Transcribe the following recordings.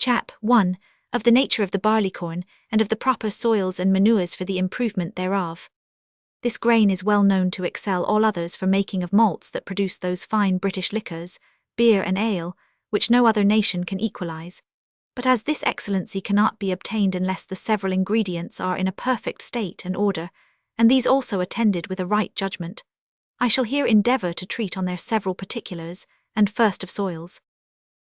Chap. 1. Of the nature of the barleycorn, and of the proper soils and manures for the improvement thereof. This grain is well known to excel all others for making of malts that produce those fine British liquors, beer and ale, which no other nation can equalize. But as this excellency cannot be obtained unless the several ingredients are in a perfect state and order, and these also attended with a right judgment, I shall here endeavour to treat on their several particulars, and first of soils.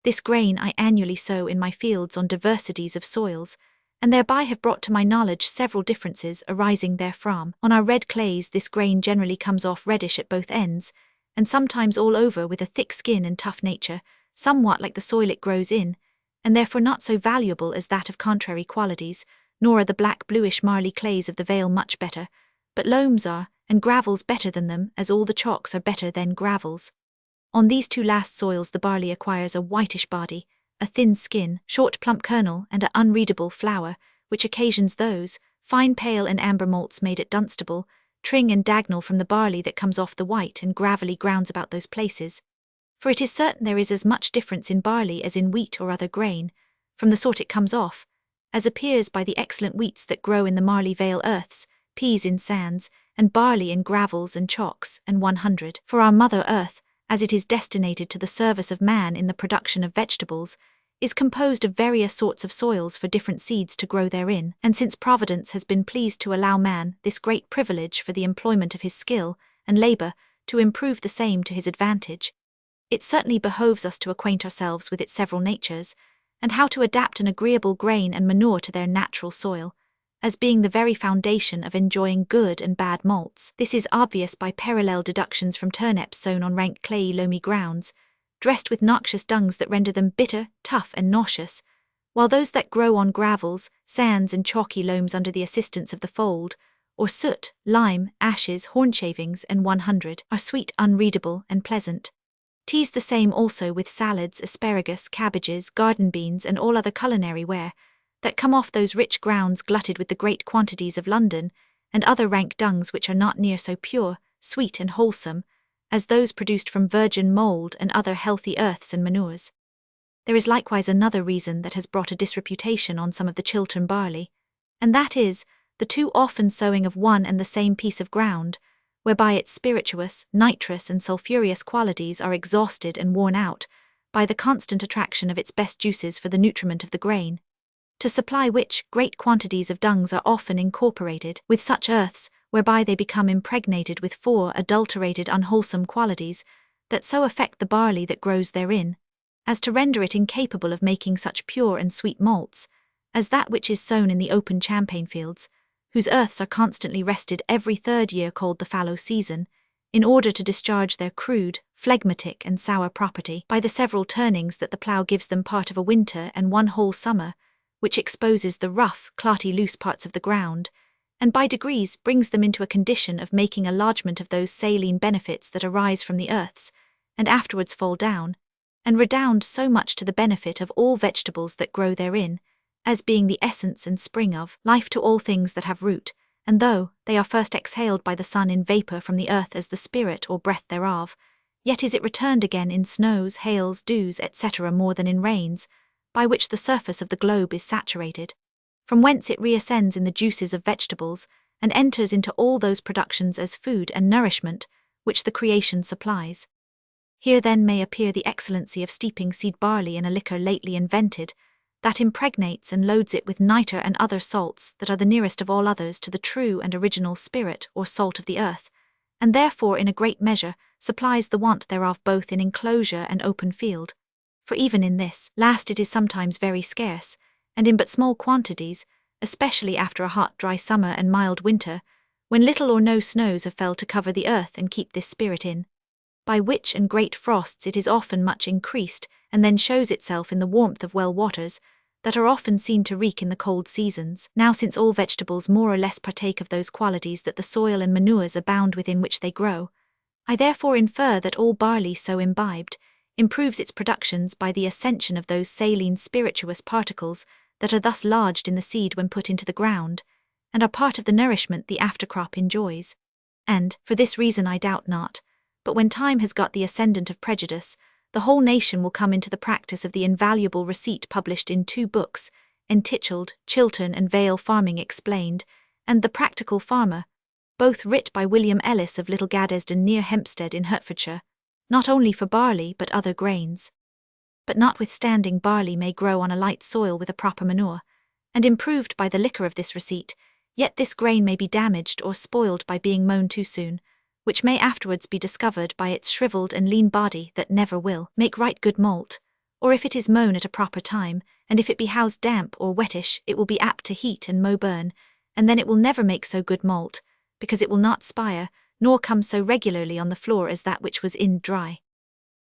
This grain I annually sow in my fields on diversities of soils, and thereby have brought to my knowledge several differences arising therefrom. On our red clays this grain generally comes off reddish at both ends, and sometimes all over with a thick skin and tough nature, somewhat like the soil it grows in, and therefore not so valuable as that of contrary qualities, nor are the black bluish marly clays of the vale much better, but loams are, and gravels better than them, as all the chalks are better than gravels. On these two last soils the barley acquires a whitish body, a thin skin, short plump kernel, and an unreadable flour, which occasions those fine pale and amber malts made at Dunstable, Tring and Dagnall from the barley that comes off the white and gravelly grounds about those places. For it is certain there is as much difference in barley as in wheat or other grain, from the sort it comes off, as appears by the excellent wheats that grow in the marly vale earths, peas in sands, and barley in gravels and chalks, and 100. For our mother earth, as it is destinated to the service of man in the production of vegetables, is composed of various sorts of soils for different seeds to grow therein, and since Providence has been pleased to allow man this great privilege for the employment of his skill and labour to improve the same to his advantage, it certainly behoves us to acquaint ourselves with its several natures, and how to adapt an agreeable grain and manure to their natural soil, as being the very foundation of enjoying good and bad malts. This is obvious by parallel deductions from turnips sown on rank clayey loamy grounds, dressed with noxious dungs that render them bitter, tough and nauseous, while those that grow on gravels, sands and chalky loams under the assistance of the fold, or soot, lime, ashes, horn shavings, and 100, are sweet, unreadable, and pleasant. 'Tis the same also with salads, asparagus, cabbages, garden beans, and all other culinary ware, that come off those rich grounds glutted with the great quantities of London, and other rank dungs which are not near so pure, sweet, and wholesome, as those produced from virgin mould and other healthy earths and manures. There is likewise another reason that has brought a disreputation on some of the Chiltern barley, and that is, the too often sowing of one and the same piece of ground, whereby its spirituous, nitrous, and sulphureous qualities are exhausted and worn out by the constant attraction of its best juices for the nutriment of the grain, to supply which great quantities of dungs are often incorporated with such earths, whereby they become impregnated with adulterated unwholesome qualities that so affect the barley that grows therein, as to render it incapable of making such pure and sweet malts as that which is sown in the open champaign fields, whose earths are constantly rested every third year, called the fallow season, in order to discharge their crude, phlegmatic, and sour property by the several turnings that the plough gives them part of a winter and one whole summer, which exposes the rough, clotty, loose parts of the ground, and by degrees brings them into a condition of making a lodgment of those saline benefits that arise from the earths, and afterwards fall down, and redound so much to the benefit of all vegetables that grow therein, as being the essence and spring of life to all things that have root, and though they are first exhaled by the sun in vapour from the earth as the spirit or breath thereof, yet is it returned again in snows, hails, dews, etc. more than in rains, by which the surface of the globe is saturated, from whence it reascends in the juices of vegetables, and enters into all those productions as food and nourishment which the creation supplies. Here then may appear the excellency of steeping seed barley in a liquor lately invented, that impregnates and loads it with nitre and other salts that are the nearest of all others to the true and original spirit or salt of the earth, and therefore in a great measure supplies the want thereof both in enclosure and open field. For even in this last it is sometimes very scarce, and in but small quantities, especially after a hot dry summer and mild winter, when little or no snows have fell to cover the earth and keep this spirit in, by which and great frosts it is often much increased, and then shows itself in the warmth of well waters, that are often seen to reek in the cold seasons. Now since all vegetables more or less partake of those qualities that the soil and manures abound within which they grow, I therefore infer that all barley so imbibed improves its productions by the ascension of those saline spirituous particles that are thus lodged in the seed when put into the ground, and are part of the nourishment the aftercrop enjoys. And, for this reason I doubt not, but when time has got the ascendant of prejudice, the whole nation will come into the practice of the invaluable receipt published in 2 books, entitled Chiltern and Vale Farming Explained, and The Practical Farmer, both writ by William Ellis of Little Gaddesden near Hempstead in Hertfordshire, not only for barley but other grains. But notwithstanding barley may grow on a light soil with a proper manure, and improved by the liquor of this receipt, yet this grain may be damaged or spoiled by being mown too soon, which may afterwards be discovered by its shriveled and lean body that never will make right good malt, or if it is mown at a proper time, and if it be housed damp or wettish, it will be apt to heat and mow burn, and then it will never make so good malt, because it will not spire, nor come so regularly on the floor as that which was in dry.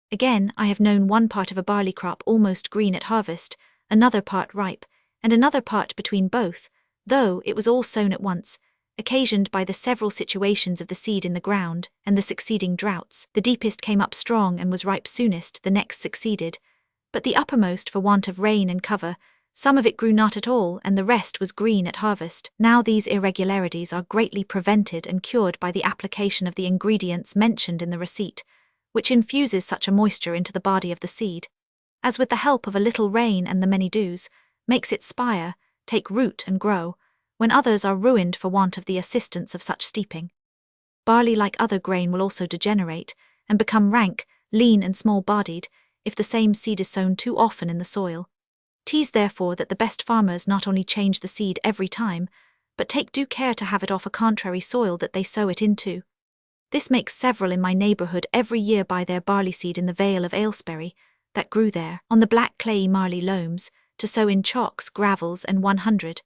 Again, I have known one part of a barley crop almost green at harvest, another part ripe, and another part between both, though it was all sown at once, occasioned by the several situations of the seed in the ground and the succeeding droughts. The deepest came up strong and was ripe soonest, the next succeeded, but the uppermost for want of rain and cover, some of it grew not at all, and the rest was green at harvest. Now these irregularities are greatly prevented and cured by the application of the ingredients mentioned in the receipt, which infuses such a moisture into the body of the seed, as with the help of a little rain and the many dews, makes it spire, take root and grow, when others are ruined for want of the assistance of such steeping. Barley, like other grain, will also degenerate, and become rank, lean and small-bodied, if the same seed is sown too often in the soil. 'Tis therefore that the best farmers not only change the seed every time, but take due care to have it off a contrary soil that they sow it into. This makes several in my neighbourhood every year buy their barley seed in the Vale of Aylesbury, that grew there, on the black clayey marly loams, to sow in chalks, gravels, and 100.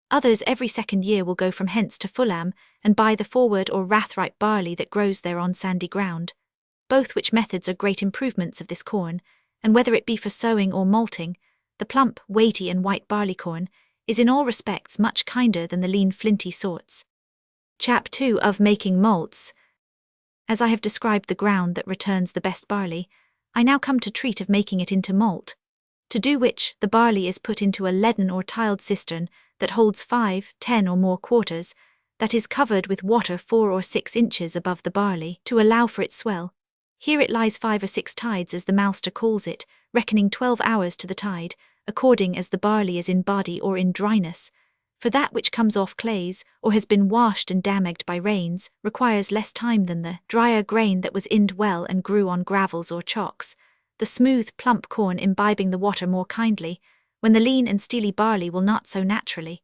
Others every second year will go from hence to Fulham, and buy the forward or rathripe barley that grows there on sandy ground, both which methods are great improvements of this corn, and whether it be for sowing or malting, the plump, weighty, and white barley corn is in all respects much kinder than the lean flinty sorts. Chap 2 of Making Malts. As I have described the ground that returns the best barley, I now come to treat of making it into malt, to do which the barley is put into a leaden or tiled cistern that holds 5, 10 or more quarters, that is covered with water 4 or 6 inches above the barley, to allow for its swell. Here it lies 5 or 6 tides, as the maltster calls it, reckoning 12 hours to the tide, according as the barley is in body or in dryness, for that which comes off clays, or has been washed and damaged by rains, requires less time than the drier grain that was inned well and grew on gravels or chalks, the smooth, plump corn imbibing the water more kindly, when the lean and steely barley will not so naturally.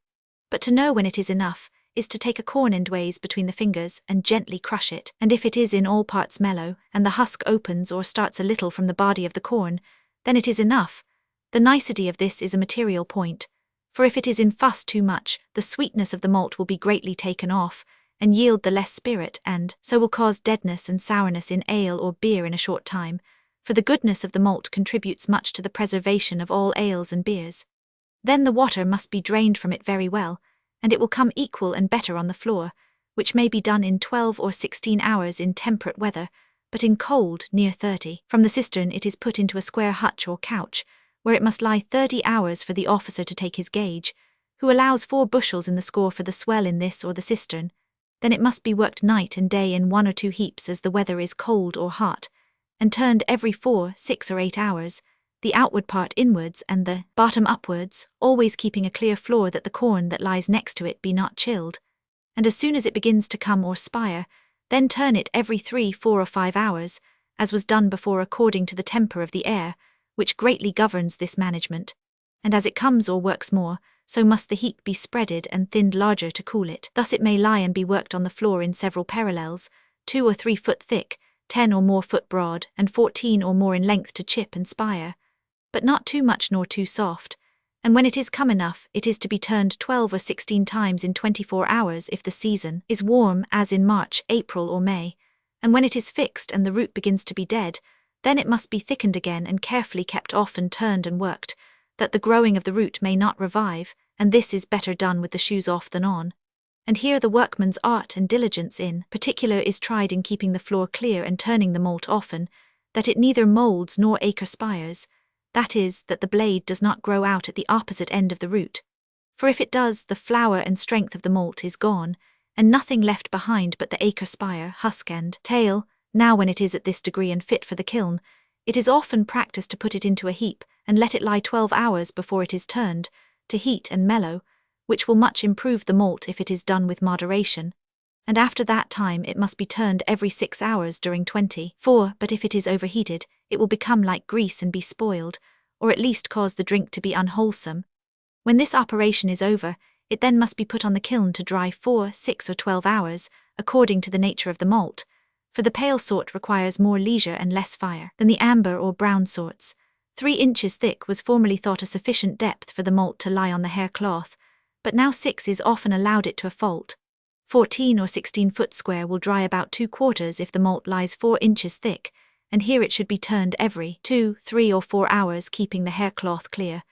But to know when it is enough, is to take a corn endways between the fingers and gently crush it, and if it is in all parts mellow, and the husk opens or starts a little from the body of the corn, then it is enough. The nicety of this is a material point, for if it is in fuss too much, the sweetness of the malt will be greatly taken off, and yield the less spirit, and so will cause deadness and sourness in ale or beer in a short time, for the goodness of the malt contributes much to the preservation of all ales and beers. Then the water must be drained from it very well, and it will come equal and better on the floor, which may be done in 12 or 16 hours in temperate weather, but in cold, near 30. From the cistern it is put into a square hutch or couch, where it must lie 30 hours for the officer to take his gauge, who allows 4 bushels in the score for the swell in this or the cistern. Then it must be worked night and day in 1 or 2 heaps as the weather is cold or hot, and turned every 4, 6 or 8 hours, the outward part inwards and the bottom upwards, always keeping a clear floor that the corn that lies next to it be not chilled. And as soon as it begins to come or spire, then turn it every 3, 4 or 5 hours, as was done before according to the temper of the air, which greatly governs this management. And as it comes or works more, so must the heap be spreaded and thinned larger to cool it. Thus it may lie and be worked on the floor in several parallels, 2 or 3 foot thick, 10 or more foot broad, and 14 or more in length to chip and spire, but not too much nor too soft, and when it is come enough, it is to be turned 12 or 16 times in 24 hours if the season is warm, as in March, April or May, and when it is fixed and the root begins to be dead, then it must be thickened again and carefully kept off and turned and worked, that the growing of the root may not revive, and this is better done with the shoes off than on. And here the workman's art and diligence in particular is tried in keeping the floor clear and turning the malt often, that it neither moulds nor acre spires, that is, that the blade does not grow out at the opposite end of the root. For if it does, the flour and strength of the malt is gone, and nothing left behind but the acre spire, husk and tail. Now when it is at this degree and fit for the kiln, It is often practiced to put it into a heap and let it lie 12 hours before it is turned, to heat and mellow, which will much improve the malt if it is done with moderation, and after that time it must be turned every 6 hours during 24, but if it is overheated, it will become like grease and be spoiled, or at least cause the drink to be unwholesome. When this operation is over, it then must be put on the kiln to dry 4, 6 or 12 hours, according to the nature of the malt, for the pale sort requires more leisure and less fire than the amber or brown sorts. 3 inches thick was formerly thought a sufficient depth for the malt to lie on the hair cloth, but now 6 is often allowed it to a fault. 14 or 16 foot square will dry about 2/4 if the malt lies 4 inches thick, and here it should be turned every 2, 3 or 4 hours, keeping the hair cloth clear.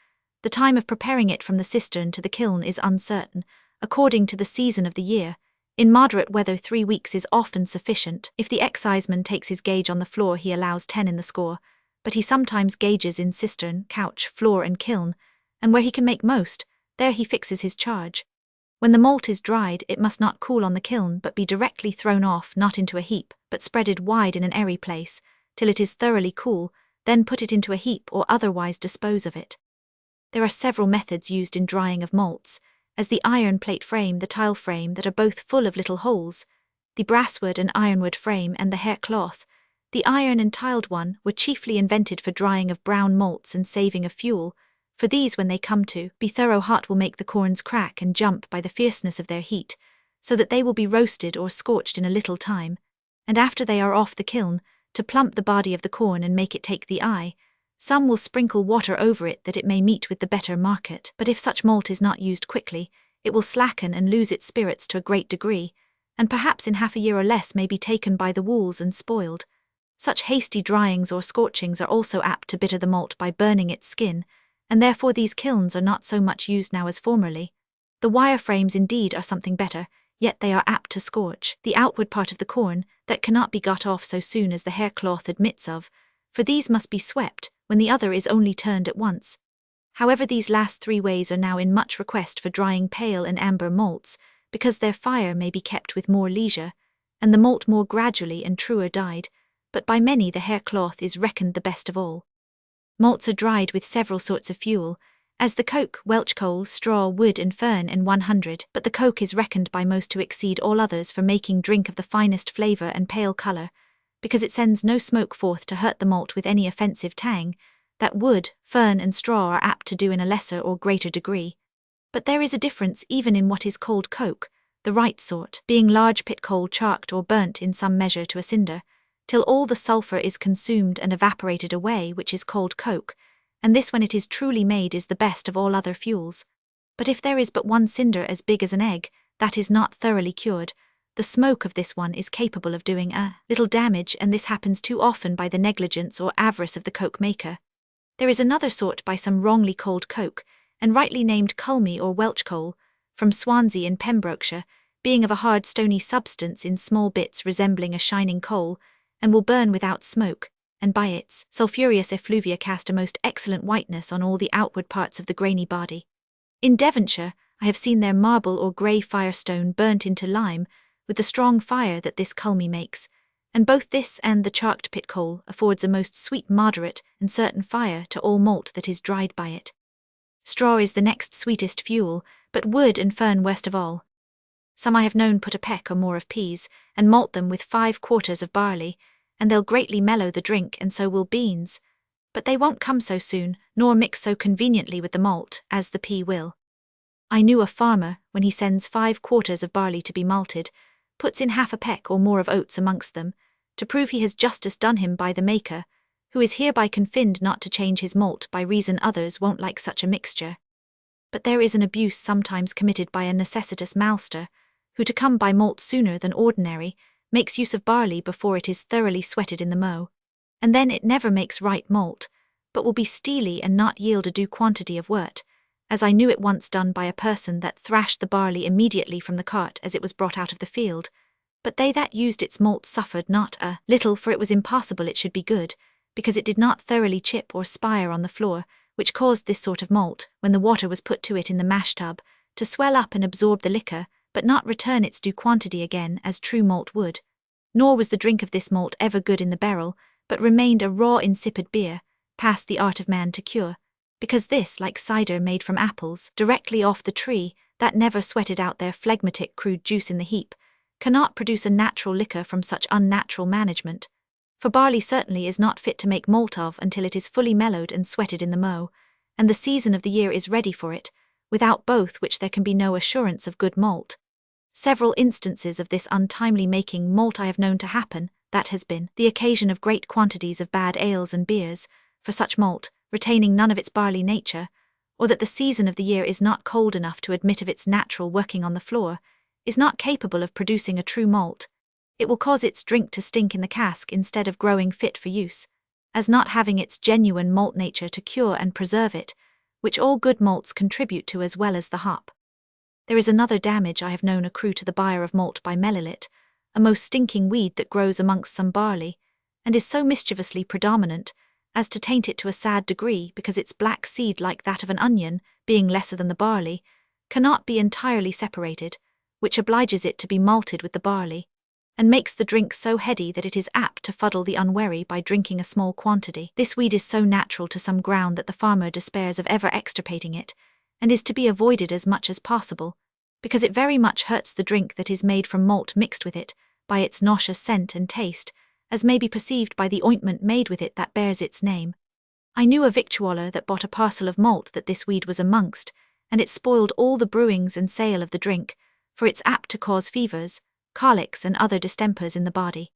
The time of preparing it from the cistern to the kiln is uncertain, according to the season of the year. In moderate weather 3 weeks is often sufficient. If the exciseman takes his gauge on the floor, he allows 10 in the score, but he sometimes gauges in cistern, couch, floor and kiln, and where he can make most, there he fixes his charge. When the malt is dried, it must not cool on the kiln but be directly thrown off, not into a heap, but spreaded wide in an airy place, till it is thoroughly cool, then put it into a heap or otherwise dispose of it. There are several methods used in drying of malts, as the iron plate frame, the tile frame that are both full of little holes, the brasswood and ironwood frame and the hair cloth. The iron and tiled one were chiefly invented for drying of brown malts and saving of fuel, for these when they come to be thorough hot will make the corns crack and jump by the fierceness of their heat, so that they will be roasted or scorched in a little time, and after they are off the kiln, to plump the body of the corn and make it take the eye, some will sprinkle water over it that it may meet with the better market, but if such malt is not used quickly, it will slacken and lose its spirits to a great degree, and perhaps in half a year or less may be taken by the wolves and spoiled. Such hasty dryings or scorchings are also apt to bitter the malt by burning its skin, and therefore these kilns are not so much used now as formerly. The wire frames indeed are something better, yet they are apt to scorch the outward part of the corn that cannot be got off so soon as the hair cloth admits of, for these must be swept, when the other is only turned at once. However, these last 3 ways are now in much request for drying pale and amber malts, because their fire may be kept with more leisure, and the malt more gradually and truer dyed, but by many the hair cloth is reckoned the best of all. Malts are dried with several sorts of fuel, as the coke, Welch coal, straw, wood and fern in 100, but the coke is reckoned by most to exceed all others for making drink of the finest flavour and pale colour, because it sends no smoke forth to hurt the malt with any offensive tang, that wood, fern and straw are apt to do in a lesser or greater degree. But there is a difference even in what is called coke, the right sort, being large pit coal charked or burnt in some measure to a cinder, till all the sulphur is consumed and evaporated away, which is called coke, and this when it is truly made is the best of all other fuels. But if there is but one cinder as big as an egg, that is not thoroughly cured, the smoke of this one is capable of doing a little damage, and this happens too often by the negligence or avarice of the coke maker. There is another sort by some wrongly called coke, and rightly named culmy or Welch coal, from Swansea in Pembrokeshire, being of a hard stony substance in small bits resembling a shining coal, and will burn without smoke, and by its sulphureous effluvia cast a most excellent whiteness on all the outward parts of the grainy body. In Devonshire, I have seen their marble or grey firestone burnt into lime, with the strong fire that this culmy makes, and both this and the charked pit coal affords a most sweet moderate and certain fire to all malt that is dried by it. Straw is the next sweetest fuel, but wood and fern worst of all. Some I have known put a peck or more of peas, and malt them with 5 quarters of barley, and they'll greatly mellow the drink, and so will beans, but they won't come so soon, nor mix so conveniently with the malt, as the pea will. I knew a farmer, when he sends 5 quarters of barley to be malted, puts in half a peck or more of oats amongst them, to prove he has justice done him by the maker, who is hereby confined not to change his malt by reason others won't like such a mixture. But there is an abuse sometimes committed by a necessitous malster, who to come by malt sooner than ordinary, makes use of barley before it is thoroughly sweated in the mow, and then it never makes right malt, but will be steely and not yield a due quantity of wort, as I knew it once done by a person that thrashed the barley immediately from the cart as it was brought out of the field, but they that used its malt suffered not a little, for it was impossible it should be good, because it did not thoroughly chip or spire on the floor, which caused this sort of malt, when the water was put to it in the mash tub, to swell up and absorb the liquor, but not return its due quantity again as true malt would. Nor was the drink of this malt ever good in the barrel, but remained a raw insipid beer, past the art of man to cure, because this, like cider made from apples, directly off the tree, that never sweated out their phlegmatic crude juice in the heap, cannot produce a natural liquor from such unnatural management. For barley certainly is not fit to make malt of until it is fully mellowed and sweated in the mow, and the season of the year is ready for it, without both which there can be no assurance of good malt. Several instances of this untimely making malt I have known to happen, that has been the occasion of great quantities of bad ales and beers, for such malt, retaining none of its barley nature, or that the season of the year is not cold enough to admit of its natural working on the floor, is not capable of producing a true malt. It will cause its drink to stink in the cask instead of growing fit for use, as not having its genuine malt nature to cure and preserve it, which all good malts contribute to as well as the hop. There is another damage I have known accrue to the buyer of malt by melilot, a most stinking weed that grows amongst some barley, and is so mischievously predominant as to taint it to a sad degree, because its black seed, like that of an onion, being lesser than the barley, cannot be entirely separated, which obliges it to be malted with the barley, and makes the drink so heady that it is apt to fuddle the unwary by drinking a small quantity. This weed is so natural to some ground that the farmer despairs of ever extirpating it, and is to be avoided as much as possible, because it very much hurts the drink that is made from malt mixed with it, by its nauseous scent and taste, as may be perceived by the ointment made with it that bears its name. I knew a victualler that bought a parcel of malt that this weed was amongst, and it spoiled all the brewings and sale of the drink, for it's apt to cause fevers, colics and other distempers in the body.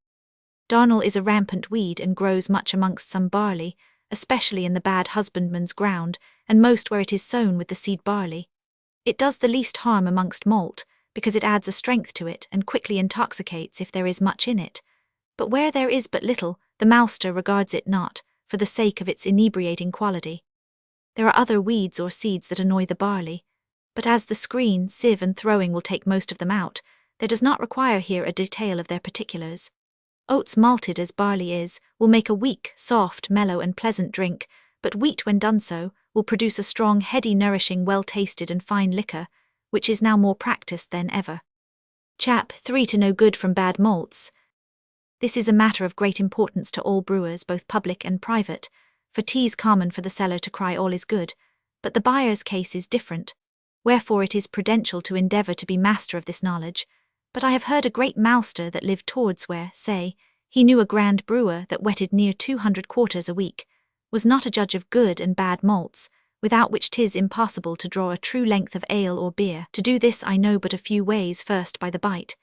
Darnel is a rampant weed and grows much amongst some barley, especially in the bad husbandman's ground, and most where it is sown with the seed barley. It does the least harm amongst malt, because it adds a strength to it and quickly intoxicates if there is much in it. But where there is but little, the malster regards it not, for the sake of its inebriating quality. There are other weeds or seeds that annoy the barley, but as the screen, sieve and throwing will take most of them out, there does not require here a detail of their particulars. Oats malted as barley is, will make a weak, soft, mellow and pleasant drink, but wheat when done so, will produce a strong, heady, nourishing, well-tasted and fine liquor, which is now more practised than ever. Chap 3 To know good from bad malts. This is a matter of great importance to all brewers, both public and private, for 'tis common for the seller to cry all is good, but the buyer's case is different, wherefore it is prudential to endeavour to be master of this knowledge. But I have heard a great malster that lived towards where, say, he knew a grand brewer that wetted near 200 quarters a week, was not a judge of good and bad malts, without which 'tis impossible to draw a true length of ale or beer. To do this I know but a few ways. First, by the bite,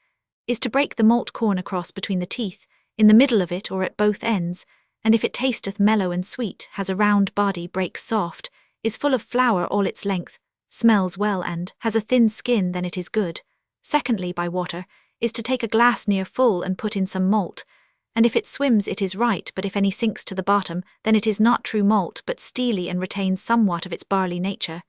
is to break the malt corn across between the teeth, in the middle of it or at both ends, and if it tasteth mellow and sweet, has a round body, breaks soft, is full of flour all its length, smells well and has a thin skin, then it is good. Secondly, by water, is to take a glass near full and put in some malt, and if it swims it is right, but if any sinks to the bottom, then it is not true malt but steely and retains somewhat of its barley nature.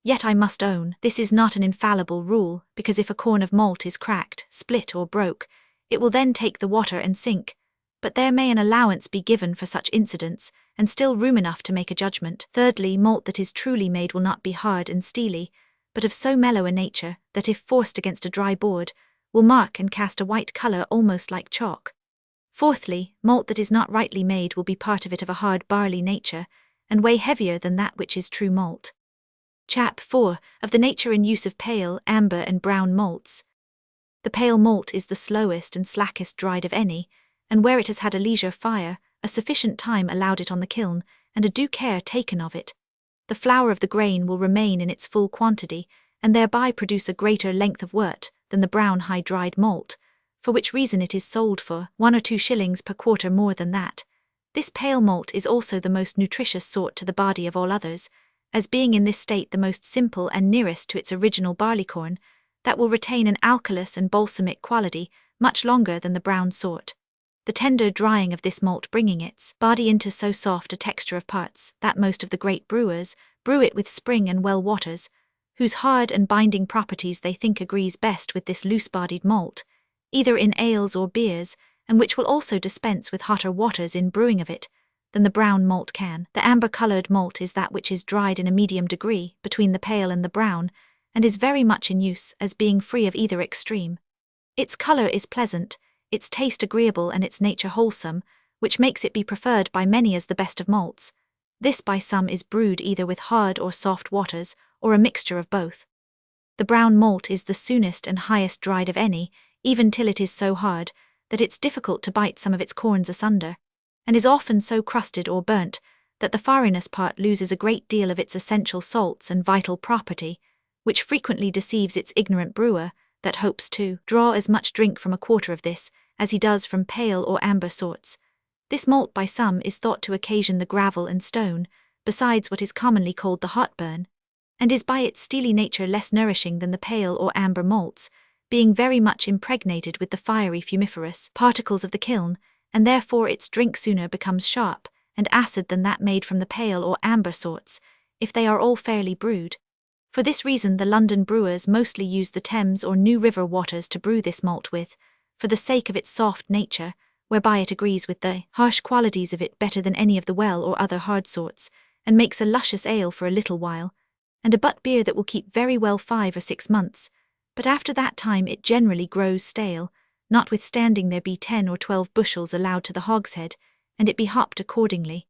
Yet I must own, this is not an infallible rule, because if a corn of malt is cracked, split or broke, it will then take the water and sink, but there may an allowance be given for such incidents, and still room enough to make a judgment. Thirdly, malt that is truly made will not be hard and steely, but of so mellow a nature, that if forced against a dry board, will mark and cast a white colour almost like chalk. Fourthly, malt that is not rightly made will be part of it of a hard barley nature, and weigh heavier than that which is true malt. Chap 4 Of the nature and use of pale, amber and brown malts. The pale malt is the slowest and slackest dried of any, and where it has had a leisure fire, a sufficient time allowed it on the kiln, and a due care taken of it, the flour of the grain will remain in its full quantity, and thereby produce a greater length of wort than the brown high-dried malt, for which reason it is sold for 1 or 2 shillings per quarter more than that. This pale malt is also the most nutritious sort to the body of all others, as being in this state the most simple and nearest to its original barley corn, that will retain an alkalious and balsamic quality much longer than the brown sort. The tender drying of this malt bringing its body into so soft a texture of parts, that most of the great brewers brew it with spring and well waters, whose hard and binding properties they think agrees best with this loose-bodied malt, either in ales or beers, and which will also dispense with hotter waters in brewing of it, than the brown malt can. The amber-coloured malt is that which is dried in a medium degree, between the pale and the brown, and is very much in use, as being free of either extreme. Its colour is pleasant, its taste agreeable and its nature wholesome, which makes it be preferred by many as the best of malts. This by some is brewed either with hard or soft waters, or a mixture of both. The brown malt is the soonest and highest dried of any, even till it is so hard that it's difficult to bite some of its corns asunder, and is often so crusted or burnt that the farinous part loses a great deal of its essential salts and vital property, which frequently deceives its ignorant brewer, that hopes to draw as much drink from a quarter of this as he does from pale or amber sorts. This malt by some is thought to occasion the gravel and stone, besides what is commonly called the heartburn, and is by its steely nature less nourishing than the pale or amber malts, being very much impregnated with the fiery fumiferous particles of the kiln, and therefore its drink sooner becomes sharp and acid than that made from the pale or amber sorts, if they are all fairly brewed. For this reason the London brewers mostly use the Thames or New River waters to brew this malt with, for the sake of its soft nature, whereby it agrees with the harsh qualities of it better than any of the well or other hard sorts, and makes a luscious ale for a little while, and a butt beer that will keep very well 5 or 6 months, but after that time it generally grows stale, notwithstanding there be 10 or 12 bushels allowed to the hogshead, and it be hopped accordingly.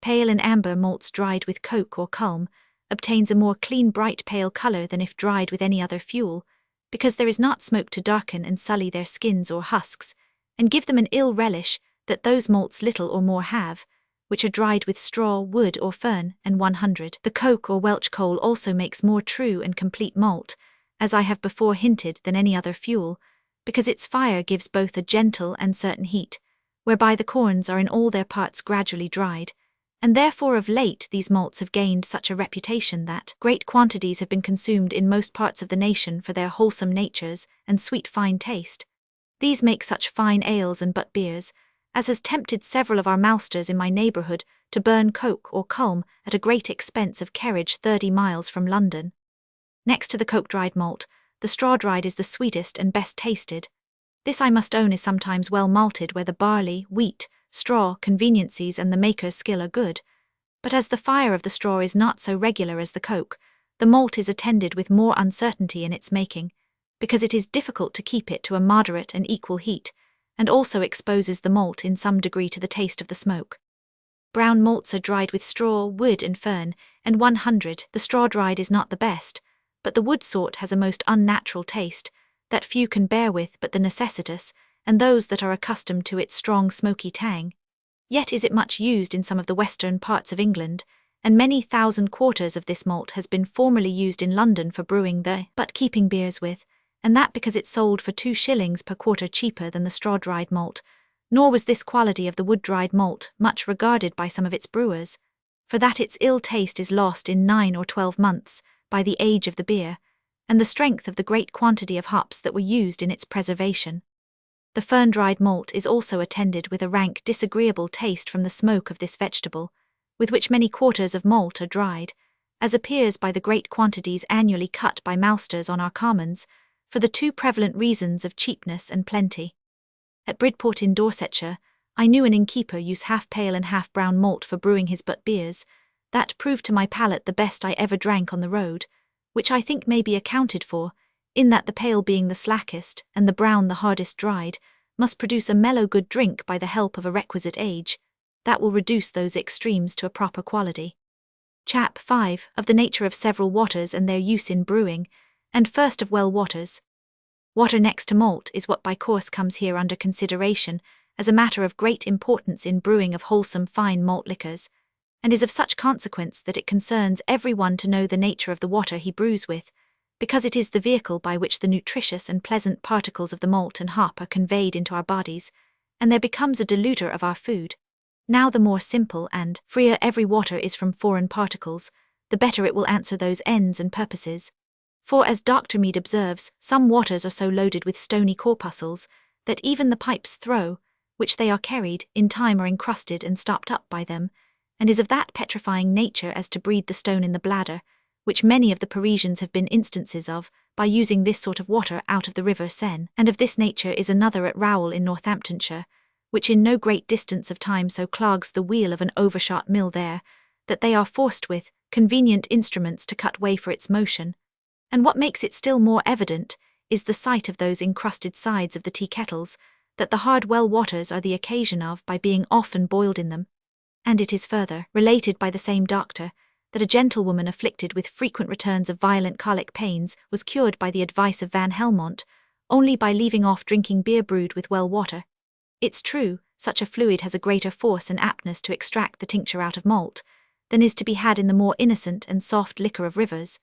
Pale and amber malts dried with coke or culm obtains a more clean bright pale colour than if dried with any other fuel, because there is not smoke to darken and sully their skins or husks, and give them an ill relish that those malts little or more have, which are dried with straw, wood or fern, and 100. The coke or Welch coal also makes more true and complete malt, as I have before hinted, than any other fuel, because its fire gives both a gentle and certain heat, whereby the corns are in all their parts gradually dried, and therefore of late these malts have gained such a reputation that great quantities have been consumed in most parts of the nation for their wholesome natures and sweet fine taste. These make such fine ales and butt beers, as has tempted several of our masters in my neighbourhood to burn coke or culm at a great expense of carriage 30 miles from London. Next to the coke-dried malt, the straw-dried is the sweetest and best tasted. This I must own is sometimes well malted where the barley, wheat, straw, conveniencies and the maker's skill are good, but as the fire of the straw is not so regular as the coke, the malt is attended with more uncertainty in its making, because it is difficult to keep it to a moderate and equal heat, and also exposes the malt in some degree to the taste of the smoke. Brown malts are dried with straw, wood and fern, and 100. The straw-dried is not the best, but the wood sort has a most unnatural taste, that few can bear with but the necessitous, and those that are accustomed to its strong smoky tang. Yet is it much used in some of the western parts of England, and many thousand quarters of this malt has been formerly used in London for brewing the but-keeping beers with, and that because it sold for 2 shillings per quarter cheaper than the straw-dried malt, nor was this quality of the wood-dried malt much regarded by some of its brewers, for that its ill taste is lost in 9 or 12 months by the age of the beer, and the strength of the great quantity of hops that were used in its preservation. The fern-dried malt is also attended with a rank disagreeable taste from the smoke of this vegetable, with which many quarters of malt are dried, as appears by the great quantities annually cut by masters on our commons, for the 2 prevalent reasons of cheapness and plenty. At Bridport in Dorsetshire, I knew an innkeeper use half pale and half brown malt for brewing his butt beers, that proved to my palate the best I ever drank on the road, which I think may be accounted for, in that the pale being the slackest, and the brown the hardest dried, must produce a mellow good drink by the help of a requisite age, that will reduce those extremes to a proper quality. Chap 5. Of the nature of several waters and their use in brewing, and first of well waters. Water next to malt is what by course comes here under consideration as a matter of great importance in brewing of wholesome fine malt liquors, and is of such consequence that it concerns every one to know the nature of the water he brews with, because it is the vehicle by which the nutritious and pleasant particles of the malt and hop are conveyed into our bodies, and there becomes a diluter of our food. Now the more simple and freer every water is from foreign particles, the better it will answer those ends and purposes. For as Dr. Mead observes, some waters are so loaded with stony corpuscles, that even the pipes throw, which they are carried, in time are encrusted and stopped up by them, and is of that petrifying nature as to breed the stone in the bladder, which many of the Parisians have been instances of, by using this sort of water out of the river Seine. And of this nature is another at Rowell in Northamptonshire, which in no great distance of time so clogs the wheel of an overshot mill there, that they are forced with convenient instruments to cut way for its motion. And what makes it still more evident is the sight of those encrusted sides of the tea kettles, that the hard well waters are the occasion of by being often boiled in them. And it is further related by the same doctor that a gentlewoman afflicted with frequent returns of violent colic pains was cured by the advice of Van Helmont only by leaving off drinking beer brewed with well water. It's true, such a fluid has a greater force and aptness to extract the tincture out of malt than is to be had in the more innocent and soft liquor of rivers.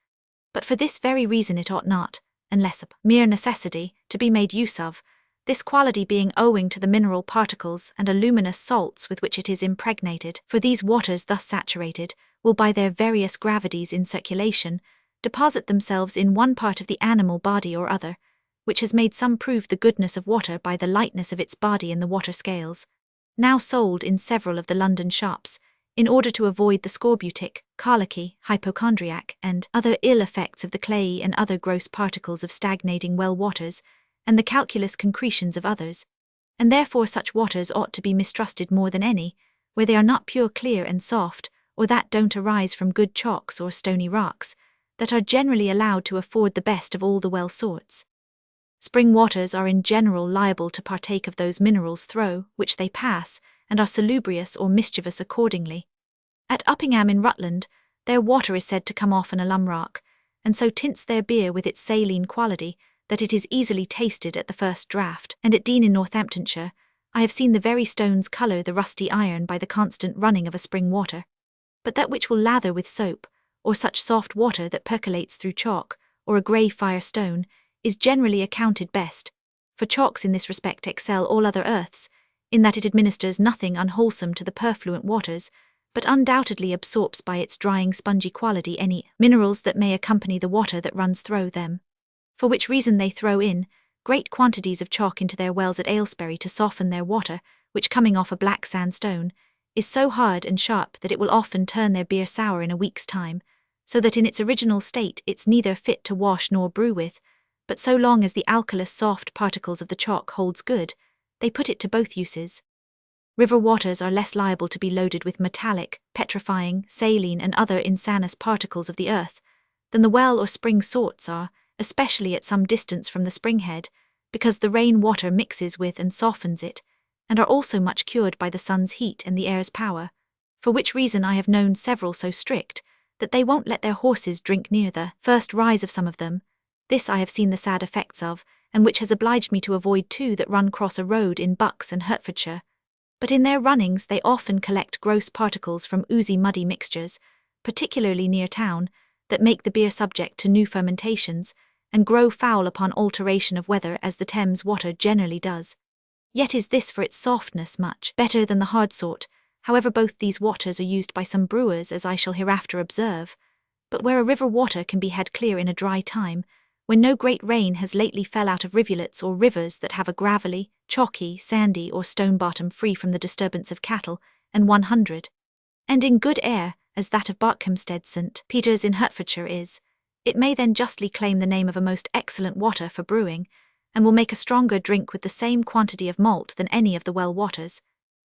But for this very reason it ought not, unless of mere necessity, to be made use of, this quality being owing to the mineral particles and aluminous salts with which it is impregnated, for these waters thus saturated will by their various gravities in circulation deposit themselves in one part of the animal body or other, which has made some prove the goodness of water by the lightness of its body in the water scales, now sold in several of the London shops, in order to avoid the scorbutic, colicky, hypochondriac, and other ill effects of the clayey and other gross particles of stagnating well waters, and the calculous concretions of others. And therefore such waters ought to be mistrusted more than any, where they are not pure clear and soft, or that don't arise from good chalks or stony rocks, that are generally allowed to afford the best of all the well sorts. Spring waters are in general liable to partake of those minerals through which they pass, and are salubrious or mischievous accordingly. At Uppingham in Rutland, their water is said to come off an alum rock, and so tints their beer with its saline quality, that it is easily tasted at the first draught. And at Dean in Northamptonshire, I have seen the very stones colour the rusty iron by the constant running of a spring water. But that which will lather with soap, or such soft water that percolates through chalk, or a grey firestone, is generally accounted best, for chalks in this respect excel all other earths, in that it administers nothing unwholesome to the perfluent waters, but undoubtedly absorbs by its drying spongy quality any minerals that may accompany the water that runs through them. For which reason they throw in great quantities of chalk into their wells at Aylesbury to soften their water, which coming off a black sandstone, is so hard and sharp that it will often turn their beer sour in a week's time, so that in its original state it's neither fit to wash nor brew with, but so long as the alkalous soft particles of the chalk holds good, they put it to both uses. River waters are less liable to be loaded with metallic, petrifying, saline and other insanous particles of the earth, than the well or spring sorts are, especially at some distance from the spring-head, because the rain water mixes with and softens it, and are also much cured by the sun's heat and the air's power, for which reason I have known several so strict, that they won't let their horses drink near the first rise of some of them. This I have seen the sad effects of, and which has obliged me to avoid two that run cross a road in Bucks and Hertfordshire. But in their runnings they often collect gross particles from oozy muddy mixtures, particularly near town, that make the beer subject to new fermentations, and grow foul upon alteration of weather as the Thames water generally does. Yet is this for its softness much better than the hard sort, however both these waters are used by some brewers as I shall hereafter observe, but where a river water can be had clear in a dry time, when no great rain has lately fell out of rivulets or rivers that have a gravelly, chalky, sandy or stone bottom free from the disturbance of cattle, and 100. And in good air, as that of Barkhamsted St. Peter's in Hertfordshire is, it may then justly claim the name of a most excellent water for brewing, and will make a stronger drink with the same quantity of malt than any of the well waters,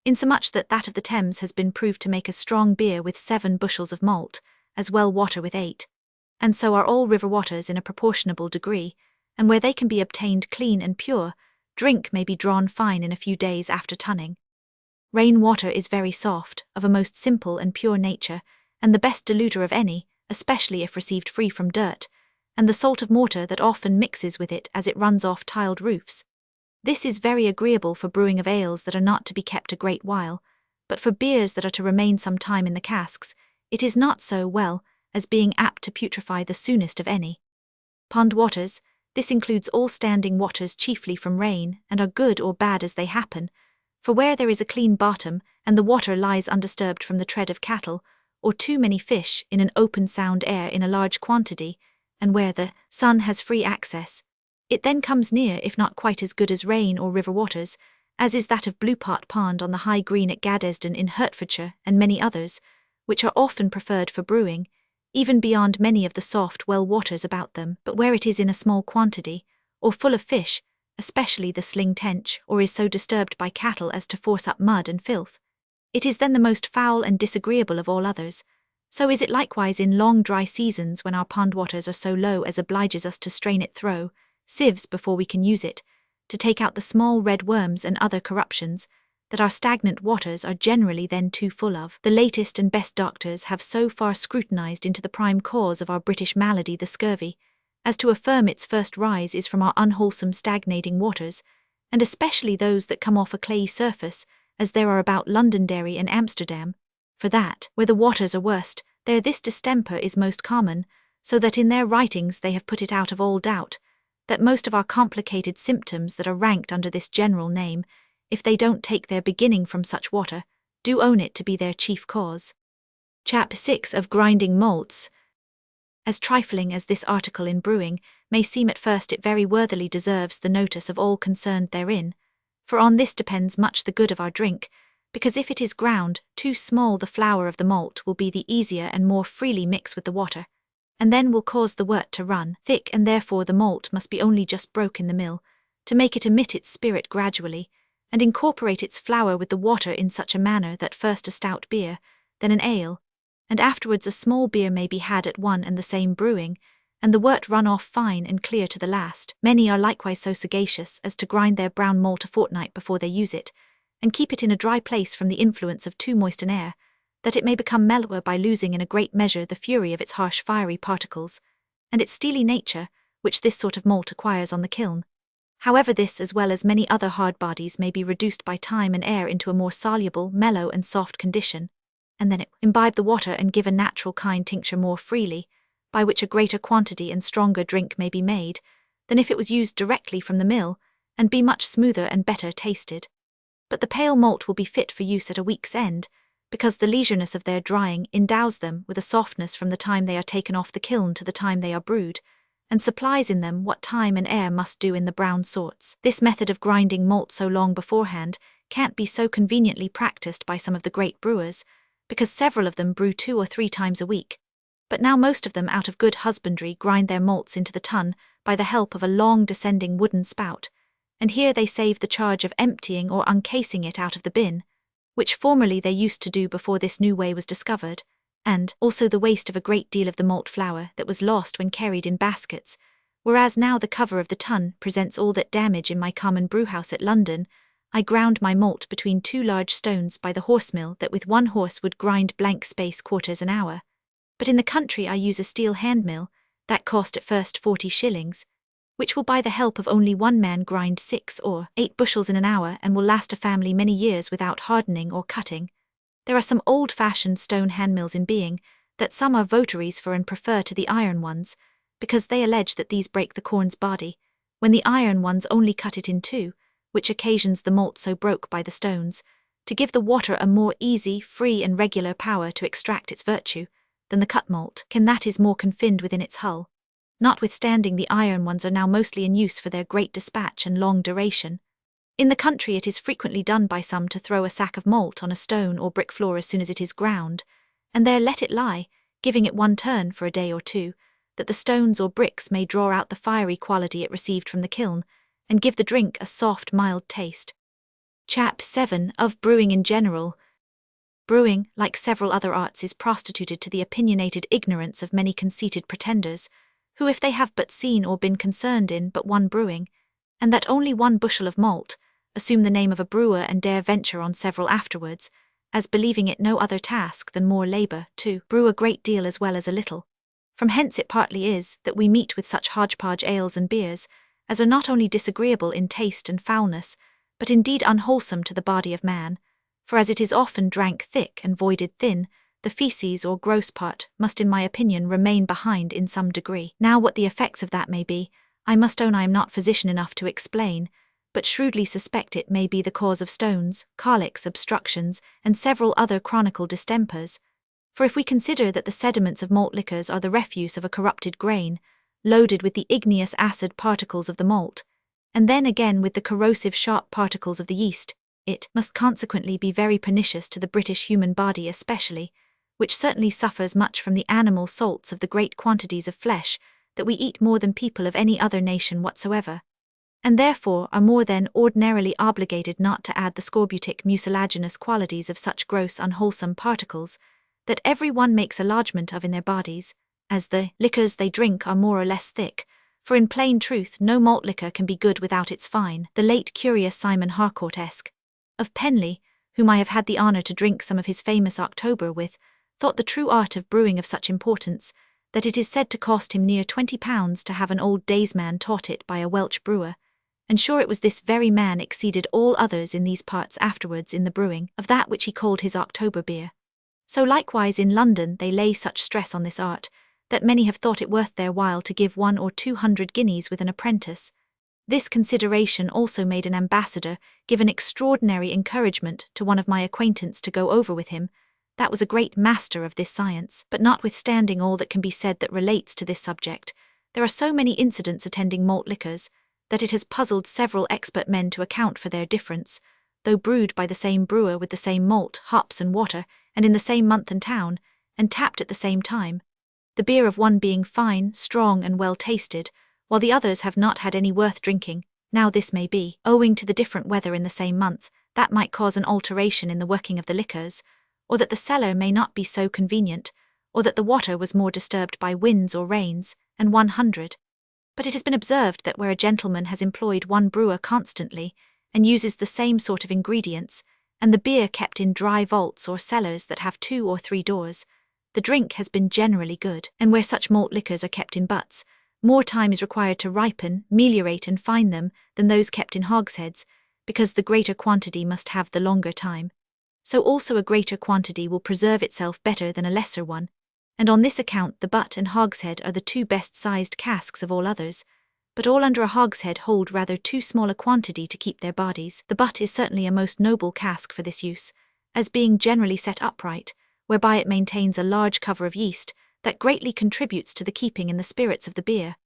insomuch that that of the Thames has been proved to make a strong beer with 7 bushels of malt, as well water with 8. And so are all river waters in a proportionable degree, and where they can be obtained clean and pure, drink may be drawn fine in a few days after tunning. Rain water is very soft, of a most simple and pure nature, and the best diluter of any, especially if received free from dirt, and the salt of mortar that often mixes with it as it runs off tiled roofs. This is very agreeable for brewing of ales that are not to be kept a great while, but for beers that are to remain some time in the casks, it is not so well, as being apt to putrefy the soonest of any. Pond waters, this includes all standing waters chiefly from rain, and are good or bad as they happen, for where there is a clean bottom, and the water lies undisturbed from the tread of cattle, or too many fish in an open sound air in a large quantity, and where the sun has free access, it then comes near if not quite as good as rain or river waters, as is that of Bluepot Pond on the High Green at Gaddesden in Hertfordshire and many others, which are often preferred for brewing, even beyond many of the soft well waters about them, but where it is in a small quantity, or full of fish, especially the sling tench, or is so disturbed by cattle as to force up mud and filth, it is then the most foul and disagreeable of all others. So is it likewise in long dry seasons when our pond waters are so low as obliges us to strain it through sieves before we can use it, to take out the small red worms and other corruptions that our stagnant waters are generally then too full of. The latest and best doctors have so far scrutinized into the prime cause of our British malady, the scurvy, as to affirm its first rise is from our unwholesome stagnating waters, and especially those that come off a clayey surface, as there are about Londonderry and Amsterdam, for that, where the waters are worst, there this distemper is most common, so that in their writings they have put it out of all doubt, that most of our complicated symptoms that are ranked under this general name, if they don't take their beginning from such water, do own it to be their chief cause. Chap 6 of grinding malts. As trifling as this article in brewing may seem at first, it very worthily deserves the notice of all concerned therein, for on this depends much the good of our drink, because if it is ground too small, the flour of the malt will be the easier and more freely mix with the water, and then will cause the wort to run thick, and therefore the malt must be only just broke in the mill, to make it emit its spirit gradually, and incorporate its flour with the water in such a manner that first a stout beer, then an ale, and afterwards a small beer may be had at one and the same brewing, and the wort run off fine and clear to the last. Many are likewise so sagacious as to grind their brown malt a fortnight before they use it, and keep it in a dry place from the influence of too moist an air, that it may become mellower by losing in a great measure the fury of its harsh fiery particles, and its steely nature, which this sort of malt acquires on the kiln. However, this, as well as many other hard bodies, may be reduced by time and air into a more soluble, mellow and soft condition, and then it imbibe the water and give a natural kind tincture more freely, by which a greater quantity and stronger drink may be made, than if it was used directly from the mill, and be much smoother and better tasted. But the pale malt will be fit for use at a week's end, because the leisureness of their drying endows them with a softness from the time they are taken off the kiln to the time they are brewed, and supplies in them what time and air must do in the brown sorts. This method of grinding malt so long beforehand can't be so conveniently practiced by some of the great brewers, because several of them brew 2 or 3 times a week, but now most of them out of good husbandry grind their malts into the tun by the help of a long descending wooden spout, and here they save the charge of emptying or uncasing it out of the bin, which formerly they used to do before this new way was discovered, and also the waste of a great deal of the malt flour that was lost when carried in baskets, whereas now the cover of the tun presents all that damage. In my common brewhouse at London, I ground my malt between 2 large stones by the horse mill that with 1 horse would grind blank space quarters an hour, but in the country I use a steel hand mill, that cost at first 40 shillings, which will by the help of only 1 man grind 6 or 8 bushels in an hour and will last a family many years without hardening or cutting. There are some old-fashioned stone handmills in being, that some are votaries for and prefer to the iron ones, because they allege that these break the corn's body, when the iron ones only cut it in 2, which occasions the malt so broke by the stones, to give the water a more easy, free and regular power to extract its virtue, than the cut malt can that is more confined within its hull. Notwithstanding, the iron ones are now mostly in use for their great dispatch and long duration. In the country it is frequently done by some to throw a sack of malt on a stone or brick floor as soon as it is ground, and there let it lie, giving it 1 turn for a day or 2, that the stones or bricks may draw out the fiery quality it received from the kiln, and give the drink a soft, mild taste. Chap 7 of brewing in general. Brewing, like several other arts, is prostituted to the opinionated ignorance of many conceited pretenders, who, if they have but seen or been concerned in but one brewing, and that only 1 bushel of malt, assume the name of a brewer and dare venture on several afterwards, as believing it no other task than more labour to brew a great deal as well as a little. From hence it partly is that we meet with such hodgepodge ales and beers, as are not only disagreeable in taste and foulness, but indeed unwholesome to the body of man, for as it is often drank thick and voided thin, the feces or gross part must in my opinion remain behind in some degree. Now what the effects of that may be, I must own I am not physician enough to explain, but shrewdly suspect it may be the cause of stones, colics, obstructions, and several other chronical distempers. For if we consider that the sediments of malt liquors are the refuse of a corrupted grain, loaded with the igneous acid particles of the malt, and then again with the corrosive sharp particles of the yeast, it must consequently be very pernicious to the British human body especially, which certainly suffers much from the animal salts of the great quantities of flesh that we eat more than people of any other nation whatsoever, and therefore are more than ordinarily obligated not to add the scorbutic mucilaginous qualities of such gross unwholesome particles, that every one makes a lodgment of in their bodies, as the liquors they drink are more or less thick, For in plain truth no malt liquor can be good without its fine. The late curious Simon Harcourt-esque, of Penley, whom I have had the honour to drink some of his famous October with, thought the true art of brewing of such importance, that it is said to cost him near £20 to have an old daysman taught it by a Welsh brewer, and sure it was this very man exceeded all others in these parts afterwards in the brewing of that which he called his October beer. So likewise in London they lay such stress on this art, that many have thought it worth their while to give 100 or 200 guineas with an apprentice. This consideration also made an ambassador give an extraordinary encouragement to one of my acquaintance to go over with him, that was a great master of this science. But notwithstanding all that can be said that relates to this subject, there are so many incidents attending malt liquors, that it has puzzled several expert men to account for their difference, though brewed by the same brewer with the same malt, hops and water, and in the same month and town, and tapped at the same time, the beer of one being fine, strong and well tasted, while the others have not had any worth drinking. Now this may be, owing to the different weather in the same month, that might cause an alteration in the working of the liquors, or that the cellar may not be so convenient, or that the water was more disturbed by winds or rains, and 100. But it has been observed that where a gentleman has employed one brewer constantly, and uses the same sort of ingredients, and the beer kept in dry vaults or cellars that have 2 or 3 doors, the drink has been generally good. And where such malt liquors are kept in butts, more time is required to ripen, meliorate and fine them than those kept in hogsheads, because the greater quantity must have the longer time. So also a greater quantity will preserve itself better than a lesser one, and on this account the butt and hogshead are the 2 best-sized casks of all others, but all under a hogshead hold rather too small a quantity to keep their bodies. The butt is certainly a most noble cask for this use, as being generally set upright, whereby it maintains a large cover of yeast, that greatly contributes to the keeping in the spirits of the beer,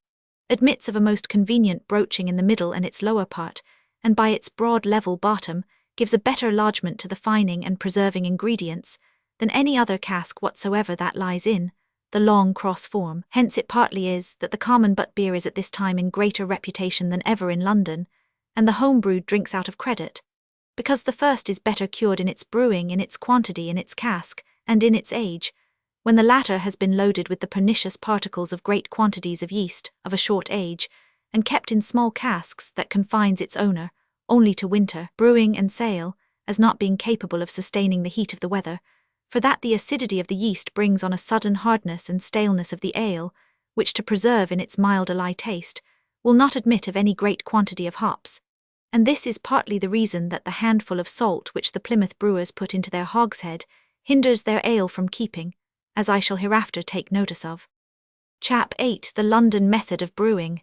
admits of a most convenient broaching in the middle and its lower part, and by its broad level bottom, gives a better lodgment to the fining and preserving ingredients, than any other cask whatsoever that lies in the long cross form. Hence it partly is that the common butt beer is at this time in greater reputation than ever in London, and the home-brewed drinks out of credit, because the first is better cured in its brewing, in its quantity, in its cask, and in its age, when the latter has been loaded with the pernicious particles of great quantities of yeast, of a short age, and kept in small casks that confines its owner only to winter, brewing and sale, as not being capable of sustaining the heat of the weather, for that the acidity of the yeast brings on a sudden hardness and staleness of the ale, which to preserve in its mild ally taste, will not admit of any great quantity of hops. And this is partly the reason that the handful of salt which the Plymouth brewers put into their hogshead hinders their ale from keeping, as I shall hereafter take notice of. Chap 8. The London Method of Brewing.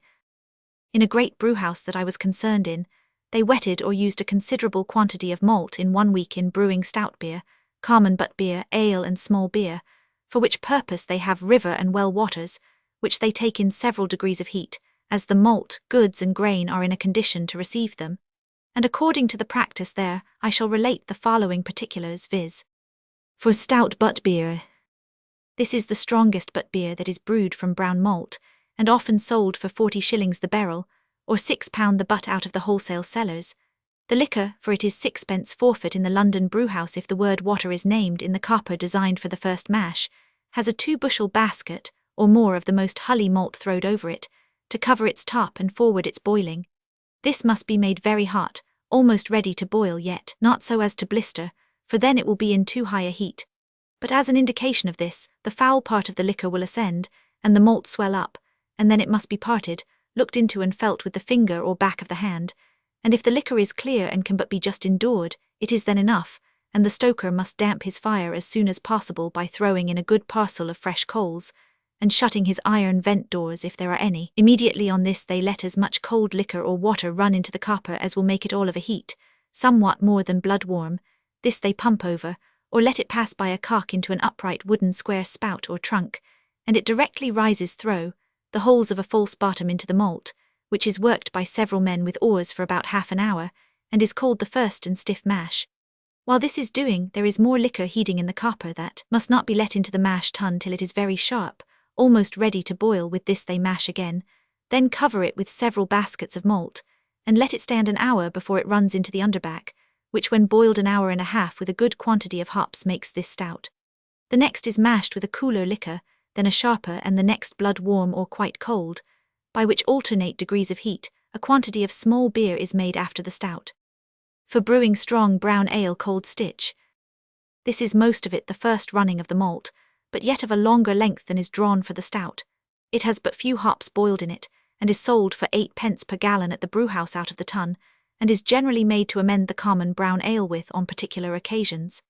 In a great brewhouse that I was concerned in, they wetted or used a considerable quantity of malt in 1 week in brewing stout beer, common butt beer, ale and small beer, for which purpose they have river and well waters, which they take in several degrees of heat, as the malt, goods and grain are in a condition to receive them. And according to the practice there, I shall relate the following particulars, viz. For stout butt beer. This is the strongest butt beer that is brewed from brown malt, and often sold for 40 shillings the barrel, or £6 the butt out of the wholesale cellars. The liquor, for it is 6d forfeit in the London brewhouse if the word water is named in the copper designed for the first mash, has a 2-bushel basket, or more of the most hully malt throwed over it, to cover its top and forward its boiling. This must be made very hot, almost ready to boil, yet not so as to blister, for then it will be in too high a heat. But as an indication of this, the foul part of the liquor will ascend, and the malt swell up, and then it must be parted, looked into and felt with the finger or back of the hand, and if the liquor is clear and can but be just endured, it is then enough, and the stoker must damp his fire as soon as possible by throwing in a good parcel of fresh coals, and shutting his iron vent doors if there are any. Immediately on this they let as much cold liquor or water run into the copper as will make it all of a heat, somewhat more than blood warm. This they pump over, or let it pass by a cock into an upright wooden square spout or trunk, and it directly rises through the holes of a false bottom into the malt, which is worked by several men with oars for about half an hour, and is called the first and stiff mash. While this is doing, there is more liquor heating in the copper that must not be let into the mash tun till it is very sharp, almost ready to boil. With this they mash again, then cover it with several baskets of malt, and let it stand an hour before it runs into the underback, which when boiled an hour and a half with a good quantity of hops makes this stout. The next is mashed with a cooler liquor, then a sharper, and the next blood warm or quite cold. by which alternate degrees of heat, a quantity of small beer is made after the stout. For brewing strong brown ale cold stitch. This is most of it the first running of the malt, but yet of a longer length than is drawn for the stout. It has but few hops boiled in it, and is sold for 8 pence per gallon at the brewhouse out of the tun, and is generally made to amend the common brown ale with on particular occasions.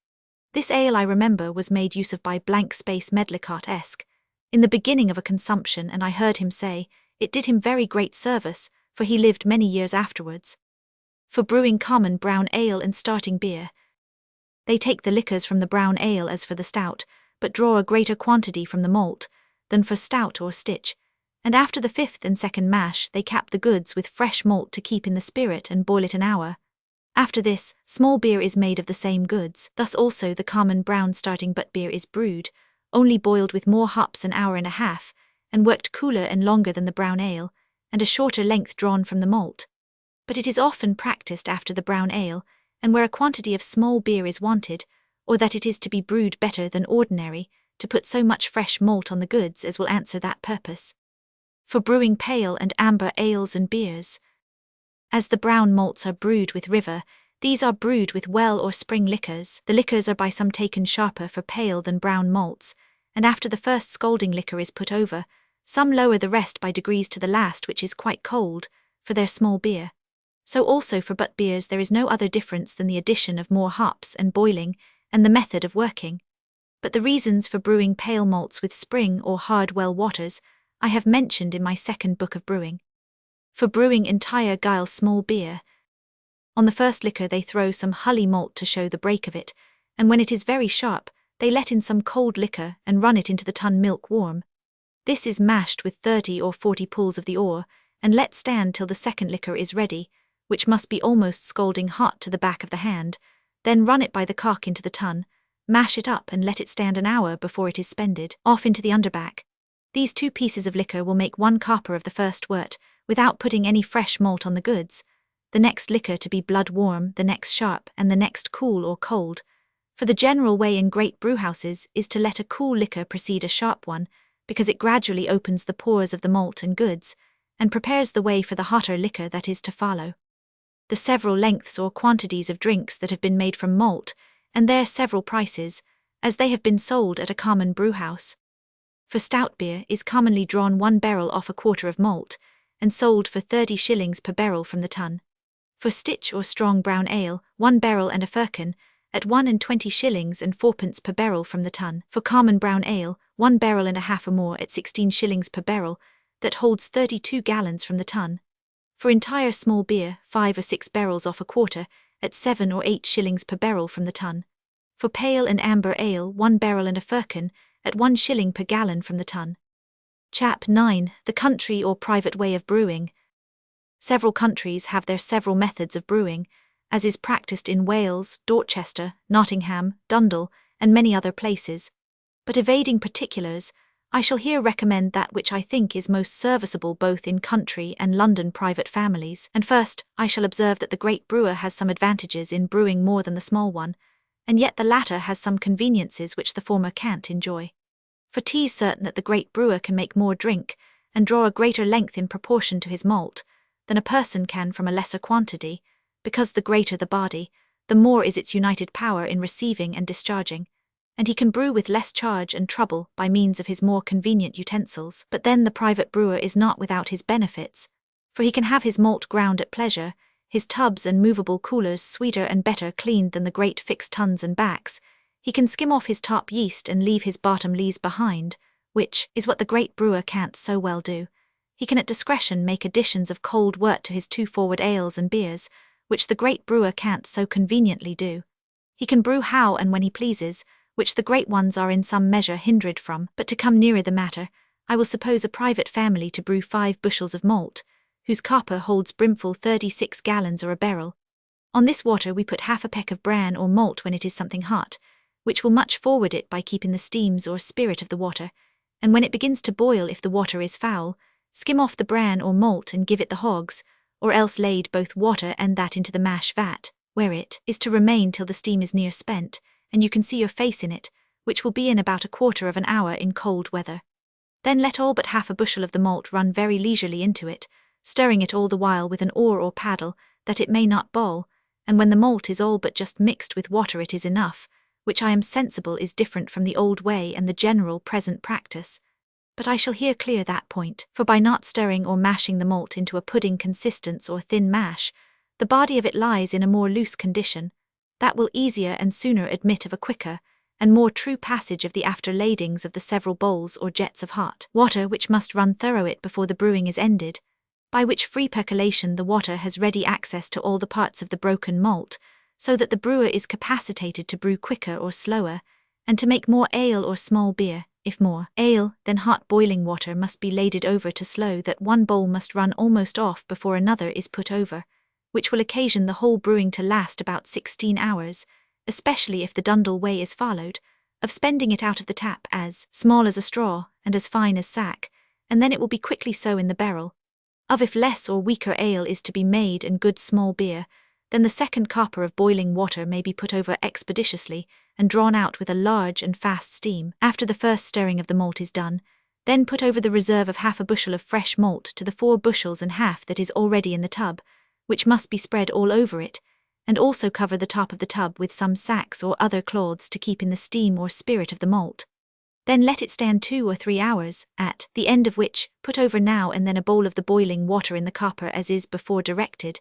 This ale I remember was made use of by Medlicott-esque, in the beginning of a consumption, and I heard him say, it did him very great service, for he lived many years afterwards. For brewing common brown ale and starting beer, they take the liquors from the brown ale as for the stout, but draw a greater quantity from the malt than for stout or stitch, and after the 5th and 2nd mash they cap the goods with fresh malt to keep in the spirit and boil it an hour. After this, small beer is made of the same goods. Thus also the common brown starting but beer is brewed, only boiled with more hops an hour and a half, and worked cooler and longer than the brown ale, and a shorter length drawn from the malt. But it is often practised after the brown ale, and where a quantity of small beer is wanted, or that it is to be brewed better than ordinary, to put so much fresh malt on the goods as will answer that purpose. For brewing pale and amber ales and beers, as the brown malts are brewed with river, these are brewed with well or spring liquors. The liquors are by some taken sharper for pale than brown malts, and after the first scalding liquor is put over, some lower the rest by degrees to the last, which is quite cold, for their small beer. So also for but beers there is no other difference than the addition of more hops and boiling, and the method of working. But the reasons for brewing pale malts with spring or hard well waters I have mentioned in my 2nd book of brewing. For brewing entire guile small beer, on the first liquor they throw some hully malt to show the break of it, and when it is very sharp, they let in some cold liquor and run it into the tun milk warm. This is mashed with 30 or 40 pulls of the ore, and let stand till the 2nd liquor is ready, which must be almost scalding hot to the back of the hand, then run it by the cock into the tun, mash it up and let it stand an hour before it is spended, off into the underback. These 2 pieces of liquor will make 1 copper of the first wort, without putting any fresh malt on the goods, the next liquor to be blood warm, the next sharp, and the next cool or cold. For the general way in great brewhouses is to let a cool liquor precede a sharp one, because it gradually opens the pores of the malt and goods, and prepares the way for the hotter liquor that is to follow. The several lengths or quantities of drinks that have been made from malt, and their several prices, as they have been sold at a common brewhouse. For stout beer is commonly drawn 1 barrel off a quarter of malt, and sold for 30 shillings per barrel from the tun. For stitch or strong brown ale, 1 barrel and a firkin, at 1 and 20 shillings and 4 pence per barrel from the tun. For common brown ale, 1 barrel and a half or more at 16 shillings per barrel, that holds 32 gallons from the tun. For entire small beer, 5 or 6 barrels off a quarter, at 7 or 8 shillings per barrel from the tun. For pale and amber ale, 1 barrel and a firkin, at 1 shilling per gallon from the tun. Chap 9. The country or private way of brewing. Several countries have their several methods of brewing, as is practised in Wales, Dorchester, Nottingham, Dundle, and many other places. But evading particulars, I shall here recommend that which I think is most serviceable both in country and London private families. And first, I shall observe that the great brewer has some advantages in brewing more than the small one, and yet the latter has some conveniences which the former can't enjoy. For 'tis certain that the great brewer can make more drink, and draw a greater length in proportion to his malt, than a person can from a lesser quantity, because the greater the body, the more is its united power in receiving and discharging, and he can brew with less charge and trouble by means of his more convenient utensils. But then the private brewer is not without his benefits, for he can have his malt ground at pleasure, his tubs and movable coolers sweeter and better cleaned than the great fixed tuns and backs. He can skim off his top yeast and leave his bottom lees behind, which is what the great brewer can't so well do. He can at discretion make additions of cold wort to his 2 forward ales and beers, which the great brewer can't so conveniently do. He can brew how and when he pleases, which the great ones are in some measure hindered from. But to come nearer the matter, I will suppose a private family to brew 5 bushels of malt, whose copper holds brimful 36 gallons or a barrel. On this water we put half a peck of bran or malt when it is something hot, which will much forward it by keeping the steams or spirit of the water, and when it begins to boil, if the water is foul, skim off the bran or malt and give it the hogs, or else lade both water and that into the mash vat, where it is to remain till the steam is near spent, and you can see your face in it, which will be in about a quarter of an hour in cold weather. Then let all but half a bushel of the malt run very leisurely into it, stirring it all the while with an oar or paddle, that it may not boil, and when the malt is all but just mixed with water it is enough, which I am sensible is different from the old way and the general present practice. But I shall here clear that point, for by not stirring or mashing the malt into a pudding consistence or thin mash, the body of it lies in a more loose condition, that will easier and sooner admit of a quicker and more true passage of the after ladings of the several bowls or jets of hot water which must run thorough it before the brewing is ended, by which free percolation the water has ready access to all the parts of the broken malt, so that the brewer is capacitated to brew quicker or slower, and to make more ale or small beer. If more ale than hot boiling water must be laded over to slow that one bowl must run almost off before another is put over, which will occasion the whole brewing to last about 16 hours, especially if the Dundle way is followed, of spending it out of the tap as small as a straw and as fine as sack, and then it will be quickly so in the barrel. Of if less or weaker ale is to be made and good small beer, then the second copper of boiling water may be put over expeditiously and drawn out with a large and fast steam after the first stirring of the malt is done, then put over the reserve of half a bushel of fresh malt to the 4 bushels and half that is already in the tub, which must be spread all over it, and also cover the top of the tub with some sacks or other cloths to keep in the steam or spirit of the malt. Then let it stand 2 or 3 hours, at the end of which put over now and then a bowl of the boiling water in the copper as is before directed,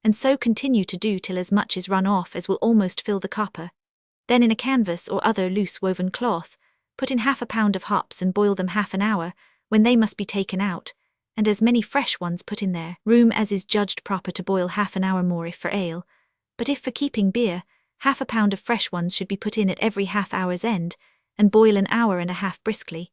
and so continue to do till as much is run off as will almost fill the copper. Then in a canvas or other loose woven cloth, put in half a pound of hops and boil them half an hour, when they must be taken out, and as many fresh ones put in their room as is judged proper to boil half an hour more if for ale, but if for keeping beer, half a pound of fresh ones should be put in at every half hour's end, and boil an hour and a half briskly.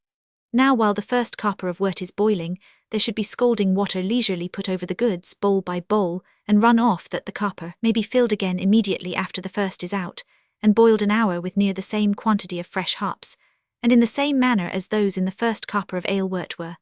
Now while the first copper of wort is boiling, there should be scalding water leisurely put over the goods, bowl by bowl, and run off that the copper may be filled again immediately after the first is out, and boiled an hour with near the same quantity of fresh hops, and in the same manner as those in the first copper of ale wort were.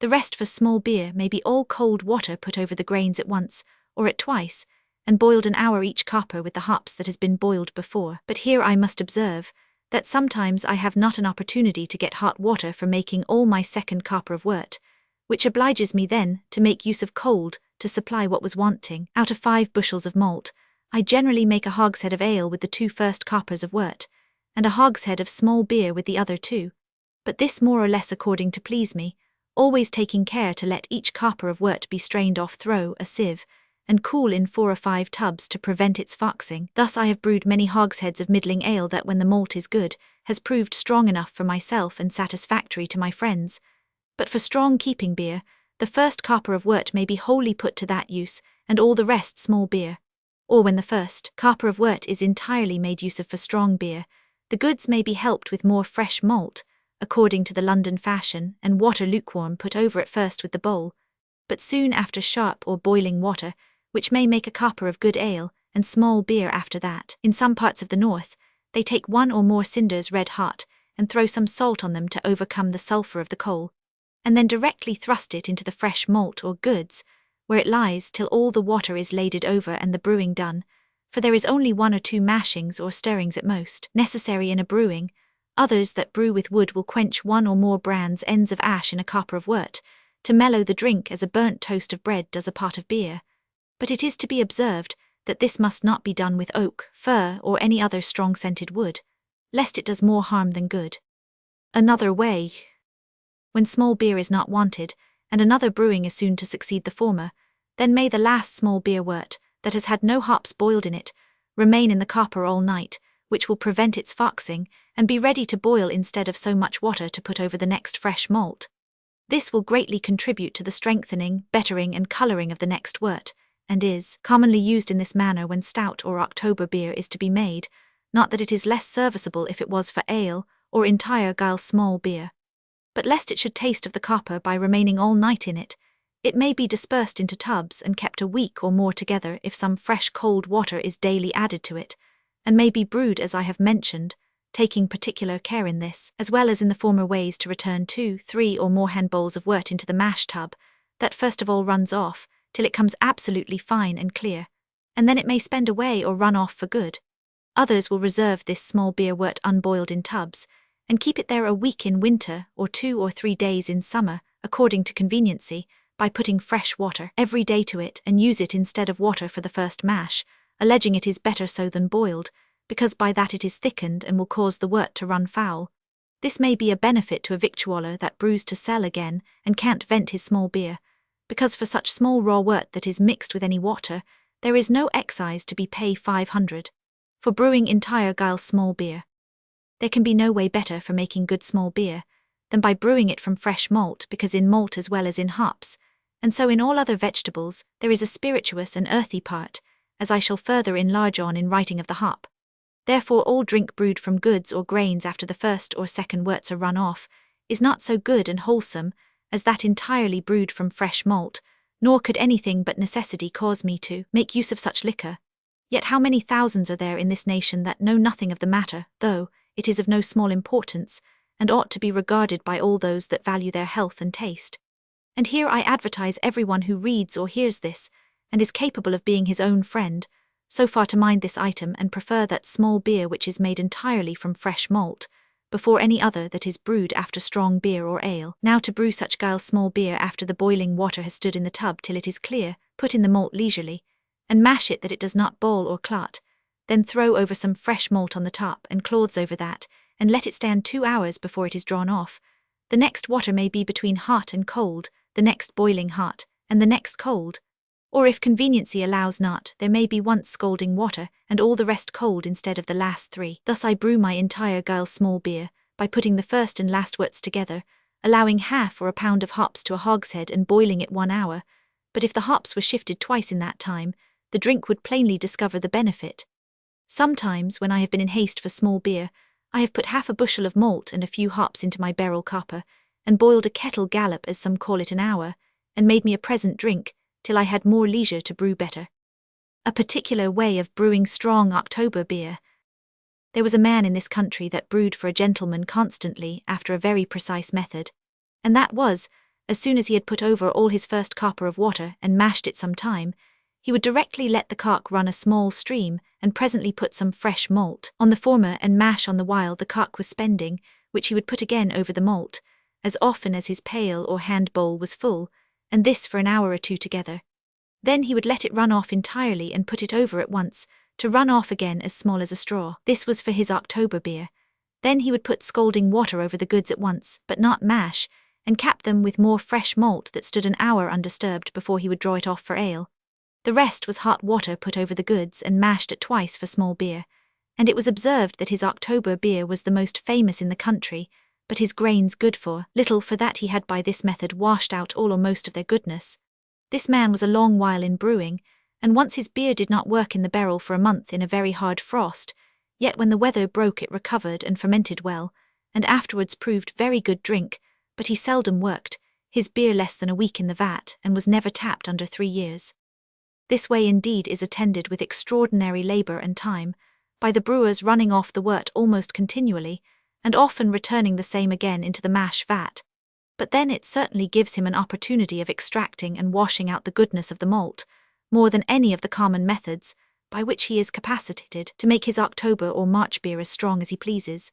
The rest for small beer may be all cold water put over the grains at once, or at twice, and boiled an hour each copper with the hops that has been boiled before. But here I must observe that sometimes I have not an opportunity to get hot water for making all my second copper of wort, which obliges me then to make use of cold to supply what was wanting. Out of 5 bushels of malt, I generally make a hogshead of ale with the 2 first coppers of wort, and a hogshead of small beer with the other 2, but this more or less according to please me, always taking care to let each copper of wort be strained off through a sieve, and cool in 4 or 5 tubs to prevent its foxing. Thus I have brewed many hogsheads of middling ale that when the malt is good, has proved strong enough for myself and satisfactory to my friends. But for strong keeping beer, the first copper of wort may be wholly put to that use, and all the rest small beer. Or when the first copper of wort is entirely made use of for strong beer, the goods may be helped with more fresh malt, according to the London fashion, and water lukewarm put over at first with the bowl, but soon after sharp or boiling water, which may make a copper of good ale, and small beer after that. In some parts of the north, they take 1 or more cinders red hot, and throw some salt on them to overcome the sulphur of the coal, and then directly thrust it into the fresh malt or goods, where it lies till all the water is laded over and the brewing done, for there is only 1 or 2 mashings or stirrings at most necessary in a brewing. Others that brew with wood will quench 1 or more brands ends of ash in a copper of wort, to mellow the drink as a burnt toast of bread does a pot of beer. But it is to be observed that this must not be done with oak, fir, or any other strong-scented wood, lest it does more harm than good. Another way. When small beer is not wanted, and another brewing is soon to succeed the former, then may the last small beer wort, that has had no hops boiled in it, remain in the copper all night, which will prevent its foxing, and be ready to boil instead of so much water to put over the next fresh malt. This will greatly contribute to the strengthening, bettering, and colouring of the next wort, and is commonly used in this manner when stout or October beer is to be made, not that it is less serviceable if it was for ale, or entire guile small beer. But lest it should taste of the copper by remaining all night in it, it may be dispersed into tubs and kept a week or more together if some fresh cold water is daily added to it, and may be brewed as I have mentioned, taking particular care in this, as well as in the former ways, to return 2, 3, or more handbowls of wort into the mash tub, that first of all runs off, till it comes absolutely fine and clear, and then it may spend away or run off for good. Others will reserve this small beer wort unboiled in tubs, and keep it there a week in winter or 2 or 3 days in summer, according to conveniency, by putting fresh water every day to it, and use it instead of water for the first mash, alleging it is better so than boiled, because by that it is thickened and will cause the wort to run foul. This may be a benefit to a victualler that brews to sell again and can't vent his small beer, because for such small raw wort that is mixed with any water, there is no excise to be pay 500. For brewing entire guile small beer, there can be no way better for making good small beer than by brewing it from fresh malt, because in malt as well as in hops, and so in all other vegetables, there is a spirituous and earthy part, as I shall further enlarge on in writing of the hop. Therefore all drink brewed from goods or grains after the first or second worts are run off is not so good and wholesome as that entirely brewed from fresh malt, nor could anything but necessity cause me to make use of such liquor. Yet how many thousands are there in this nation that know nothing of the matter, though it is of no small importance, and ought to be regarded by all those that value their health and taste. And here I advertise everyone who reads or hears this, and is capable of being his own friend, so far to mind this item and prefer that small beer which is made entirely from fresh malt, before any other that is brewed after strong beer or ale. Now to brew such guile small beer after the boiling water has stood in the tub till it is clear, put in the malt leisurely, and mash it that it does not boil or clot, then throw over some fresh malt on the top and cloths over that, and let it stand 2 hours before it is drawn off. The next water may be between hot and cold, the next boiling hot, and the next cold. Or if conveniency allows not, there may be once scalding water, and all the rest cold instead of the last 3. Thus I brew my entire guile small beer, by putting the first and last worts together, allowing half or a pound of hops to a hogshead and boiling it 1 hour. But if the hops were shifted twice in that time, the drink would plainly discover the benefit. Sometimes, when I have been in haste for small beer, I have put half a bushel of malt and a few hops into my beryl copper, and boiled a kettle gallop as some call it an hour, and made me a present drink, till I had more leisure to brew better. A particular way of brewing strong October beer. There was a man in this country that brewed for a gentleman constantly after a very precise method, and that was, as soon as he had put over all his first copper of water and mashed it some time, he would directly let the cock run a small stream, and presently put some fresh malt on the former and mash on the while the cock was spending, which he would put again over the malt, as often as his pail or hand bowl was full, and this for an hour or 2 together. Then he would let it run off entirely and put it over at once, to run off again as small as a straw. This was for his October beer. Then he would put scalding water over the goods at once, but not mash, and cap them with more fresh malt that stood an hour undisturbed before he would draw it off for ale. The rest was hot water put over the goods and mashed at twice for small beer, and it was observed that his October beer was the most famous in the country, but his grains good for little, for that he had by this method washed out all or most of their goodness. This man was a long while in brewing, and once his beer did not work in the barrel for a month in a very hard frost, yet when the weather broke it recovered and fermented well, and afterwards proved very good drink, but he seldom worked, his beer less than a week in the vat, and was never tapped under 3 years. This way indeed is attended with extraordinary labour and time, by the brewers running off the wort almost continually, and often returning the same again into the mash vat. But then it certainly gives him an opportunity of extracting and washing out the goodness of the malt, more than any of the common methods, by which he is capacitated to make his October or March beer as strong as he pleases.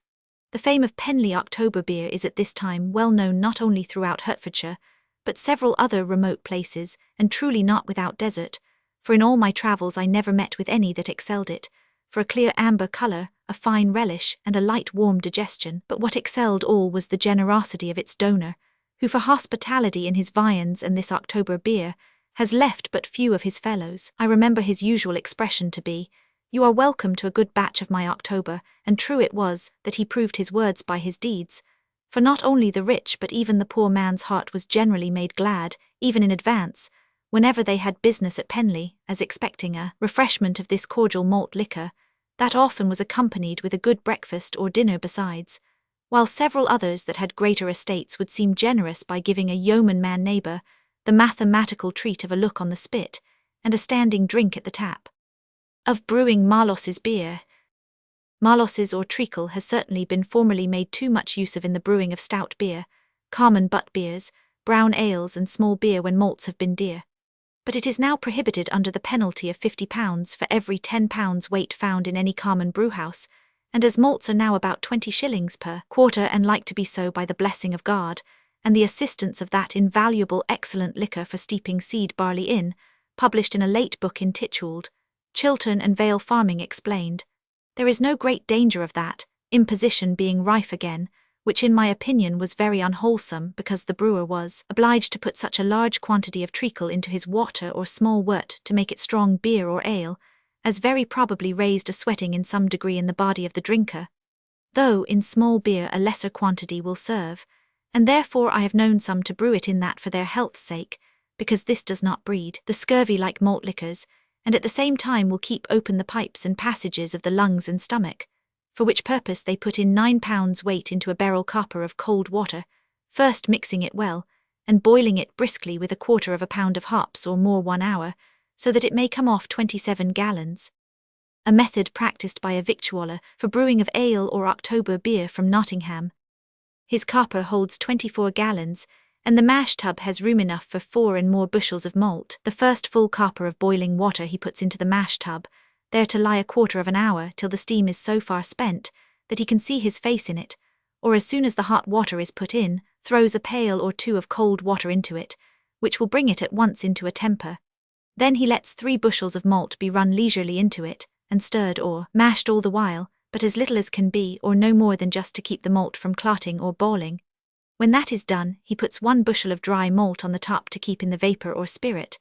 The fame of Penley October beer is at this time well known not only throughout Hertfordshire, but several other remote places, and truly not without desert, for in all my travels I never met with any that excelled it, for a clear amber colour, a fine relish, and a light warm digestion. But what excelled all was the generosity of its donor, who for hospitality in his viands and this October beer, has left but few of his fellows. I remember his usual expression to be, "You are welcome to a good batch of my October," and true it was that he proved his words by his deeds, for not only the rich but even the poor man's heart was generally made glad, even in advance, whenever they had business at Penley, as expecting a refreshment of this cordial malt liquor, that often was accompanied with a good breakfast or dinner besides, while several others that had greater estates would seem generous by giving a yeoman man neighbour the mathematical treat of a look on the spit, and a standing drink at the tap. Of brewing Marlos's beer. Marlos's or treacle has certainly been formerly made too much use of in the brewing of stout beer, common butt beers, brown ales and small beer when malts have been dear. But it is now prohibited under the penalty of £50 for every £10 weight found in any common brewhouse, and as malts are now about 20 shillings per quarter and like to be so by the blessing of God, and the assistance of that invaluable excellent liquor for steeping seed barley in, published in a late book intituled, Chiltern and Vale Farming Explained, there is no great danger of that, imposition being rife again, which in my opinion was very unwholesome because the brewer was obliged to put such a large quantity of treacle into his water or small wort to make it strong beer or ale, as very probably raised a sweating in some degree in the body of the drinker, though in small beer a lesser quantity will serve, and therefore I have known some to brew it in that for their health's sake, because this does not breed the scurvy like malt liquors, and at the same time will keep open the pipes and passages of the lungs and stomach, for which purpose they put in 9 pounds weight into a barrel copper of cold water, first mixing it well, and boiling it briskly with 1/4 pound of hops or more 1 hour, so that it may come off 27 gallons. A method practised by a victualler for brewing of ale or October beer from Nottingham. His copper holds 24 gallons, and the mash tub has room enough for 4 and more bushels of malt. The first full copper of boiling water he puts into the mash tub, there to lie 1/4 hour till the steam is so far spent that he can see his face in it, or as soon as the hot water is put in, throws a pail or 2 of cold water into it, which will bring it at once into a temper. Then he lets 3 bushels of malt be run leisurely into it, and stirred or mashed all the while, but as little as can be, or no more than just to keep the malt from clotting or balling. When that is done, he puts 1 bushel of dry malt on the top to keep in the vapour or spirit,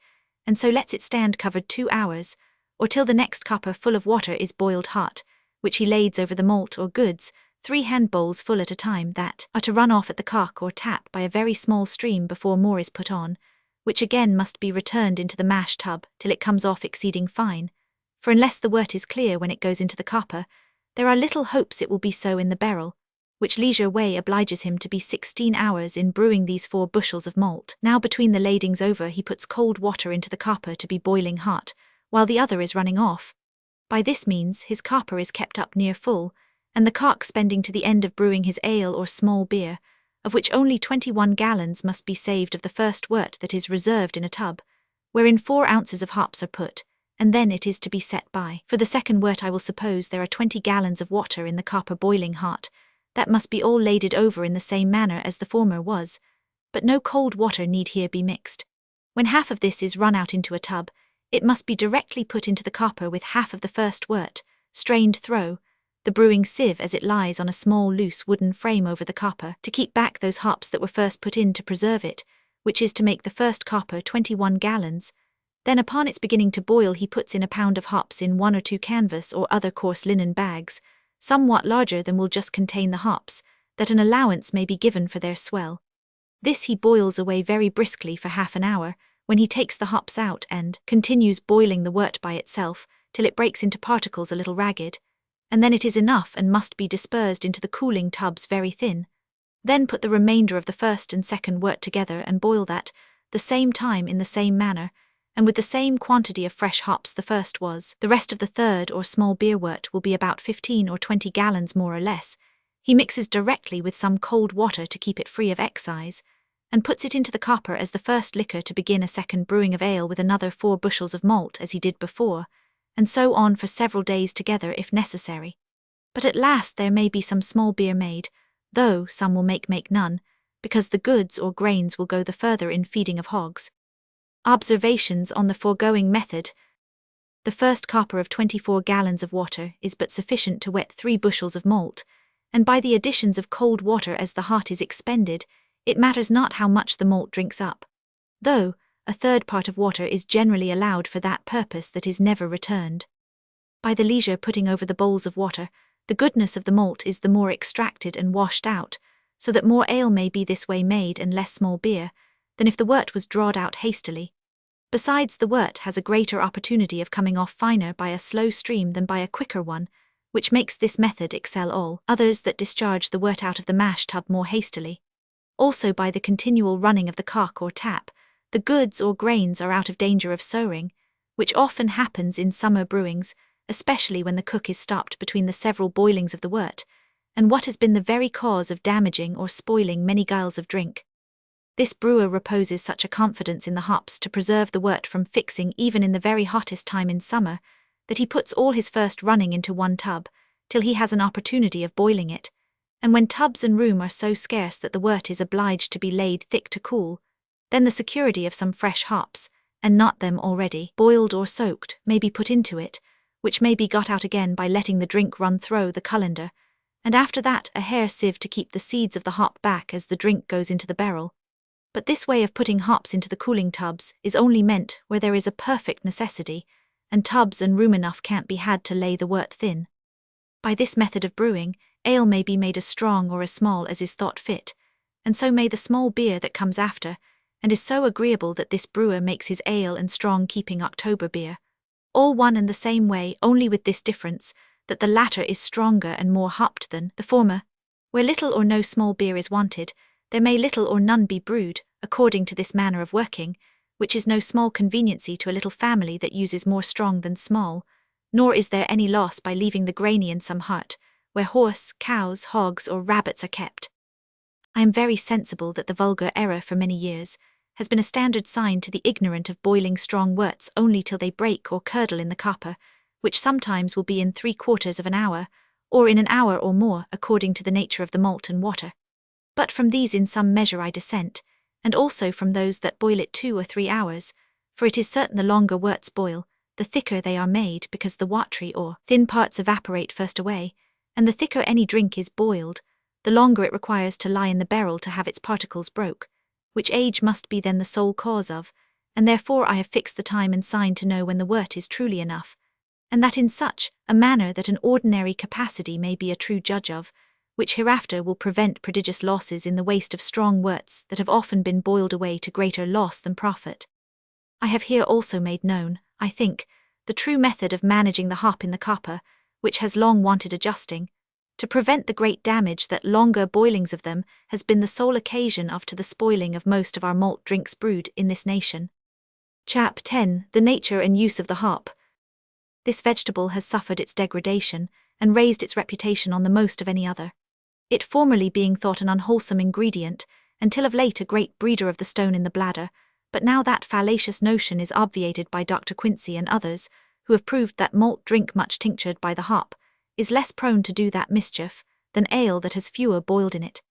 and so lets it stand covered 2 hours, or till the next copper full of water is boiled hot, which he lades over the malt or goods, 3 hand bowls full at a time that are to run off at the cock or tap by a very small stream before more is put on, which again must be returned into the mash tub till it comes off exceeding fine, for unless the wort is clear when it goes into the copper, there are little hopes it will be so in the barrel, which leisure way obliges him to be 16 hours in brewing these 4 bushels of malt. Now between the ladings over he puts cold water into the copper to be boiling hot, while the other is running off. By this means his copper is kept up near full, and the cock spending to the end of brewing his ale or small beer, of which only 21 gallons must be saved of the first wort that is reserved in a tub, wherein 4 ounces of hops are put, and then it is to be set by. For the second wort I will suppose there are 20 gallons of water in the copper boiling hot, that must be all laded over in the same manner as the former was, but no cold water need here be mixed. When half of this is run out into a tub, it must be directly put into the copper with half of the first wort, strained through, the brewing sieve as it lies on a small loose wooden frame over the copper, to keep back those hops that were first put in to preserve it, which is to make the first copper 21 gallons. Then upon its beginning to boil he puts in 1 pound of hops in 1 or 2 canvas or other coarse linen bags, somewhat larger than will just contain the hops, that an allowance may be given for their swell. This he boils away very briskly for half an hour, when he takes the hops out and continues boiling the wort by itself, till it breaks into particles a little ragged, and then it is enough and must be dispersed into the cooling tubs very thin. Then put the remainder of the first and second wort together and boil that, the same time in the same manner, and with the same quantity of fresh hops the first was. The rest of the third or small beer wort will be about 15 or 20 gallons more or less. He mixes directly with some cold water to keep it free of excise, and puts it into the copper as the first liquor to begin a second brewing of ale with another 4 bushels of malt as he did before, and so on for several days together if necessary. But at last there may be some small beer made, though some will make none, because the goods or grains will go the further in feeding of hogs. Observations on the foregoing method. The first copper of 24 gallons of water is but sufficient to wet 3 bushels of malt, and by the additions of cold water as the hot is expended, it matters not how much the malt drinks up, though a third part of water is generally allowed for that purpose that is never returned. By the leisure putting over the bowls of water, the goodness of the malt is the more extracted and washed out, so that more ale may be this way made and less small beer, than if the wort was drawed out hastily. Besides, the wort has a greater opportunity of coming off finer by a slow stream than by a quicker one, which makes this method excel all others that discharge the wort out of the mash tub more hastily. Also by the continual running of the cock or tap, the goods or grains are out of danger of souring, which often happens in summer brewings, especially when the cook is stopped between the several boilings of the wort, and what has been the very cause of damaging or spoiling many gills of drink. This brewer reposes such a confidence in the hops to preserve the wort from fixing even in the very hottest time in summer, that he puts all his first running into one tub, till he has an opportunity of boiling it, and when tubs and room are so scarce that the wort is obliged to be laid thick to cool, then the security of some fresh hops, and not them already boiled or soaked, may be put into it, which may be got out again by letting the drink run through the colander, and after that a hair sieve to keep the seeds of the hop back as the drink goes into the barrel. But this way of putting hops into the cooling tubs is only meant where there is a perfect necessity, and tubs and room enough can't be had to lay the wort thin. By this method of brewing, ale may be made as strong or as small as is thought fit, and so may the small beer that comes after, and is so agreeable that this brewer makes his ale and strong keeping October beer, all one and the same way, only with this difference, that the latter is stronger and more hopped than the former. Where little or no small beer is wanted, there may little or none be brewed, according to this manner of working, which is no small conveniency to a little family that uses more strong than small, nor is there any loss by leaving the grainy in some hut, where horse, cows, hogs, or rabbits are kept. I am very sensible that the vulgar error for many years has been a standard sign to the ignorant of boiling strong worts only till they break or curdle in the copper, which sometimes will be in 3/4 of an hour, or in an hour or more, according to the nature of the malt and water. But from these in some measure I dissent, and also from those that boil it 2 or 3 hours, for it is certain the longer worts boil, the thicker they are made, because the watery or thin parts evaporate first away, and the thicker any drink is boiled, the longer it requires to lie in the barrel to have its particles broke, which age must be then the sole cause of, and therefore I have fixed the time and sign to know when the wort is truly enough, and that in such a manner that an ordinary capacity may be a true judge of, which hereafter will prevent prodigious losses in the waste of strong worts that have often been boiled away to greater loss than profit. I have here also made known, I think, the true method of managing the hop in the copper, which has long wanted adjusting, to prevent the great damage that longer boilings of them has been the sole occasion of to the spoiling of most of our malt drinks brewed in this nation. Chap 10. The nature and use of the hop. This vegetable has suffered its degradation, and raised its reputation on the most of any other. It formerly being thought an unwholesome ingredient, until of late a great breeder of the stone in the bladder, but now that fallacious notion is obviated by Dr. Quincy and others, who have proved that malt drink much tinctured by the hop is less prone to do that mischief than ale that has fewer boiled in it.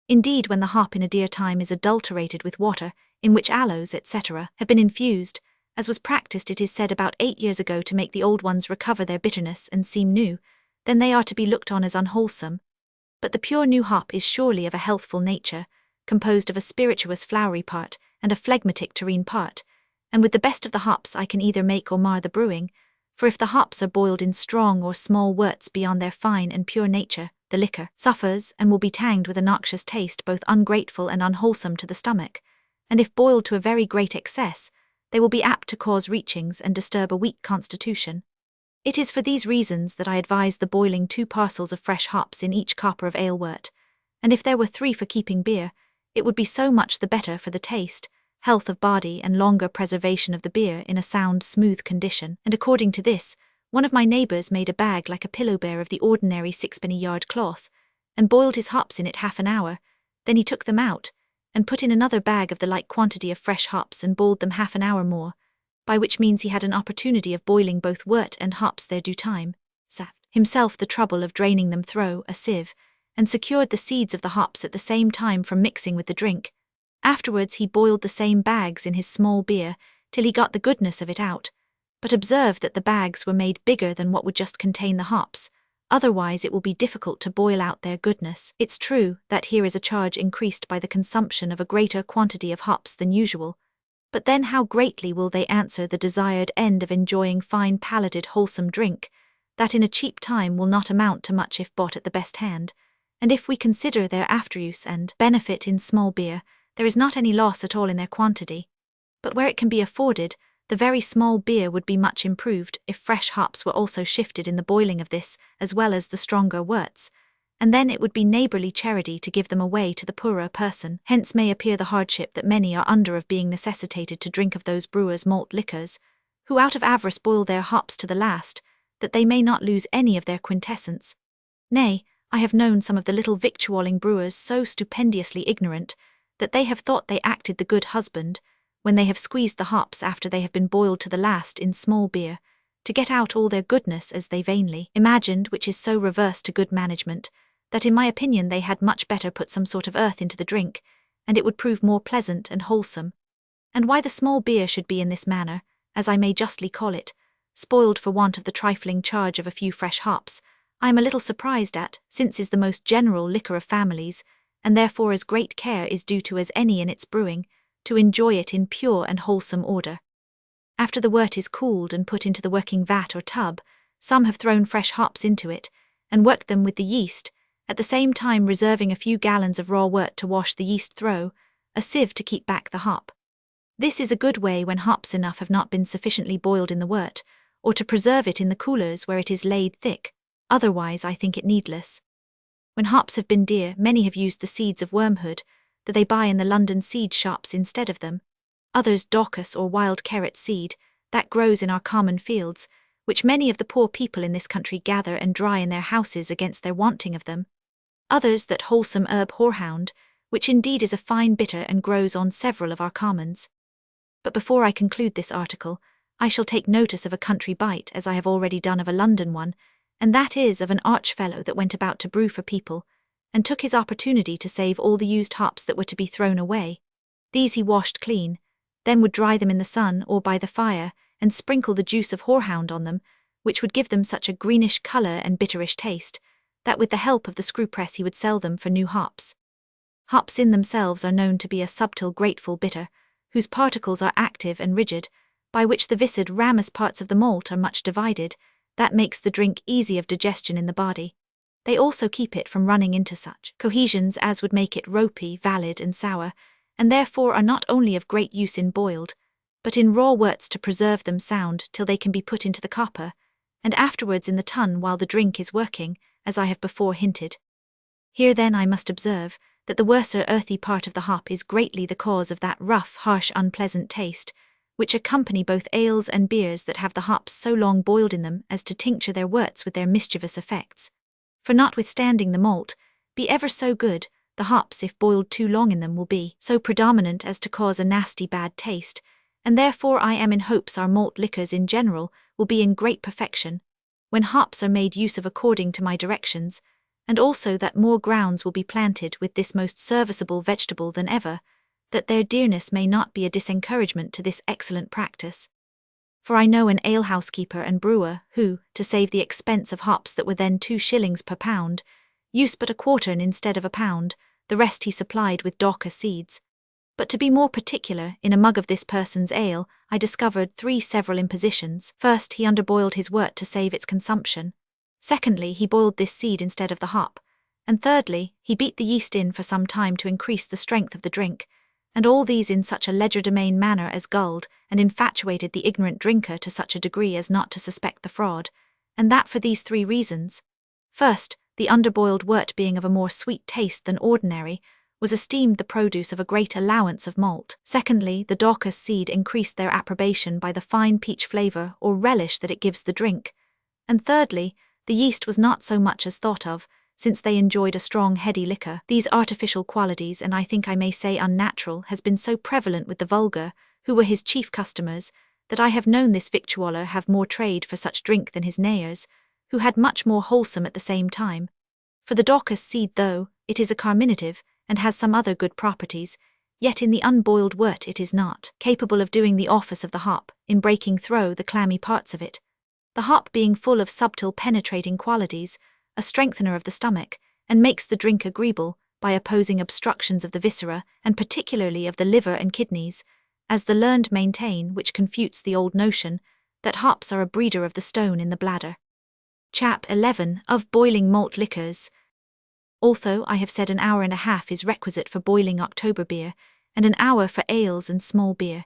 Indeed, when the hop in a dear time is adulterated with water, in which aloes, etc., have been infused, as was practised it is said about 8 years ago to make the old ones recover their bitterness and seem new, then they are to be looked on as unwholesome. But the pure new hop is surely of a healthful nature, composed of a spirituous flowery part and a phlegmatic terrene part, and with the best of the hops I can either make or mar the brewing, for if the hops are boiled in strong or small worts beyond their fine and pure nature, the liquor suffers and will be tanged with a noxious taste both ungrateful and unwholesome to the stomach, and if boiled to a very great excess, they will be apt to cause reachings and disturb a weak constitution. It is for these reasons that I advise the boiling 2 parcels of fresh hops in each copper of ale wort, and if there were 3 for keeping beer, it would be so much the better for the taste, health of body, and longer preservation of the beer in a sound, smooth condition. And according to this, one of my neighbours made a bag like a pillow bear of the ordinary 6-penny yard cloth, and boiled his hops in it half an hour, then he took them out, and put in another bag of the like quantity of fresh hops and boiled them half an hour more, by which means he had an opportunity of boiling both wort and hops their due time, saved himself the trouble of draining them through a sieve, and secured the seeds of the hops at the same time from mixing with the drink. Afterwards he boiled the same bags in his small beer, till he got the goodness of it out, but observed that the bags were made bigger than what would just contain the hops, otherwise it will be difficult to boil out their goodness. It's true that here is a charge increased by the consumption of a greater quantity of hops than usual, but then how greatly will they answer the desired end of enjoying fine palated wholesome drink, that in a cheap time will not amount to much if bought at the best hand, and if we consider their afteruse and benefit in small beer, there is not any loss at all in their quantity. But where it can be afforded, the very small beer would be much improved if fresh hops were also shifted in the boiling of this, as well as the stronger worts, and then it would be neighbourly charity to give them away to the poorer person. Hence may appear the hardship that many are under of being necessitated to drink of those brewers' malt liquors, who out of avarice boil their hops to the last, that they may not lose any of their quintessence. Nay, I have known some of the little victualling brewers so stupendiously ignorant, that they have thought they acted the good husband, when they have squeezed the hops after they have been boiled to the last in small beer, to get out all their goodness as they vainly imagined, which is so reverse to good management, that in my opinion they had much better put some sort of earth into the drink, and it would prove more pleasant and wholesome. And why the small beer should be in this manner, as I may justly call it, spoiled for want of the trifling charge of a few fresh hops, I am a little surprised at, since is the most general liquor of families, and therefore as great care is due to as any in its brewing, to enjoy it in pure and wholesome order. After the wort is cooled and put into the working vat or tub, some have thrown fresh hops into it, and worked them with the yeast, at the same time reserving a few gallons of raw wort to wash the yeast through, a sieve to keep back the hop. This is a good way when hops enough have not been sufficiently boiled in the wort, or to preserve it in the coolers where it is laid thick, otherwise I think it needless. When hops have been dear, many have used the seeds of wormwood, that they buy in the London seed shops instead of them. Others daucus or wild carrot seed, that grows in our common fields, which many of the poor people in this country gather and dry in their houses against their wanting of them. Others that wholesome herb horehound, which indeed is a fine bitter and grows on several of our commons. But before I conclude this article, I shall take notice of a country bite as I have already done of a London one, and that is of an arch fellow that went about to brew for people, and took his opportunity to save all the used hops that were to be thrown away. These he washed clean, then would dry them in the sun or by the fire, and sprinkle the juice of horehound on them, which would give them such a greenish colour and bitterish taste, that with the help of the screw press he would sell them for new hops. Hops in themselves are known to be a subtle grateful bitter, whose particles are active and rigid, by which the viscid ramous parts of the malt are much divided, that makes the drink easy of digestion in the body. They also keep it from running into such cohesions as would make it ropy, valid, and sour, and therefore are not only of great use in boiled, but in raw worts to preserve them sound till they can be put into the copper, and afterwards in the tun while the drink is working, as I have before hinted. Here then I must observe, that the worser earthy part of the hop is greatly the cause of that rough, harsh, unpleasant taste, which accompany both ales and beers that have the hops so long boiled in them as to tincture their worts with their mischievous effects. For notwithstanding the malt be ever so good, the hops, if boiled too long in them, will be so predominant as to cause a nasty bad taste, and therefore I am in hopes our malt liquors in general will be in great perfection, when hops are made use of according to my directions, and also that more grounds will be planted with this most serviceable vegetable than ever, that their dearness may not be a disencouragement to this excellent practice. For I know an alehouse keeper and brewer who, to save the expense of hops that were then 2 shillings per pound, used but a quartern instead of a pound, the rest he supplied with daucus seeds. But to be more particular, in a mug of this person's ale, I discovered 3 several impositions. First, he underboiled his wort to save its consumption. Secondly, he boiled this seed instead of the hop. And thirdly, he beat the yeast in for some time to increase the strength of the drink, and all these in such a legerdemain manner as gulled and infatuated the ignorant drinker to such a degree as not to suspect the fraud, and that for these 3 reasons. First, the underboiled wort being of a more sweet taste than ordinary, was esteemed the produce of a great allowance of malt. Secondly, the daucus seed increased their approbation by the fine peach flavour or relish that it gives the drink. And thirdly, the yeast was not so much as thought of, since they enjoyed a strong heady liquor. These artificial qualities, and I think I may say unnatural, has been so prevalent with the vulgar, who were his chief customers, that I have known this victualler have more trade for such drink than his neighbours, who had much more wholesome at the same time. For the daucus seed, though it is a carminative, and has some other good properties, yet in the unboiled wort it is not capable of doing the office of the hop, in breaking through the clammy parts of it. The hop being full of subtle penetrating qualities, a strengthener of the stomach, and makes the drink agreeable, by opposing obstructions of the viscera, and particularly of the liver and kidneys, as the learned maintain, which confutes the old notion, that hops are a breeder of the stone in the bladder. Chap 11, of boiling malt liquors. Although I have said an hour and a half is requisite for boiling October beer, and an hour for ales and small beer,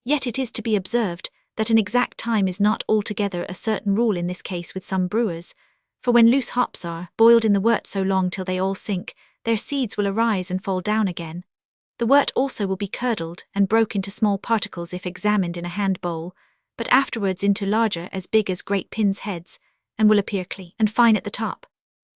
yet it is to be observed that an exact time is not altogether a certain rule in this case with some brewers, for when loose hops are boiled in the wort so long till they all sink, their seeds will arise and fall down again. The wort also will be curdled and broke into small particles if examined in a hand bowl, but afterwards into larger as big as great pins' heads, and will appear clean and fine at the top.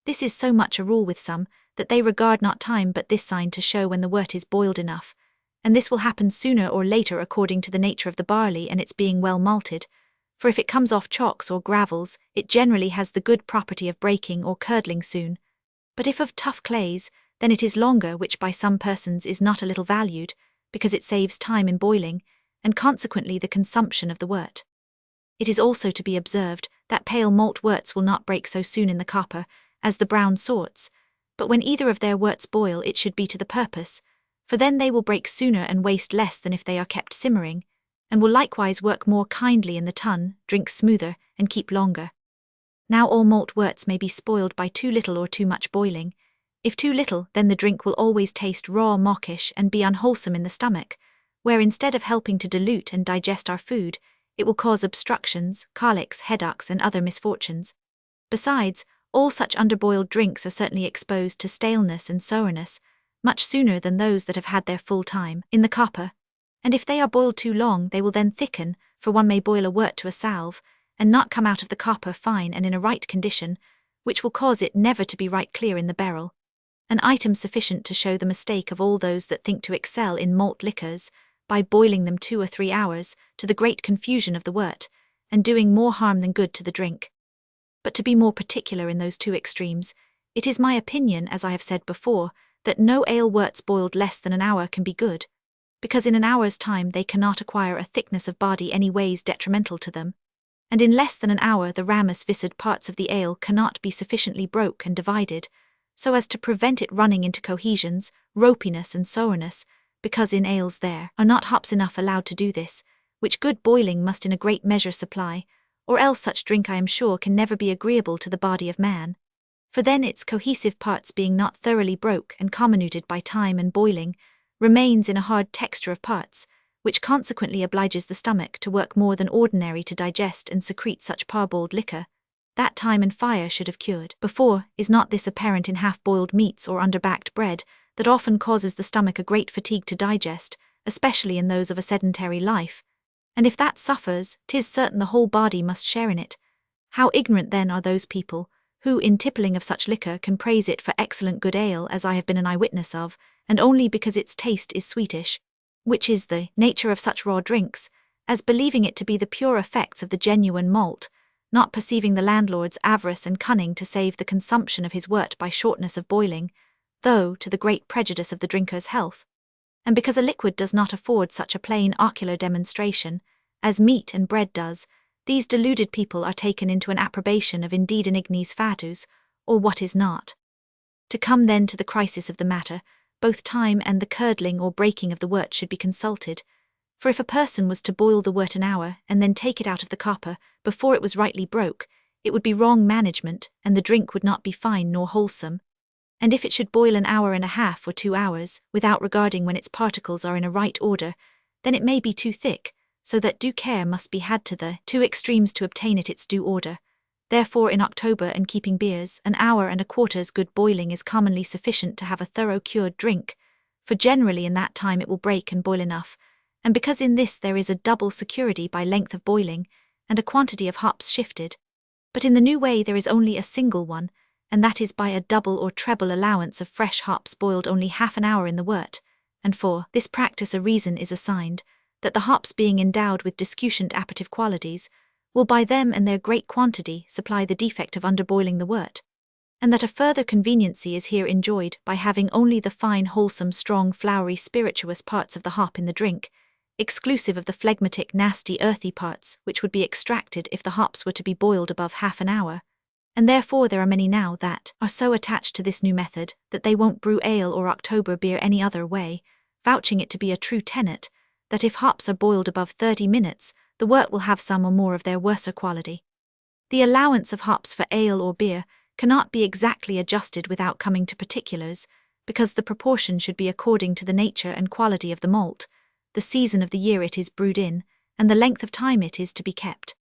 This is so much a rule with some, that they regard not time but this sign to show when the wort is boiled enough, and this will happen sooner or later according to the nature of the barley and its being well malted, for if it comes off chalks or gravels, it generally has the good property of breaking or curdling soon. But if of tough clays, then it is longer, which by some persons is not a little valued, because it saves time in boiling, and consequently the consumption of the wort. It is also to be observed that pale malt worts will not break so soon in the copper as the brown sorts, but when either of their worts boil it should be to the purpose, for then they will break sooner and waste less than if they are kept simmering, and will likewise work more kindly in the tun, drink smoother, and keep longer. Now all malt worts may be spoiled by too little or too much boiling. If too little, then the drink will always taste raw, mawkish, and be unwholesome in the stomach, where instead of helping to dilute and digest our food, it will cause obstructions, colics, headaches, and other misfortunes. Besides, all such underboiled drinks are certainly exposed to staleness and sourness, much sooner than those that have had their full time in the copper, and if they are boiled too long they will then thicken, for one may boil a wort to a salve, and not come out of the copper fine and in a right condition, which will cause it never to be right clear in the barrel. An item sufficient to show the mistake of all those that think to excel in malt liquors, by boiling them 2 or 3 hours, to the great confusion of the wort, and doing more harm than good to the drink. But to be more particular in those two extremes, it is my opinion, as I have said before, that no ale worts boiled less than an hour can be good, because in an hour's time they cannot acquire a thickness of body any ways detrimental to them, and in less than an hour the ramus viscid parts of the ale cannot be sufficiently broke and divided, so as to prevent it running into cohesions, ropiness and sourness, because in ales there are not hops enough allowed to do this, which good boiling must in a great measure supply, or else such drink I am sure can never be agreeable to the body of man. For then its cohesive parts being not thoroughly broke and comminuted by time and boiling, remains in a hard texture of parts, which consequently obliges the stomach to work more than ordinary to digest and secrete such parboiled liquor, that time and fire should have cured before. Is not this apparent in half-boiled meats or underbacked bread, that often causes the stomach a great fatigue to digest, especially in those of a sedentary life? And if that suffers, 'tis certain the whole body must share in it. How ignorant then are those people, who in tippling of such liquor can praise it for excellent good ale, as I have been an eyewitness of, and only because its taste is sweetish, which is the nature of such raw drinks, as believing it to be the pure effects of the genuine malt, not perceiving the landlord's avarice and cunning to save the consumption of his wort by shortness of boiling, though to the great prejudice of the drinker's health. And because a liquid does not afford such a plain ocular demonstration, as meat and bread does, these deluded people are taken into an approbation of indeed an ignes fatus, or what is not. To come then to the crisis of the matter, both time and the curdling or breaking of the wort should be consulted, for if a person was to boil the wort an hour and then take it out of the copper before it was rightly broke, it would be wrong management, and the drink would not be fine nor wholesome. And if it should boil an hour and a half or 2 hours, without regarding when its particles are in a right order, then it may be too thick, so that due care must be had to the two extremes to obtain it its due order. Therefore in October and keeping beers, an hour and a quarter's good boiling is commonly sufficient to have a thorough cured drink, for generally in that time it will break and boil enough, and because in this there is a double security by length of boiling, and a quantity of hops shifted. But in the new way there is only a single one, and that is by a double or treble allowance of fresh hops boiled only half an hour in the wort, and for this practice a reason is assigned, that the hops being endowed with discutient appetitive qualities, will by them and their great quantity supply the defect of underboiling the wort, and that a further conveniency is here enjoyed by having only the fine wholesome strong floury spirituous parts of the hop in the drink, exclusive of the phlegmatic nasty earthy parts which would be extracted if the hops were to be boiled above half an hour. And therefore there are many now that are so attached to this new method that they won't brew ale or October beer any other way, vouching it to be a true tenet, that if hops are boiled above 30 minutes, the wort will have some or more of their worser quality. The allowance of hops for ale or beer cannot be exactly adjusted without coming to particulars, because the proportion should be according to the nature and quality of the malt, the season of the year it is brewed in, and the length of time it is to be kept.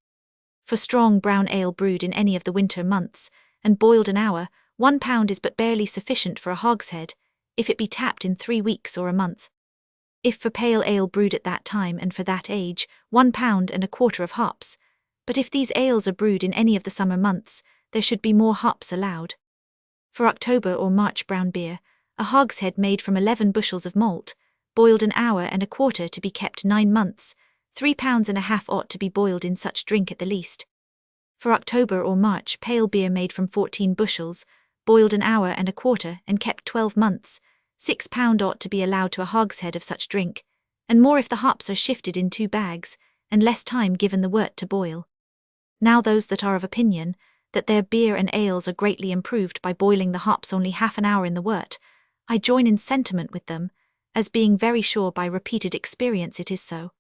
For strong brown ale brewed in any of the winter months, and boiled an hour, 1 pound is but barely sufficient for a hogshead, if it be tapped in 3 weeks or a month. If for pale ale brewed at that time and for that age, 1 pound and a quarter of hops, but if these ales are brewed in any of the summer months, there should be more hops allowed. For October or March brown beer, a hogshead made from 11 bushels of malt, boiled an hour and a quarter to be kept 9 months, 3.5 pounds ought to be boiled in such drink at the least. For October or March, pale beer made from 14 bushels, boiled an hour and a quarter and kept 12 months, 6 pound ought to be allowed to a hogshead of such drink, and more if the hops are shifted in 2 bags, and less time given the wort to boil. Now those that are of opinion that their beer and ales are greatly improved by boiling the hops only half an hour in the wort, I join in sentiment with them, as being very sure by repeated experience it is so.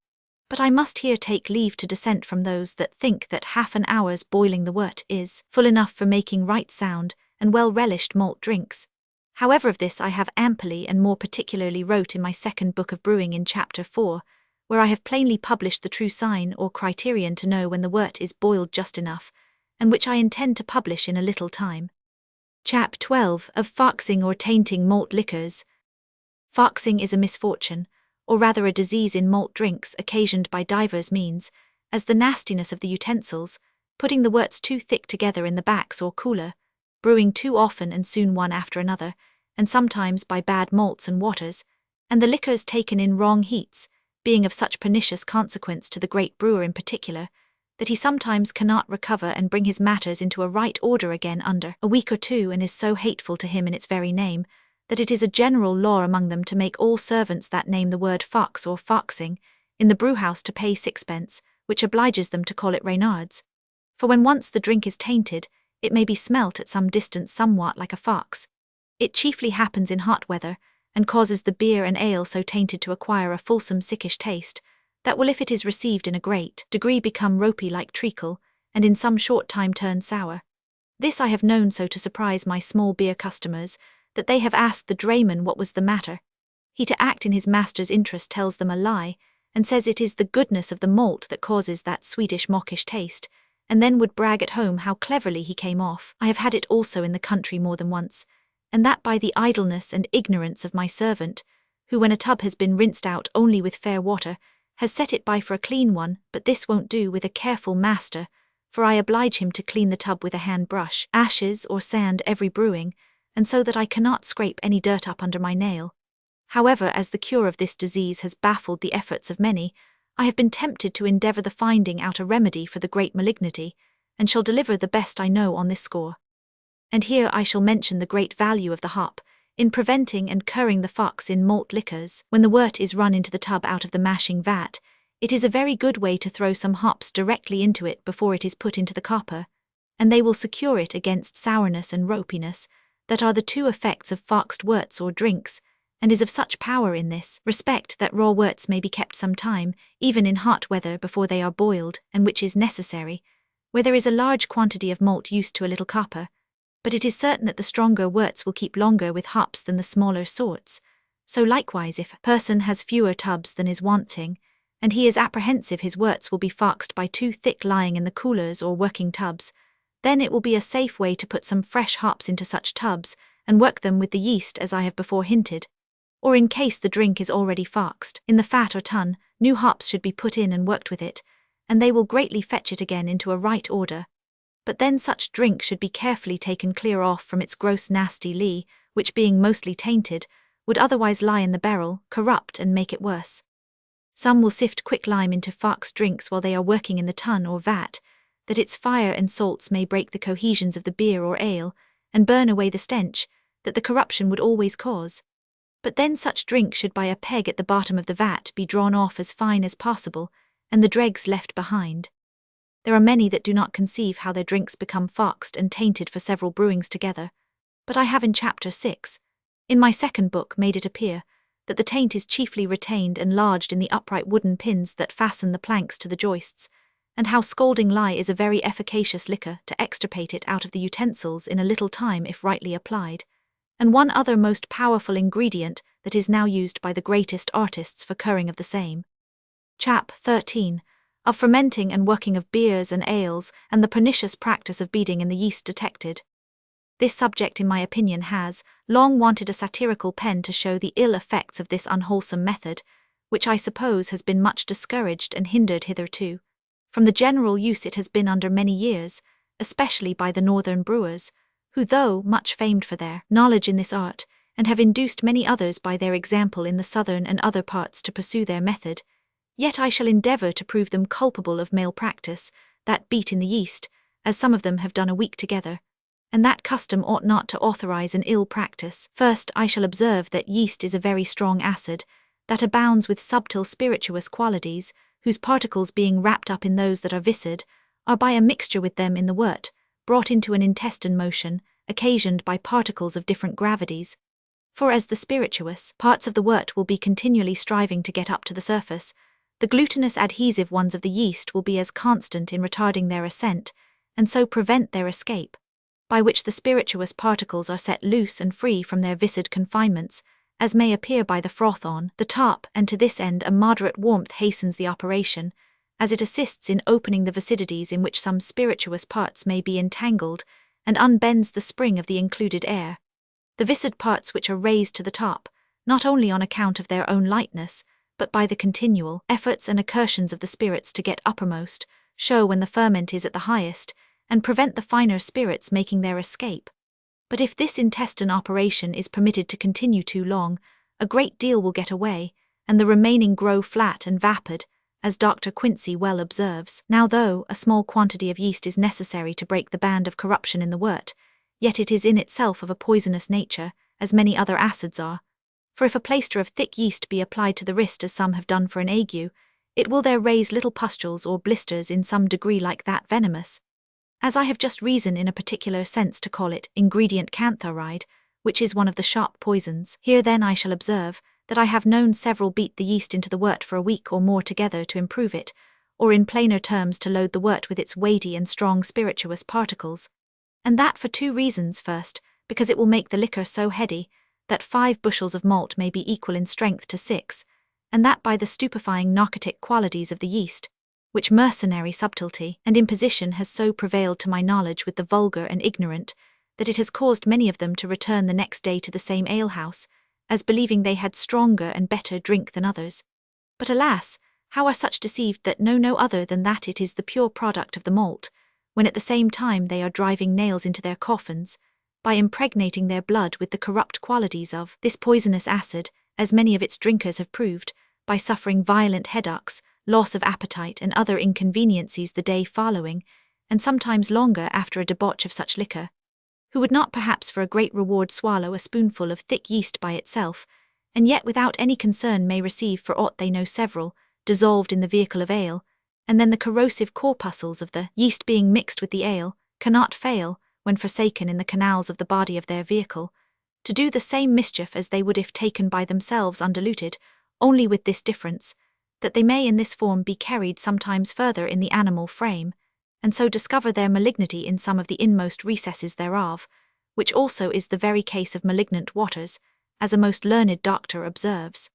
But I must here take leave to dissent from those that think that half an hour's boiling the wort is full enough for making right sound and well-relished malt drinks. However, of this I have amply and more particularly wrote in my second book of brewing in chapter 4, where I have plainly published the true sign or criterion to know when the wort is boiled just enough, and which I intend to publish in a little time. Chap 12 of Foxing or Tainting Malt Liquors. Foxing is a misfortune, or rather a disease in malt drinks occasioned by divers means, as the nastiness of the utensils, putting the worts too thick together in the backs or cooler, brewing too often and soon one after another, and sometimes by bad malts and waters, and the liquors taken in wrong heats, being of such pernicious consequence to the great brewer in particular, that he sometimes cannot recover and bring his matters into a right order again under a week or two, and is so hateful to him in its very name, that it is a general law among them to make all servants that name the word fox or foxing in the brewhouse to pay 6pence, which obliges them to call it Reynards. For when once the drink is tainted, it may be smelt at some distance somewhat like a fox. It chiefly happens in hot weather, and causes the beer and ale so tainted to acquire a fulsome sickish taste, that will if it is received in a great degree become ropy like treacle, and in some short time turn sour. This I have known so to surprise my small beer customers, that they have asked the drayman what was the matter. He, to act in his master's interest, tells them a lie, and says it is the goodness of the malt that causes that sweetish mockish taste, and then would brag at home how cleverly he came off. I have had it also in the country more than once, and that by the idleness and ignorance of my servant, who when a tub has been rinsed out only with fair water, has set it by for a clean one, but this won't do with a careful master, for I oblige him to clean the tub with a hand brush, ashes or sand every brewing, and so that I cannot scrape any dirt up under my nail. However, as the cure of this disease has baffled the efforts of many, I have been tempted to endeavour the finding out a remedy for the great malignity, and shall deliver the best I know on this score. And here I shall mention the great value of the hop, in preventing and curing the fox in malt liquors. When the wort is run into the tub out of the mashing vat, it is a very good way to throw some hops directly into it before it is put into the copper, and they will secure it against sourness and ropiness, that are the two effects of foxed worts or drinks, and is of such power in this respect that raw worts may be kept some time, even in hot weather, before they are boiled, and which is necessary, where there is a large quantity of malt used to a little copper. But it is certain that the stronger worts will keep longer with hops than the smaller sorts. So likewise if a person has fewer tubs than is wanting, and he is apprehensive his worts will be foxed by too thick lying in the coolers or working tubs, then it will be a safe way to put some fresh hops into such tubs, and work them with the yeast as I have before hinted. Or in case the drink is already foxed, in the fat or tun, new hops should be put in and worked with it, and they will greatly fetch it again into a right order. But then such drink should be carefully taken clear off from its gross nasty lee, which being mostly tainted, would otherwise lie in the barrel, corrupt and make it worse. Some will sift quick lime into foxed drinks while they are working in the tun or vat, that its fire and salts may break the cohesions of the beer or ale, and burn away the stench, that the corruption would always cause. But then such drink should by a peg at the bottom of the vat be drawn off as fine as possible, and the dregs left behind. There are many that do not conceive how their drinks become foxed and tainted for several brewings together, but I have in chapter 6, in my second book, made it appear, that the taint is chiefly retained and lodged in the upright wooden pins that fasten the planks to the joists, and how scalding lye is a very efficacious liquor to extirpate it out of the utensils in a little time if rightly applied, and one other most powerful ingredient that is now used by the greatest artists for curing of the same. Chap 13, of fermenting and working of beers and ales, and the pernicious practice of beading in the yeast detected. This subject, in my opinion, has long wanted a satirical pen to show the ill effects of this unwholesome method, which I suppose has been much discouraged and hindered hitherto from the general use it has been under many years, especially by the northern brewers, who, though much famed for their knowledge in this art, and have induced many others by their example in the southern and other parts to pursue their method, Yet I shall endeavour to prove them culpable of malpractice, that beat in the yeast, as some of them have done a week together, and that custom ought not to authorize an ill practice. First, I shall observe that yeast is a very strong acid, that abounds with subtle spirituous qualities, whose particles being wrapped up in those that are viscid, are by a mixture with them in the wort, brought into an intestine motion, occasioned by particles of different gravities. For as the spirituous parts of the wort will be continually striving to get up to the surface, the glutinous adhesive ones of the yeast will be as constant in retarding their ascent, and so prevent their escape, by which the spirituous particles are set loose and free from their viscid confinements, as may appear by the froth on the top, and to this end a moderate warmth hastens the operation, as it assists in opening the viscidities in which some spirituous parts may be entangled, and unbends the spring of the included air. The viscid parts which are raised to the top, not only on account of their own lightness, but by the continual efforts and accretions of the spirits to get uppermost, show when the ferment is at the highest, and prevent the finer spirits making their escape. But if this intestine operation is permitted to continue too long, a great deal will get away, and the remaining grow flat and vapid, as Dr. Quincy well observes. Now though a small quantity of yeast is necessary to break the band of corruption in the wort, yet it is in itself of a poisonous nature, as many other acids are. For if a plaister of thick yeast be applied to the wrist as some have done for an ague, it will there raise little pustules or blisters in some degree like that venomous. As I have just reason in a particular sense to call it ingredient cantharide, which is one of the sharp poisons. Here then I shall observe, that I have known several beat the yeast into the wort for a week or more together to improve it, or in plainer terms to load the wort with its weighty and strong spirituous particles. And that for two reasons. First, because it will make the liquor so heady, that 5 bushels of malt may be equal in strength to 6, and that by the stupefying narcotic qualities of the yeast, which mercenary subtlety and imposition has so prevailed to my knowledge with the vulgar and ignorant, that it has caused many of them to return the next day to the same alehouse, as believing they had stronger and better drink than others. But alas, how are such deceived that know no other than that it is the pure product of the malt, when at the same time they are driving nails into their coffins, by impregnating their blood with the corrupt qualities of this poisonous acid, as many of its drinkers have proved, by suffering violent headaches, loss of appetite and other inconveniencies the day following, and sometimes longer after a debauch of such liquor, who would not perhaps for a great reward swallow a spoonful of thick yeast by itself, and yet without any concern may receive for aught they know several, dissolved in the vehicle of ale, and then the corrosive corpuscles of the yeast being mixed with the ale, cannot fail, when forsaken in the canals of the body of their vehicle, to do the same mischief as they would if taken by themselves undiluted, only with this difference, that they may in this form be carried sometimes further in the animal frame, and so discover their malignity in some of the inmost recesses thereof, which also is the very case of malignant waters, as a most learned doctor observes.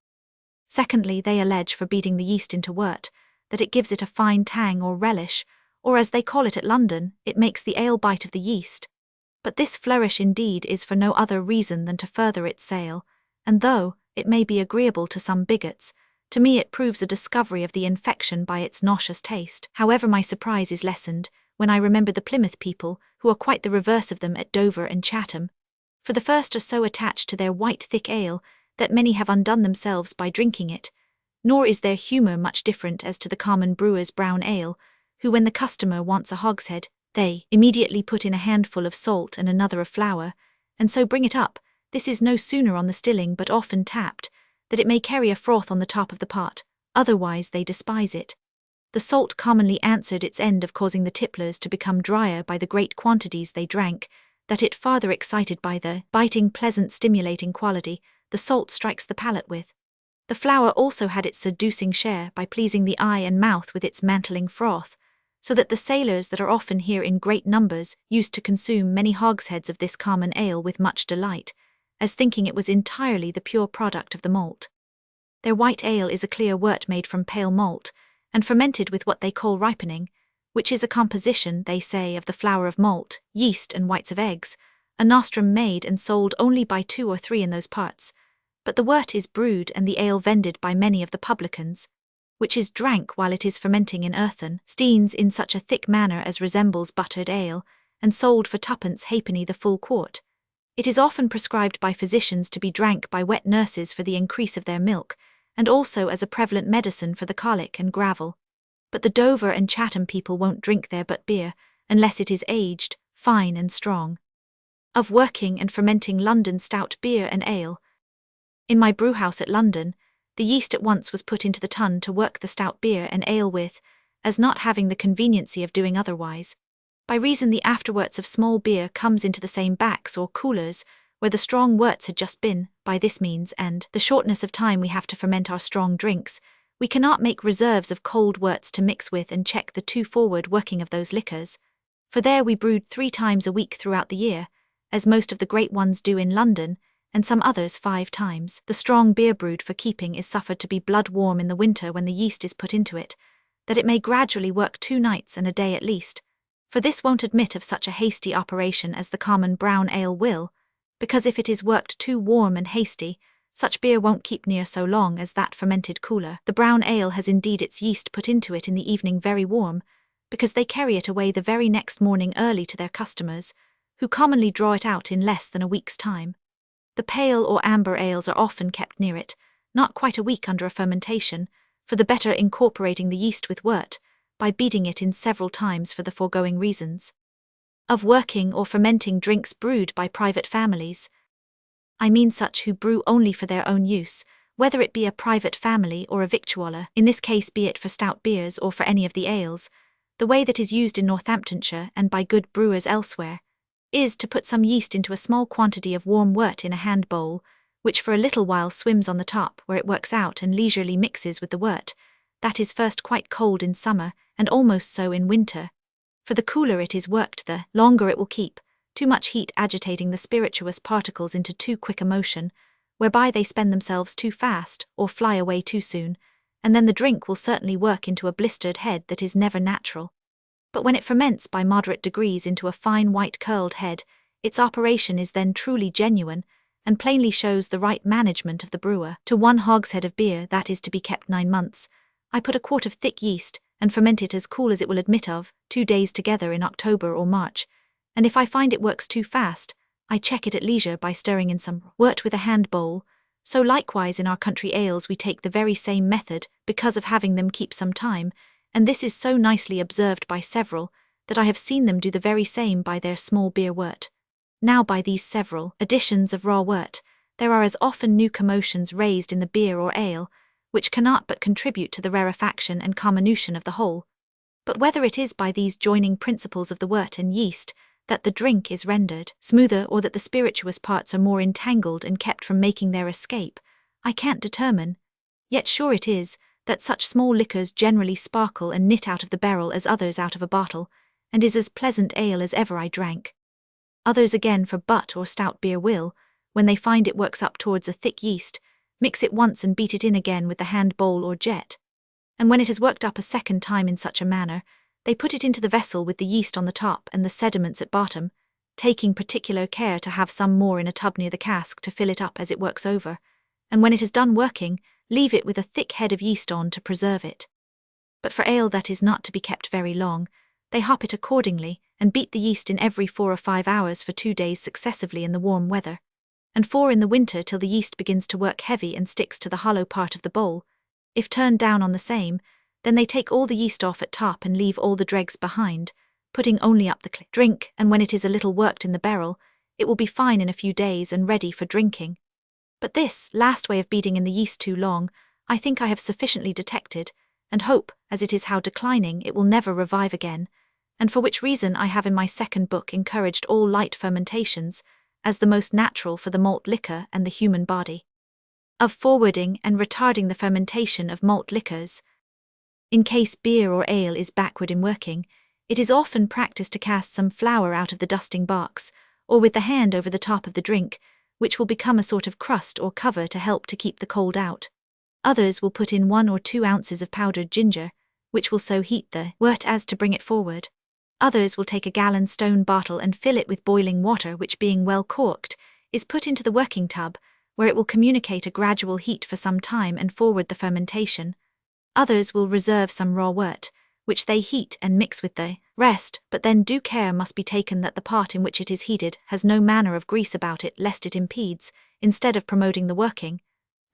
Secondly, they allege for beating the yeast into wort, that it gives it a fine tang or relish, or as they call it at London, it makes the ale bite of the yeast. But this flourish indeed is for no other reason than to further its sale, and though it may be agreeable to some bigots, to me it proves a discovery of the infection by its nauseous taste. However, my surprise is lessened when I remember the Plymouth people, who are quite the reverse of them at Dover and Chatham. For the first are so attached to their white thick ale, that many have undone themselves by drinking it, nor is their humour much different as to the common brewer's brown ale, who when the customer wants a hogshead, they immediately put in a handful of salt and another of flour, and so bring it up. This is no sooner on the stilling but often tapped, that it may carry a froth on the top of the pot, otherwise they despise it. The salt commonly answered its end of causing the tipplers to become drier by the great quantities they drank, that it farther excited by the biting pleasant stimulating quality the salt strikes the palate with. The flour also had its seducing share by pleasing the eye and mouth with its mantling froth, so that the sailors that are often here in great numbers used to consume many hogsheads of this common ale with much delight, as thinking it was entirely the pure product of the malt. Their white ale is a clear wort made from pale malt, and fermented with what they call ripening, which is a composition, they say, of the flour of malt, yeast and whites of eggs, a nostrum made and sold only by 2 or 3 in those parts, but the wort is brewed and the ale vended by many of the publicans, which is drank while it is fermenting in earthen steins in such a thick manner as resembles buttered ale, and sold for 2 halfpenny the full quart. It is often prescribed by physicians to be drank by wet nurses for the increase of their milk, and also as a prevalent medicine for the colic and gravel. But the Dover and Chatham people won't drink their but beer, unless it is aged, fine and strong. Of working and fermenting London stout beer and ale. In my brewhouse at London, the yeast at once was put into the tun to work the stout beer and ale with, as not having the conveniency of doing otherwise. By reason the afterworts of small beer comes into the same backs or coolers, where the strong worts had just been, by this means, and the shortness of time we have to ferment our strong drinks, we cannot make reserves of cold worts to mix with and check the too forward working of those liquors. For there we brewed 3 times a week throughout the year, as most of the great ones do in London, and some others 5 times. The strong beer brewed for keeping is suffered to be blood warm in the winter when the yeast is put into it, that it may gradually work 2 nights and a day at least, for this won't admit of such a hasty operation as the common brown ale will, because if it is worked too warm and hasty, such beer won't keep near so long as that fermented cooler. The brown ale has indeed its yeast put into it in the evening very warm, because they carry it away the very next morning early to their customers, who commonly draw it out in less than a week's time. The pale or amber ales are often kept near it, not quite a week under a fermentation, for the better incorporating the yeast with wort, by beating it in several times for the foregoing reasons. Of working or fermenting drinks brewed by private families. I mean such who brew only for their own use, whether it be a private family or a victualler, in this case be it for stout beers or for any of the ales. The way that is used in Northamptonshire and by good brewers elsewhere, is to put some yeast into a small quantity of warm wort in a hand bowl, which for a little while swims on the top where it works out and leisurely mixes with the wort, that is first quite cold in summer and almost so in winter. For the cooler it is worked the longer it will keep, too much heat agitating the spirituous particles into too quick a motion, whereby they spend themselves too fast or fly away too soon, and then the drink will certainly work into a blistered head that is never natural. But when it ferments by moderate degrees into a fine white curled head, its operation is then truly genuine, and plainly shows the right management of the brewer. To 1 hogshead of beer that is to be kept 9 months, I put a quart of thick yeast, and ferment it as cool as it will admit of, 2 days together in October or March, and if I find it works too fast, I check it at leisure by stirring in some wort with a hand bowl. So likewise in our country ales we take the very same method, because of having them keep some time, and this is so nicely observed by several, that I have seen them do the very same by their small beer wort. Now by these several additions of raw wort, there are as often new commotions raised in the beer or ale, which cannot but contribute to the rarefaction and comminution of the whole. But whether it is by these joining principles of the wort and yeast, that the drink is rendered smoother or that the spirituous parts are more entangled and kept from making their escape, I can't determine. Yet sure it is, that such small liquors generally sparkle and knit out of the barrel as others out of a bottle, and is as pleasant ale as ever I drank. Others again for butt or stout beer will, when they find it works up towards a thick yeast, mix it once and beat it in again with the hand bowl or jet. And when it has worked up a second time in such a manner, they put it into the vessel with the yeast on the top and the sediments at bottom, taking particular care to have some more in a tub near the cask to fill it up as it works over, and when it is done working, leave it with a thick head of yeast on to preserve it. But for ale that is not to be kept very long, they hop it accordingly, and beat the yeast in every 4 or 5 hours for 2 days successively in the warm weather, and 4 in the winter till the yeast begins to work heavy and sticks to the hollow part of the bowl. If turned down on the same, then they take all the yeast off at top and leave all the dregs behind, putting only up the drink, and when it is a little worked in the barrel, it will be fine in a few days and ready for drinking. But this last way of beating in the yeast too long, I think I have sufficiently detected, and hope, as it is how declining, it will never revive again, and for which reason I have in my 2nd book encouraged all light fermentations, as the most natural for the malt liquor and the human body. Of forwarding and retarding the fermentation of malt liquors. In case beer or ale is backward in working, it is often practiced to cast some flour out of the dusting box, or with the hand over the top of the drink, which will become a sort of crust or cover to help to keep the cold out. Others will put in 1 or 2 ounces of powdered ginger, which will so heat the wort as to bring it forward. Others will take a gallon stone bottle and fill it with boiling water, which being well corked, is put into the working tub, where it will communicate a gradual heat for some time and forward the fermentation. Others will reserve some raw wort, which they heat and mix with the rest, but then due care must be taken that the part in which it is heated has no manner of grease about it, lest it impedes, instead of promoting the working.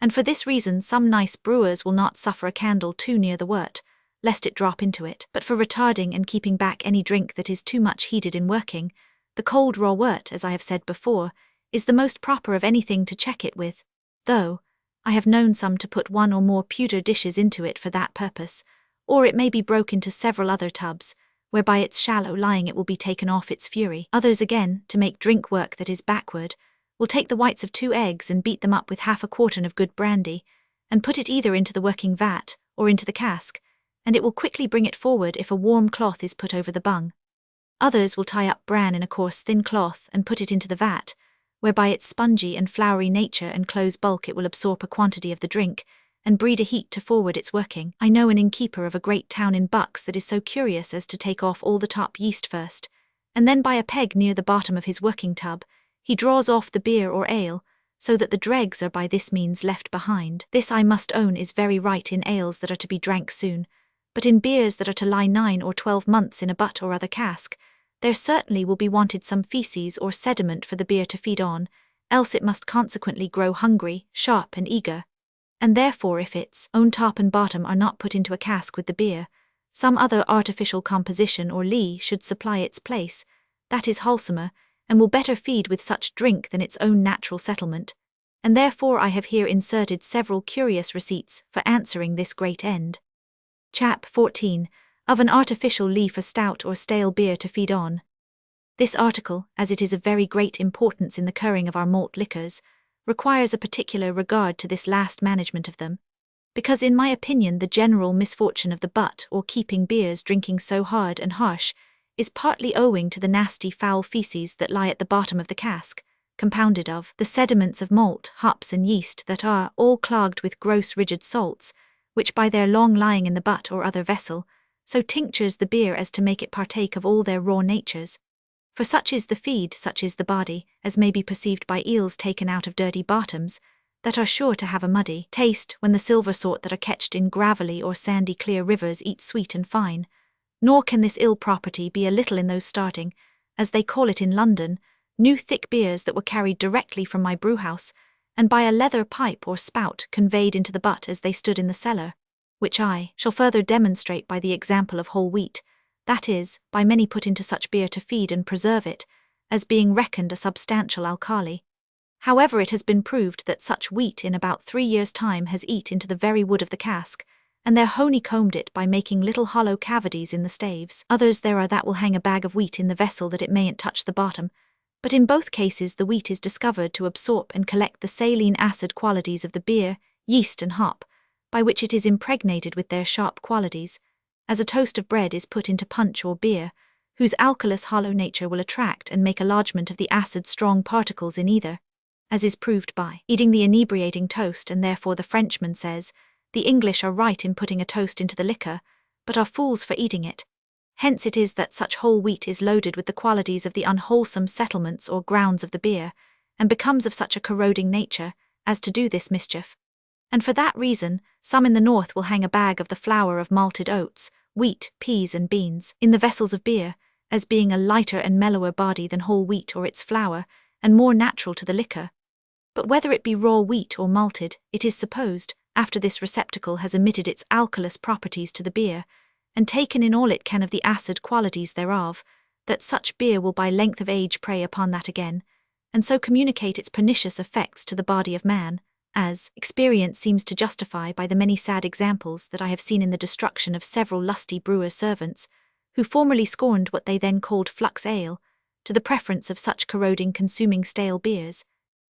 And for this reason some nice brewers will not suffer a candle too near the wort, lest it drop into it. But for retarding and keeping back any drink that is too much heated in working, the cold raw wort, as I have said before, is the most proper of anything to check it with, though I have known some to put one or more pewter dishes into it for that purpose, or it may be broke into several other tubs, whereby its shallow lying it will be taken off its fury. Others again, to make drink work that is backward, will take the whites of 2 eggs and beat them up with half a quartern of good brandy, and put it either into the working vat or into the cask, and it will quickly bring it forward if a warm cloth is put over the bung. Others will tie up bran in a coarse thin cloth and put it into the vat, whereby its spongy and floury nature and close bulk it will absorb a quantity of the drink, and breed a heat to forward its working. I know an innkeeper of a great town in Bucks that is so curious as to take off all the top yeast first, and then by a peg near the bottom of his working tub, he draws off the beer or ale, so that the dregs are by this means left behind. This I must own is very right in ales that are to be drank soon, but in beers that are to lie 9 or 12 months in a butt or other cask, there certainly will be wanted some feces or sediment for the beer to feed on, else it must consequently grow hungry, sharp and eager. And therefore if its own top and bottom are not put into a cask with the beer, some other artificial composition or lee should supply its place, that is wholesomer, and will better feed with such drink than its own natural settlement, and therefore I have here inserted several curious receipts for answering this great end. Chap 14. Of an artificial lee for stout or stale beer to feed on. This article, as it is of very great importance in the curing of our malt liquors, requires a particular regard to this last management of them, because in my opinion the general misfortune of the butt or keeping beers drinking so hard and harsh is partly owing to the nasty foul feces that lie at the bottom of the cask, compounded of the sediments of malt, hops and yeast that are all clogged with gross rigid salts, which by their long lying in the butt or other vessel, so tinctures the beer as to make it partake of all their raw natures. For such is the feed, such is the body, as may be perceived by eels taken out of dirty bottoms, that are sure to have a muddy taste when the silver sort that are catched in gravelly or sandy clear rivers eat sweet and fine. Nor can this ill property be a little in those starting, as they call it in London, new thick beers that were carried directly from my brewhouse, and by a leather pipe or spout conveyed into the butt as they stood in the cellar, which I shall further demonstrate by the example of whole wheat, that is, by many put into such beer to feed and preserve it, as being reckoned a substantial alkali. However, it has been proved that such wheat in about 3 years' time has eat into the very wood of the cask, and they're honeycombed it by making little hollow cavities in the staves. Others there are that will hang a bag of wheat in the vessel that it mayn't touch the bottom, but in both cases the wheat is discovered to absorb and collect the saline acid qualities of the beer, yeast and hop, by which it is impregnated with their sharp qualities, as a toast of bread is put into punch or beer, whose alkalious hollow nature will attract and make a lodgment of the acid strong particles in either, as is proved by eating the inebriating toast, and therefore the Frenchman says, the English are right in putting a toast into the liquor, but are fools for eating it. Hence it is that such whole wheat is loaded with the qualities of the unwholesome settlements or grounds of the beer, and becomes of such a corroding nature, as to do this mischief. And for that reason, some in the north will hang a bag of the flour of malted oats, wheat, peas and beans, in the vessels of beer, as being a lighter and mellower body than whole wheat or its flour, and more natural to the liquor. But whether it be raw wheat or malted, it is supposed, after this receptacle has emitted its alkalious properties to the beer, and taken in all it can of the acid qualities thereof, that such beer will by length of age prey upon that again, and so communicate its pernicious effects to the body of man, as experience seems to justify by the many sad examples that I have seen in the destruction of several lusty brewers' servants, who formerly scorned what they then called flux ale, to the preference of such corroding consuming stale beers,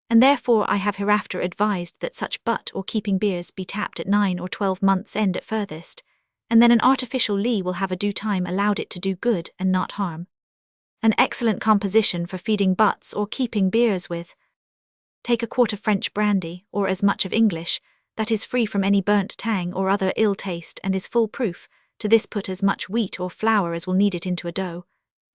and therefore I have hereafter advised that such butt or keeping beers be tapped at 9 or 12 months' end at furthest, and then an artificial lee will have a due time allowed it to do good and not harm. An excellent composition for feeding butts or keeping beers with. Take a quart of French brandy, or as much of English, that is free from any burnt tang or other ill taste and is full-proof. To this put as much wheat or flour as will knead it into a dough.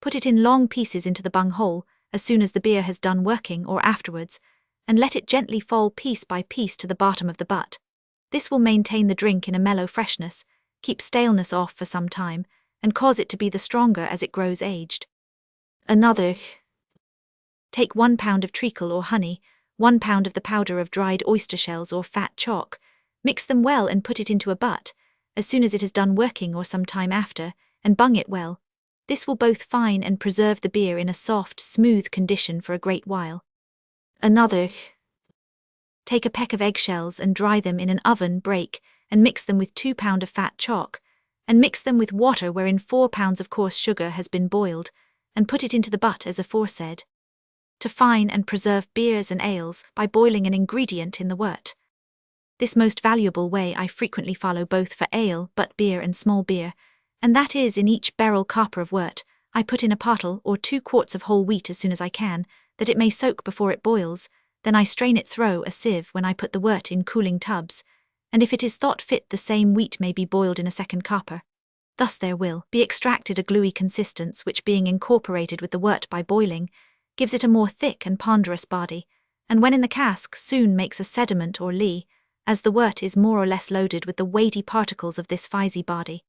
Put it in long pieces into the bung hole, as soon as the beer has done working or afterwards, and let it gently fall piece by piece to the bottom of the butt. This will maintain the drink in a mellow freshness, keep staleness off for some time, and cause it to be the stronger as it grows aged. Another. Take 1 pound of treacle or honey, 1 pound of the powder of dried oyster shells or fat chalk, mix them well and put it into a butt, as soon as it is done working or some time after, and bung it well. This will both fine and preserve the beer in a soft, smooth condition for a great while. Another. Take a peck of eggshells and dry them in an oven, break, and mix them with 2 pound of fat chalk, and mix them with water wherein 4 pounds of coarse sugar has been boiled, and put it into the butt as aforesaid. To fine and preserve beers and ales by boiling an ingredient in the wort. This most valuable way I frequently follow both for ale, but beer and small beer, and that is in each barrel copper of wort, I put in a pottle or 2 quarts of whole wheat as soon as I can, that it may soak before it boils, then I strain it through a sieve when I put the wort in cooling tubs, and if it is thought fit the same wheat may be boiled in a second copper. Thus there will be extracted a gluey consistence which being incorporated with the wort by boiling, gives it a more thick and ponderous body, and when in the cask soon makes a sediment or lee, as the wort is more or less loaded with the weighty particles of this fisey body.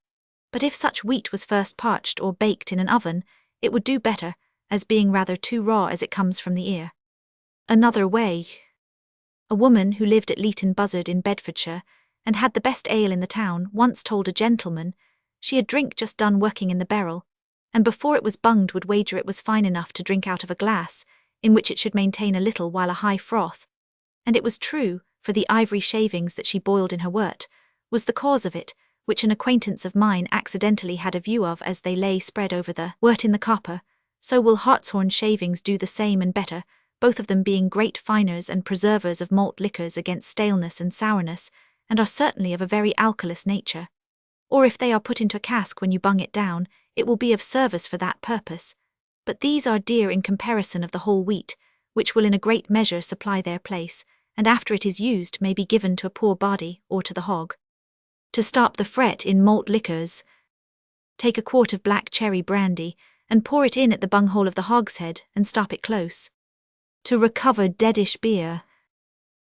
But if such wheat was first parched or baked in an oven, it would do better, as being rather too raw as it comes from the ear. Another way. A woman who lived at Leaton Buzzard in Bedfordshire, and had the best ale in the town, once told a gentleman, she had drink just done working in the barrel, and before it was bunged would wager it was fine enough to drink out of a glass, in which it should maintain a little while a high froth. And it was true, for the ivory shavings that she boiled in her wort, was the cause of it, which an acquaintance of mine accidentally had a view of as they lay spread over the wort in the copper, so will hartshorn shavings do the same and better, both of them being great finers and preservers of malt liquors against staleness and sourness, and are certainly of a very alkalous nature. Or if they are put into a cask when you bung it down, it will be of service for that purpose. But these are dear in comparison of the whole wheat, which will in a great measure supply their place, and after it is used may be given to a poor body or to the hog. To stop the fret in malt liquors, take a quart of black cherry brandy, and pour it in at the bunghole of the hogshead, and stop it close. To recover deadish beer.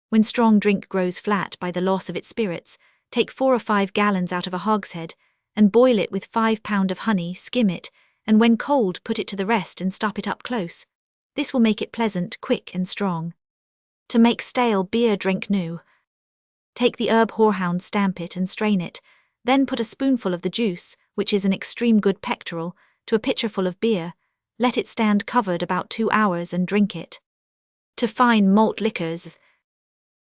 When strong drink grows flat by the loss of its spirits, take 4 or 5 gallons out of a hogshead, and boil it with 5 pound of honey, skim it, and when cold put it to the rest and stop it up close. This will make it pleasant, quick and strong. To make stale beer drink new. Take the herb horehound, stamp it and strain it, then put a spoonful of the juice, which is an extreme good pectoral, to a pitcherful of beer, let it stand covered about 2 hours and drink it. To fine malt liquors.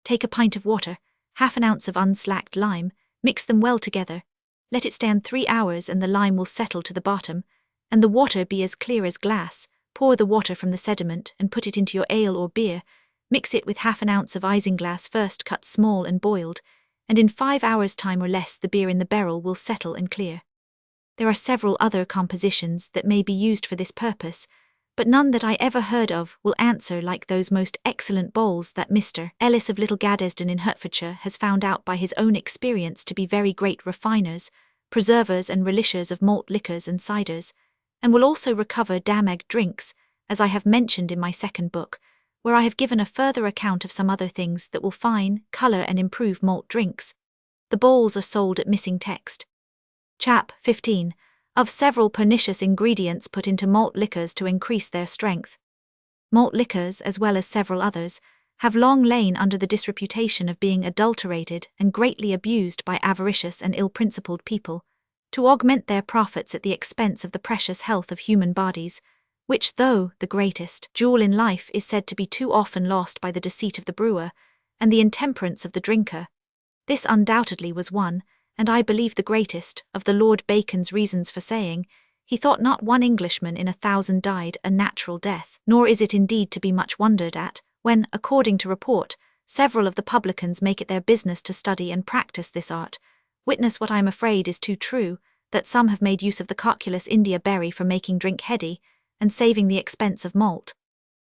Take a pint of water, half an ounce of unslacked lime, mix them well together, let it stand 3 hours and the lime will settle to the bottom, and the water be as clear as glass. Pour the water from the sediment and put it into your ale or beer, mix it with half an ounce of isinglass first cut small and boiled, and in 5 hours' time or less the beer in the barrel will settle and clear. There are several other compositions that may be used for this purpose, but none that I ever heard of will answer like those most excellent bowls that Mr. Ellis of Little Gaddesden in Hertfordshire has found out by his own experience to be very great refiners, preservers and relishers of malt liquors and ciders, and will also recover damag drinks, as I have mentioned in my second book, where I have given a further account of some other things that will fine, colour and improve malt drinks. The bowls are sold at missing text. Chap 15. Of several pernicious ingredients put into malt liquors to increase their strength. Malt liquors, as well as several others, have long lain under the disreputation of being adulterated and greatly abused by avaricious and ill-principled people, to augment their profits at the expense of the precious health of human bodies, which, though the greatest jewel in life, is said to be too often lost by the deceit of the brewer, and the intemperance of the drinker. This undoubtedly was one, and I believe the greatest, of the Lord Bacon's reasons for saying, he thought not 1 Englishman in 1,000 died a natural death, nor is it indeed to be much wondered at, when, according to report, several of the publicans make it their business to study and practice this art. Witness what I am afraid is too true, that some have made use of the cocculus India berry for making drink heady, and saving the expense of malt.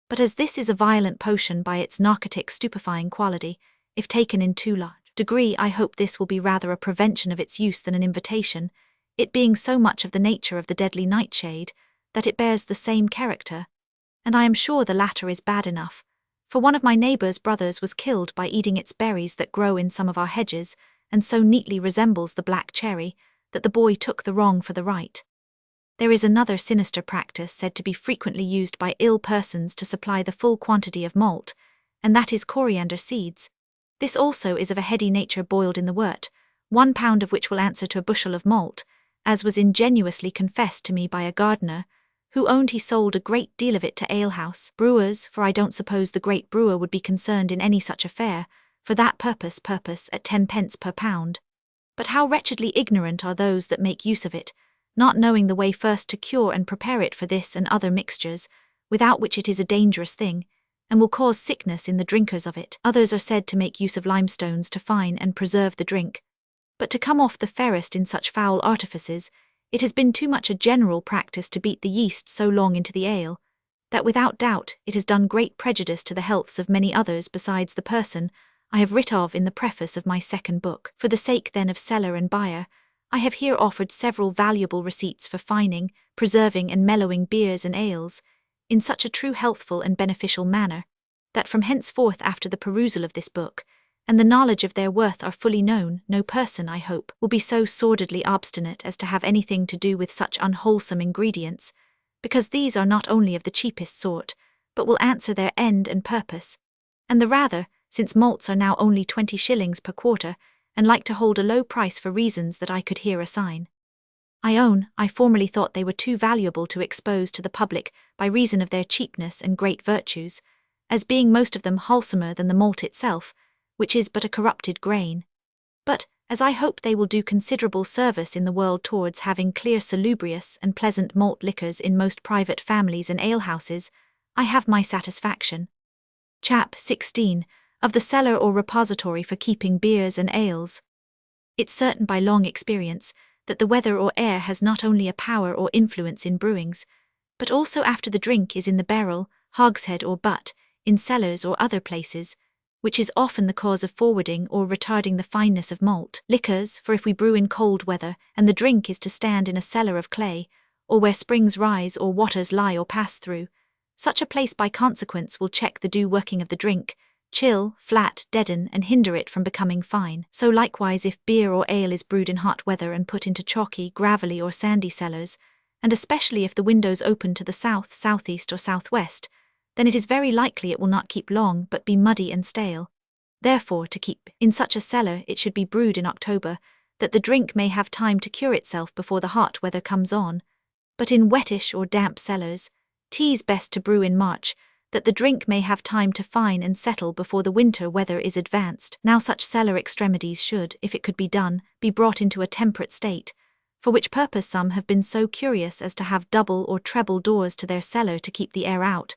But as this is a violent potion by its narcotic stupefying quality, if taken in too large degree, I hope this will be rather a prevention of its use than an invitation, it being so much of the nature of the deadly nightshade, that it bears the same character, and I am sure the latter is bad enough, for one of my neighbour's brothers was killed by eating its berries that grow in some of our hedges, and so neatly resembles the black cherry, that the boy took the wrong for the right. There is another sinister practice said to be frequently used by ill persons to supply the full quantity of malt, and that is coriander seeds. This also is of a heady nature boiled in the wort, 1 pound of which will answer to a bushel of malt, as was ingenuously confessed to me by a gardener, who owned he sold a great deal of it to alehouse brewers, for I don't suppose the great brewer would be concerned in any such affair, for that purpose at 10 pence per pound. But how wretchedly ignorant are those that make use of it, not knowing the way first to cure and prepare it for this and other mixtures, without which it is a dangerous thing, and will cause sickness in the drinkers of it. Others are said to make use of limestones to fine and preserve the drink. But to come off the fairest in such foul artifices, it has been too much a general practice to beat the yeast so long into the ale, that without doubt it has done great prejudice to the healths of many others besides the person I have writ of in the preface of my second book. For the sake then of seller and buyer, I have here offered several valuable receipts for fining, preserving and mellowing beers and ales, in such a true healthful and beneficial manner, that from henceforth after the perusal of this book, and the knowledge of their worth are fully known, no person, I hope, will be so sordidly obstinate as to have anything to do with such unwholesome ingredients, because these are not only of the cheapest sort, but will answer their end and purpose, and the rather, since malts are now only 20 shillings per quarter, and like to hold a low price for reasons that I could here assign. I own, I formerly thought they were too valuable to expose to the public by reason of their cheapness and great virtues, as being most of them wholesomer than the malt itself, which is but a corrupted grain. But, as I hope they will do considerable service in the world towards having clear salubrious and pleasant malt liquors in most private families and alehouses, I have my satisfaction. Chap 16. Of the cellar or repository for keeping beers and ales. It's certain by long experience that the weather or air has not only a power or influence in brewings, but also after the drink is in the barrel, hogshead or butt, in cellars or other places, which is often the cause of forwarding or retarding the fineness of malt liquors. For if we brew in cold weather, and the drink is to stand in a cellar of clay, or where springs rise or waters lie or pass through, such a place by consequence will check the due working of the drink, chill, flat, deaden, and hinder it from becoming fine. So likewise if beer or ale is brewed in hot weather and put into chalky, gravelly or sandy cellars, and especially if the windows open to the south, southeast or southwest, then it is very likely it will not keep long but be muddy and stale. Therefore to keep in such a cellar it should be brewed in October, that the drink may have time to cure itself before the hot weather comes on. But in wettish or damp cellars, 'tis best to brew in March, that the drink may have time to fine and settle before the winter weather is advanced. Now such cellar extremities should, if it could be done, be brought into a temperate state, for which purpose some have been so curious as to have double or treble doors to their cellar to keep the air out,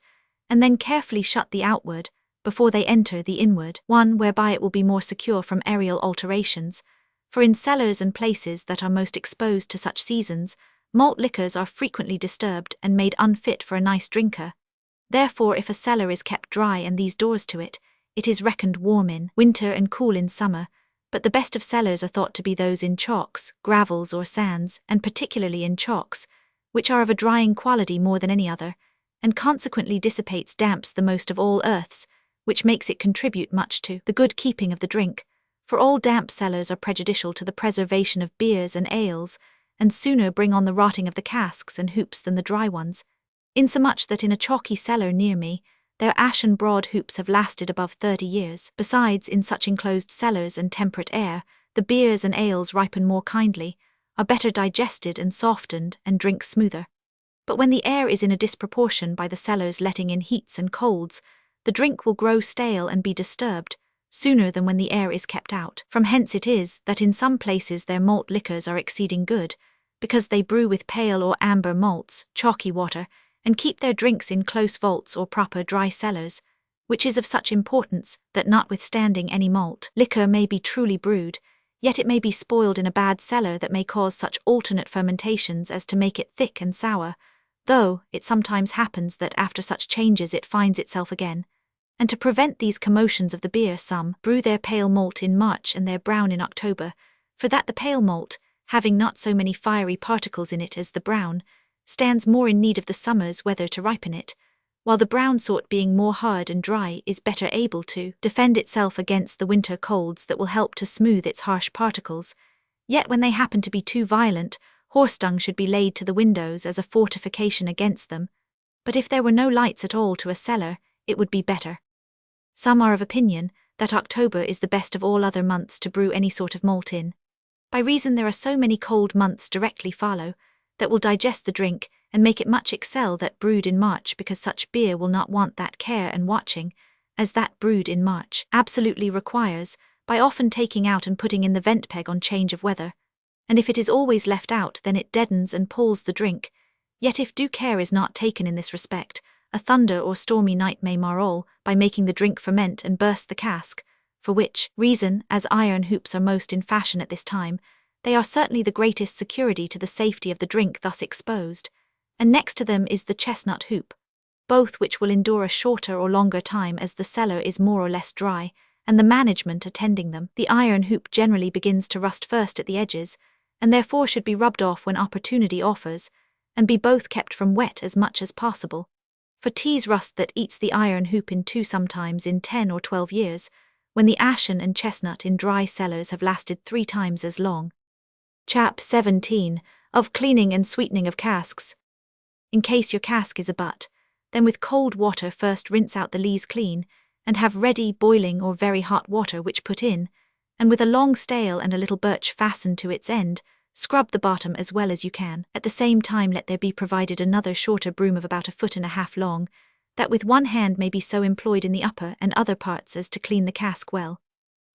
and then carefully shut the outward, before they enter the inward one, whereby it will be more secure from aerial alterations, for in cellars and places that are most exposed to such seasons, malt liquors are frequently disturbed and made unfit for a nice drinker. Therefore if a cellar is kept dry and these doors to it, it is reckoned warm in winter and cool in summer, but the best of cellars are thought to be those in chalks, gravels or sands, and particularly in chalks, which are of a drying quality more than any other, and consequently dissipates damps the most of all earths, which makes it contribute much to the good keeping of the drink, for all damp cellars are prejudicial to the preservation of beers and ales, and sooner bring on the rotting of the casks and hoops than the dry ones, insomuch that in a chalky cellar near me, their ashen broad hoops have lasted above 30 years. Besides, in such enclosed cellars and temperate air, the beers and ales ripen more kindly, are better digested and softened, and drink smoother. But when the air is in a disproportion by the cellars letting in heats and colds, the drink will grow stale and be disturbed, sooner than when the air is kept out. From hence it is that in some places their malt liquors are exceeding good, because they brew with pale or amber malts, chalky water, and keep their drinks in close vaults or proper dry cellars, which is of such importance that notwithstanding any malt liquor may be truly brewed, yet it may be spoiled in a bad cellar that may cause such alternate fermentations as to make it thick and sour, though it sometimes happens that after such changes it finds itself again. And to prevent these commotions of the beer, some brew their pale malt in March and their brown in October, for that the pale malt, having not so many fiery particles in it as the brown, stands more in need of the summer's weather to ripen it, while the brown sort being more hard and dry is better able to defend itself against the winter colds that will help to smooth its harsh particles. Yet when they happen to be too violent, horse dung should be laid to the windows as a fortification against them, but if there were no lights at all to a cellar, it would be better. Some are of opinion that October is the best of all other months to brew any sort of malt in, by reason there are so many cold months directly follow, that will digest the drink and make it much excel that brewed in March, because such beer will not want that care and watching as that brewed in March absolutely requires, by often taking out and putting in the vent peg on change of weather. And if it is always left out, then it deadens and palls the drink. Yet if due care is not taken in this respect, a thunder or stormy night may mar all, by making the drink ferment and burst the cask, for which reason, as iron hoops are most in fashion at this time, they are certainly the greatest security to the safety of the drink thus exposed, and next to them is the chestnut hoop, both which will endure a shorter or longer time as the cellar is more or less dry, and the management attending them. The iron hoop generally begins to rust first at the edges, and therefore should be rubbed off when opportunity offers, and be both kept from wet as much as possible. For 'tis rust that eats the iron hoop in two, sometimes in 10 or 12 years, when the ashen and chestnut in dry cellars have lasted 3 times as long. Chap 17, of cleaning and sweetening of casks. In case your cask is a butt, then with cold water first rinse out the lees clean, and have ready boiling or very hot water which put in, and with a long stale and a little birch fastened to its end, scrub the bottom as well as you can. At the same time let there be provided another shorter broom of about 1.5 feet long, that with one hand may be so employed in the upper and other parts as to clean the cask well.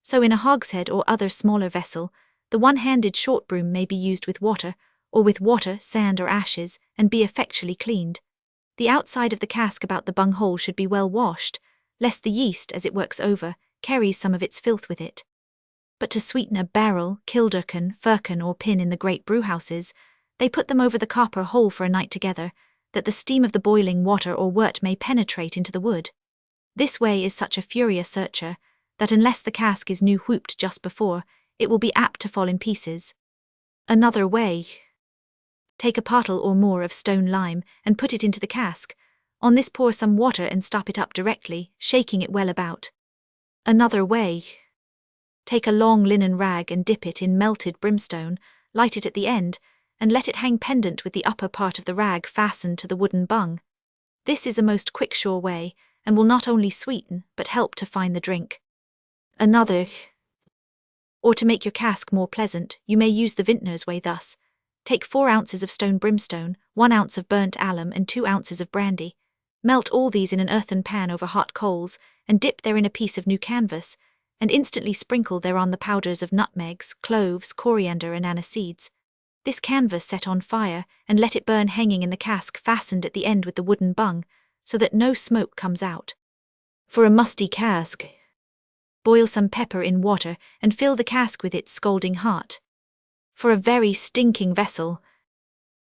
So in a hogshead or other smaller vessel, the one-handed short broom may be used with water, or with water, sand or ashes, and be effectually cleaned. The outside of the cask about the bung hole should be well washed, lest the yeast, as it works over, carries some of its filth with it. But to sweeten a barrel, kilderkin, firkin or pin in the great brewhouses, they put them over the copper hole for a night together, that the steam of the boiling water or wort may penetrate into the wood. This way is such a furious searcher, that unless the cask is new whooped just before, it will be apt to fall in pieces. Another way. Take a pottle or more of stone lime, and put it into the cask. On this pour some water and stop it up directly, shaking it well about. Another way. Take a long linen rag and dip it in melted brimstone, light it at the end, and let it hang pendant with the upper part of the rag fastened to the wooden bung. This is a most quick sure way, and will not only sweeten, but help to fine the drink. Another. Or to make your cask more pleasant, you may use the vintner's way thus. Take 4 ounces of stone brimstone, 1 ounce of burnt alum and 2 ounces of brandy. Melt all these in an earthen pan over hot coals, and dip therein a piece of new canvas, and instantly sprinkle thereon the powders of nutmegs, cloves, coriander and anise seeds. This canvas set on fire, and let it burn hanging in the cask fastened at the end with the wooden bung, so that no smoke comes out. For a musty cask, boil some pepper in water, and fill the cask with it scalding hot. For a very stinking vessel,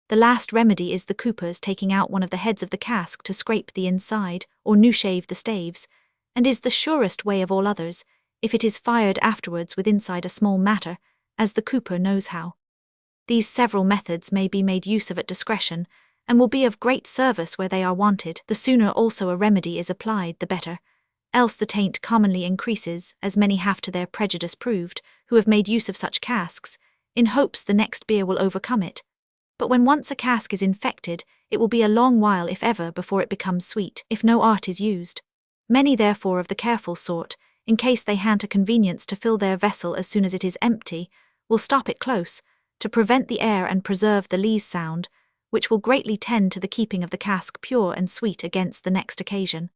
the last remedy is the cooper's taking out one of the heads of the cask to scrape the inside, or new shave the staves, and is the surest way of all others, if it is fired afterwards with inside a small matter, as the cooper knows how. These several methods may be made use of at discretion, and will be of great service where they are wanted. The sooner also a remedy is applied, the better, else the taint commonly increases, as many have to their prejudice proved, who have made use of such casks, in hopes the next beer will overcome it. But when once a cask is infected, it will be a long while, if ever, before it becomes sweet, if no art is used. Many therefore of the careful sort, in case they ha'n't a convenience to fill their vessel as soon as it is empty, will stop it close, to prevent the air and preserve the lees sound, which will greatly tend to the keeping of the cask pure and sweet against the next occasion.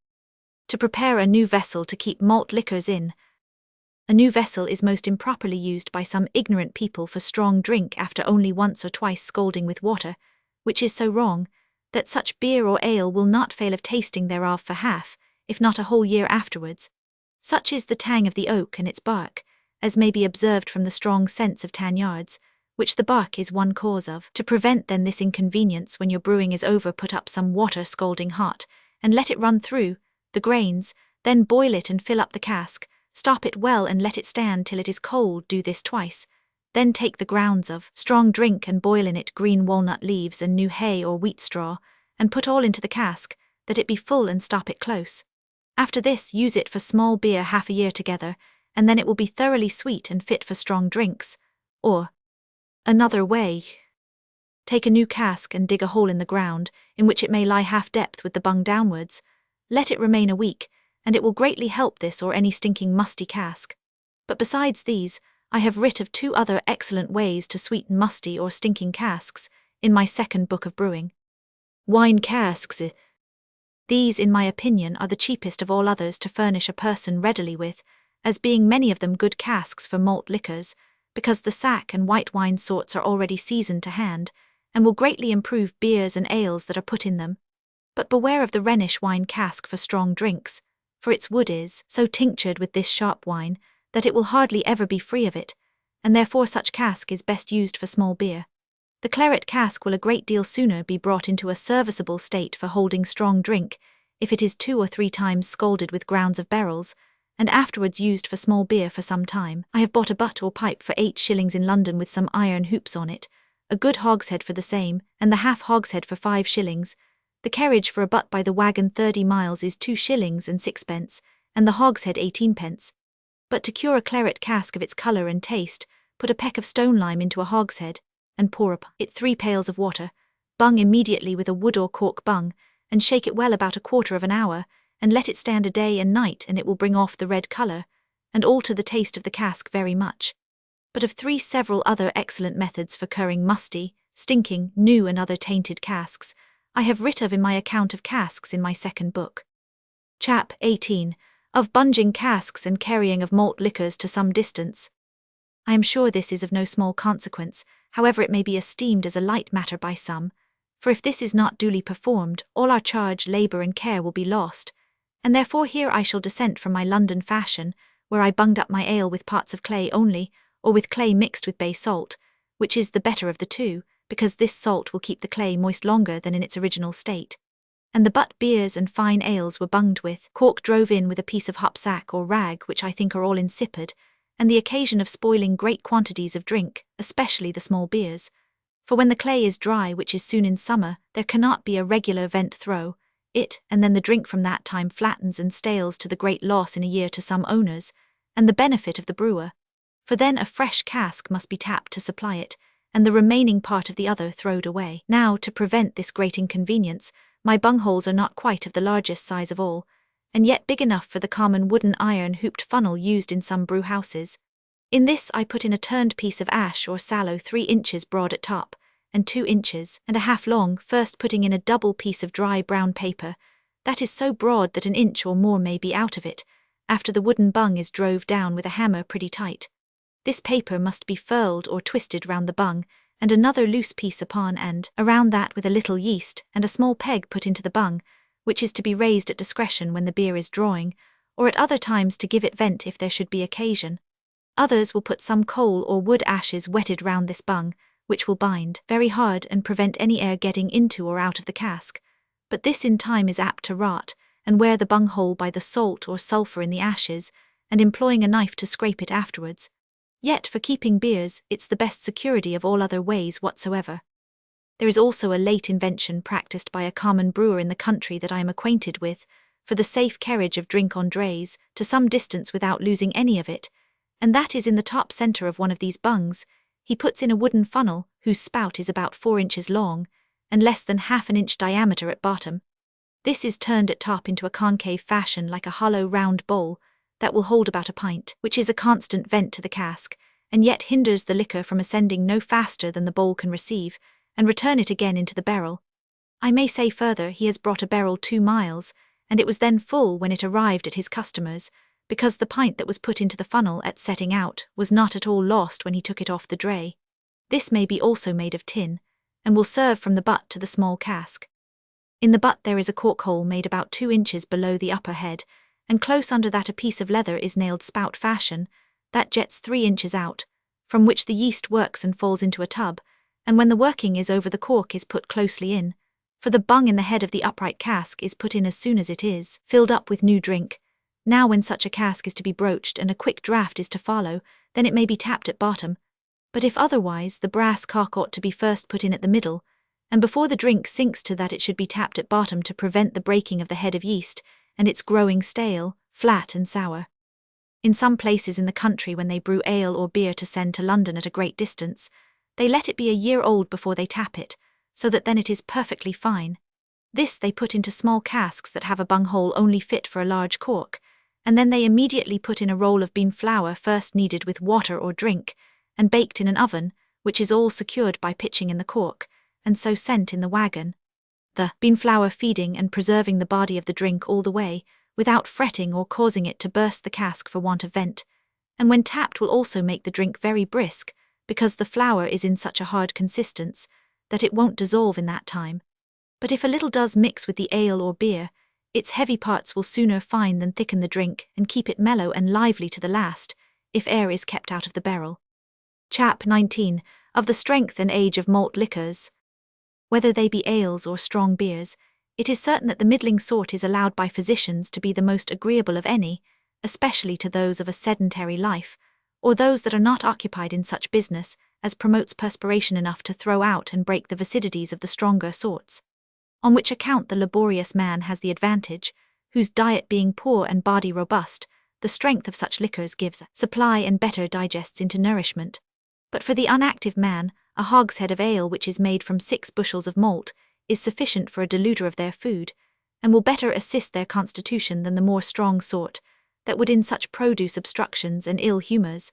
To prepare a new vessel to keep malt liquors in. A new vessel is most improperly used by some ignorant people for strong drink after only once or twice scalding with water, which is so wrong, that such beer or ale will not fail of tasting thereof for half, if not a whole year afterwards. Such is the tang of the oak and its bark, as may be observed from the strong scents of tan yards, which the bark is one cause of. To prevent then this inconvenience, when your brewing is over, put up some water scalding hot, and let it run through the grains, then boil it and fill up the cask, stop it well and let it stand till it is cold. Do this twice. Then take the grounds of strong drink and boil in it green walnut leaves and new hay or wheat straw, and put all into the cask, that it be full, and stop it close. After this use it for small beer half a year together, and then it will be thoroughly sweet and fit for strong drinks. Or, another way. Take a new cask and dig a hole in the ground, in which it may lie half depth with the bung downwards. Let it remain a week, and it will greatly help this or any stinking musty cask. But besides these, I have writ of 2 other excellent ways to sweeten musty or stinking casks, in my second book of brewing. Wine casks. These, in my opinion, are the cheapest of all others to furnish a person readily with, as being many of them good casks for malt liquors, because the sack and white wine sorts are already seasoned to hand, and will greatly improve beers and ales that are put in them. But beware of the Rhenish wine cask for strong drinks, for its wood is so tinctured with this sharp wine that it will hardly ever be free of it, and therefore such cask is best used for small beer. The claret cask will a great deal sooner be brought into a serviceable state for holding strong drink, if it is 2 or 3 times scalded with grounds of barrels, and afterwards used for small beer for some time. I have bought a butt or pipe for 8 shillings in London with some iron hoops on it, a good hogshead for the same, and the half hogshead for 5 shillings. The carriage for a butt by the wagon 30 miles is 2 shillings and 6pence, and the hogshead 18 pence. But to cure a claret cask of its colour and taste, put a peck of stone lime into a hogshead, and pour up it 3 pails of water, bung immediately with a wood or cork bung, and shake it well about a quarter of an hour, and let it stand a day and night, and it will bring off the red colour, and alter the taste of the cask very much. But of 3 several other excellent methods for curing musty, stinking, new and other tainted casks, I have writ of in my account of casks in my second book. Chap 18, of bunging casks and carrying of malt liquors to some distance. I am sure this is of no small consequence, however it may be esteemed as a light matter by some, for if this is not duly performed, all our charge, labour and care will be lost, and therefore here I shall dissent from my London fashion, where I bunged up my ale with parts of clay only, or with clay mixed with bay salt, which is the better of the 2, because this salt will keep the clay moist longer than in its original state. And the butt beers and fine ales were bunged with cork drove in with a piece of hop sack or rag, which I think are all insipid, and the occasion of spoiling great quantities of drink, especially the small beers. For when the clay is dry, which is soon in summer, there cannot be a regular vent throw it, and then the drink from that time flattens and stales to the great loss in a year to some owners, and the benefit of the brewer. For then a fresh cask must be tapped to supply it, and the remaining part of the other throwed away. Now, to prevent this great inconvenience, my bungholes are not quite of the largest size of all, and yet big enough for the common wooden iron hooped funnel used in some brew houses. In this I put in a turned piece of ash or sallow 3 inches broad at top, and 2 inches and a half long, first putting in a double piece of dry brown paper, that is so broad that an inch or more may be out of it, after the wooden bung is drove down with a hammer pretty tight. This paper must be furled or twisted round the bung, and another loose piece upon and around that with a little yeast, and a small peg put into the bung, which is to be raised at discretion when the beer is drawing, or at other times to give it vent if there should be occasion. Others will put some coal or wood ashes wetted round this bung, which will bind very hard and prevent any air getting into or out of the cask, but this in time is apt to rot, and wear the bung hole by the salt or sulphur in the ashes, and employing a knife to scrape it afterwards. Yet for keeping beers, it's the best security of all other ways whatsoever. There is also a late invention practised by a common brewer in the country that I am acquainted with, for the safe carriage of drink on drays, to some distance without losing any of it, and that is in the top centre of one of these bungs. He puts in a wooden funnel, whose spout is about 4 inches long, and less than half an inch diameter at bottom. This is turned at top into a concave fashion like a hollow round bowl, that will hold about a pint, which is a constant vent to the cask, and yet hinders the liquor from ascending no faster than the bowl can receive, and return it again into the barrel. I may say further, he has brought a barrel 2 miles, and it was then full when it arrived at his customers, because the pint that was put into the funnel at setting out was not at all lost when he took it off the dray. This may be also made of tin, and will serve from the butt to the small cask. In the butt there is a cork hole made about 2 inches below the upper head, and close under that a piece of leather is nailed spout fashion, that jets 3 inches out, from which the yeast works and falls into a tub, and when the working is over the cork is put closely in, for the bung in the head of the upright cask is put in as soon as it is filled up with new drink. Now when such a cask is to be broached and a quick draught is to follow, then it may be tapped at bottom, but if otherwise, the brass cock ought to be first put in at the middle, and before the drink sinks to that it should be tapped at bottom to prevent the breaking of the head of yeast, and its growing stale, flat and sour. In some places in the country when they brew ale or beer to send to London at a great distance, they let it be a year old before they tap it, so that then it is perfectly fine. This they put into small casks that have a bunghole only fit for a large cork, and then they immediately put in a roll of bean flour first kneaded with water or drink, and baked in an oven, which is all secured by pitching in the cork, and so sent in the wagon. The bean flour feeding and preserving the body of the drink all the way, without fretting or causing it to burst the cask for want of vent, and when tapped will also make the drink very brisk, because the flour is in such a hard consistence that it won't dissolve in that time. But if a little does mix with the ale or beer, its heavy parts will sooner fine than thicken the drink and keep it mellow and lively to the last, if air is kept out of the barrel. Chap 19. Of the strength and age of malt liquors. Whether they be ales or strong beers, it is certain that the middling sort is allowed by physicians to be the most agreeable of any, especially to those of a sedentary life, or those that are not occupied in such business as promotes perspiration enough to throw out and break the vicidities of the stronger sorts. On which account the laborious man has the advantage, whose diet being poor and body robust, the strength of such liquors gives supply and better digests into nourishment. But for the unactive man, a hogshead of ale which is made from 6 bushels of malt is sufficient for a diluter of their food, and will better assist their constitution than the more strong sort, that would in such produce obstructions and ill humours,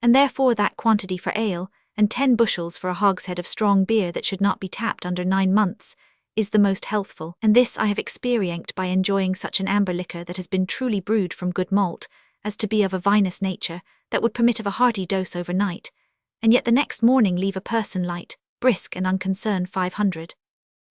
and therefore that quantity for ale, and 10 bushels for a hogshead of strong beer that should not be tapped under 9 months, is the most healthful, and this I have experienced by enjoying such an amber liquor that has been truly brewed from good malt, as to be of a vinous nature, that would permit of a hearty dose overnight, and yet the next morning leave a person light, brisk and unconcerned 500.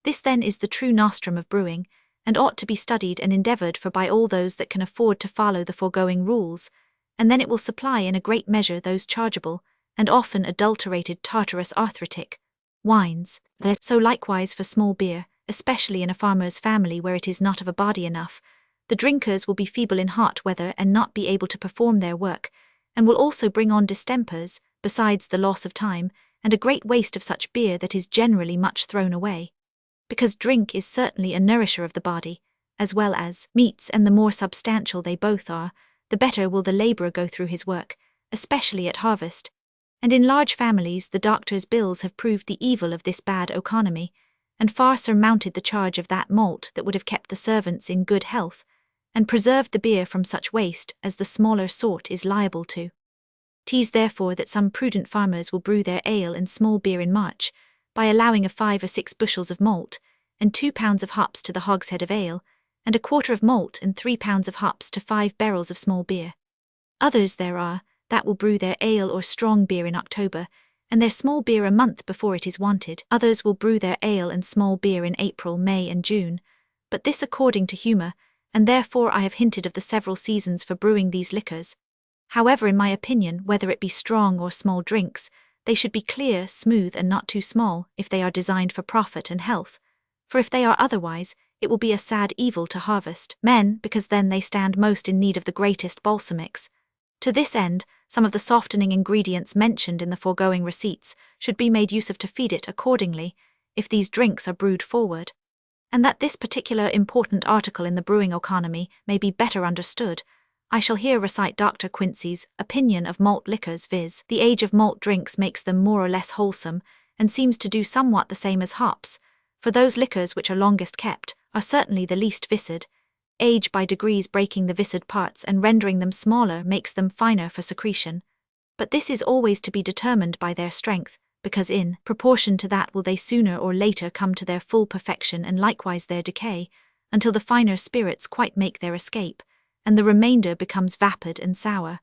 This then is the true nostrum of brewing, and ought to be studied and endeavoured for by all those that can afford to follow the foregoing rules, and then it will supply in a great measure those chargeable, and often adulterated tartarous arthritic wines. So likewise for small beer, especially in a farmer's family where it is not of a body enough, the drinkers will be feeble in hot weather and not be able to perform their work, and will also bring on distempers, besides the loss of time, and a great waste of such beer that is generally much thrown away. Because drink is certainly a nourisher of the body, as well as meats, and the more substantial they both are, the better will the labourer go through his work, especially at harvest. And in large families the doctor's bills have proved the evil of this bad economy, and far surmounted the charge of that malt that would have kept the servants in good health, and preserved the beer from such waste as the smaller sort is liable to. 'Tis therefore that some prudent farmers will brew their ale and small beer in March, by allowing of 5 or 6 bushels of malt, and 2 pounds of hops to the hogshead of ale, and a quarter of malt and 3 pounds of hops to 5 barrels of small beer. Others there are that will brew their ale or strong beer in October, and their small beer a month before it is wanted. Others will brew their ale and small beer in April, May, and June, but this according to humour, and therefore I have hinted of the several seasons for brewing these liquors. However, in my opinion, whether it be strong or small drinks, they should be clear, smooth, and not too small, if they are designed for profit and health. For if they are otherwise, it will be a sad evil to harvest men, because then they stand most in need of the greatest balsamics. To this end, some of the softening ingredients mentioned in the foregoing receipts should be made use of to feed it accordingly, if these drinks are brewed forward. And that this particular important article in the brewing economy may be better understood, I shall here recite Dr. Quincy's opinion of malt liquors, viz. The age of malt drinks makes them more or less wholesome, and seems to do somewhat the same as hops, for those liquors which are longest kept are certainly the least viscid. Age by degrees breaking the viscid parts and rendering them smaller makes them finer for secretion. But this is always to be determined by their strength, because in proportion to that will they sooner or later come to their full perfection and likewise their decay, until the finer spirits quite make their escape, and the remainder becomes vapid and sour.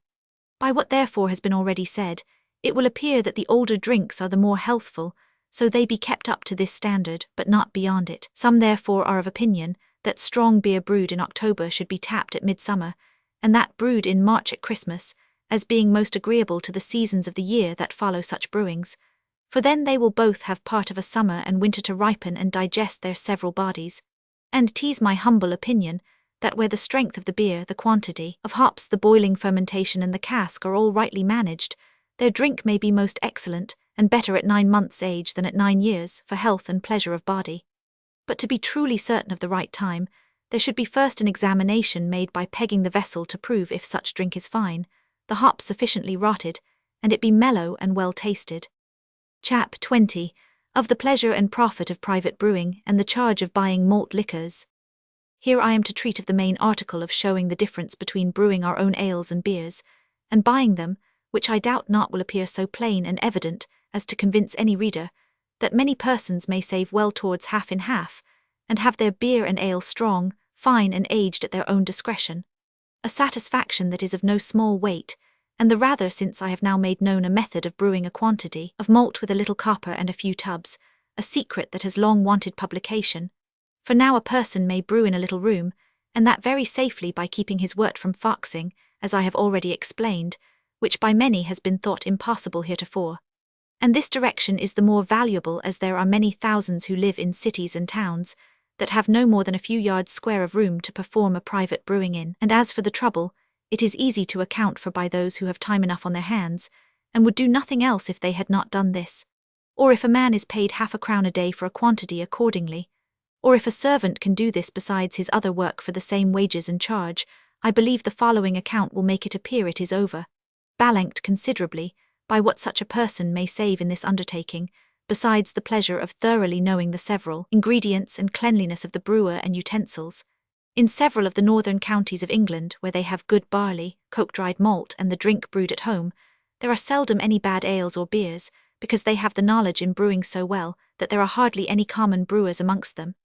By what therefore has been already said, it will appear that the older drinks are the more healthful, so they be kept up to this standard, but not beyond it. Some therefore are of opinion that strong beer brewed in October should be tapped at midsummer, and that brewed in March at Christmas, as being most agreeable to the seasons of the year that follow such brewings, for then they will both have part of a summer and winter to ripen and digest their several bodies. And 'tis my humble opinion, that where the strength of the beer, the quantity of hops, the boiling fermentation, and the cask are all rightly managed, their drink may be most excellent, and better at 9 months' age than at 9 years, for health and pleasure of body. But to be truly certain of the right time, there should be first an examination made by pegging the vessel to prove if such drink is fine, the hops sufficiently rotted, and it be mellow and well tasted. Chap 20. of the pleasure and profit of private brewing and the charge of buying malt liquors. Here I am to treat of the main article of showing the difference between brewing our own ales and beers, and buying them, which I doubt not will appear so plain and evident as to convince any reader, that many persons may save well towards half in half, and have their beer and ale strong, fine and aged at their own discretion. A satisfaction that is of no small weight, and the rather since I have now made known a method of brewing a quantity of malt with a little copper and a few tubs, a secret that has long wanted publication. For now a person may brew in a little room, and that very safely by keeping his wort from foxing, as I have already explained, which by many has been thought impossible heretofore. And this direction is the more valuable as there are many thousands who live in cities and towns, that have no more than a few yards square of room to perform a private brewing in. And as for the trouble, it is easy to account for by those who have time enough on their hands, and would do nothing else if they had not done this. Or if a man is paid half a crown a day for a quantity accordingly, or if a servant can do this besides his other work for the same wages and charge, I believe the following account will make it appear it is over, balanced considerably, by what such a person may save in this undertaking, besides the pleasure of thoroughly knowing the several ingredients and cleanliness of the brewer and utensils. In several of the northern counties of England, where they have good barley, coke-dried malt, and the drink brewed at home, there are seldom any bad ales or beers, because they have the knowledge in brewing so well that there are hardly any common brewers amongst them.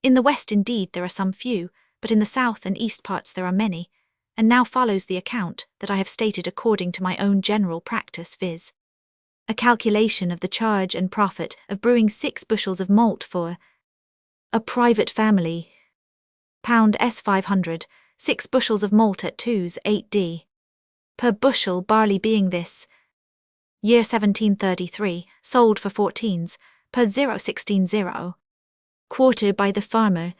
In the west indeed there are some few, but in the south and east parts there are many, and now follows the account that I have stated according to my own general practice, viz. A calculation of the charge and profit of brewing 6 bushels of malt for a private family. £s 500, 6 bushels of malt at 2s 8d. Per bushel barley being this year 1733, sold for 14s, per 0.16 quarter by the farmer.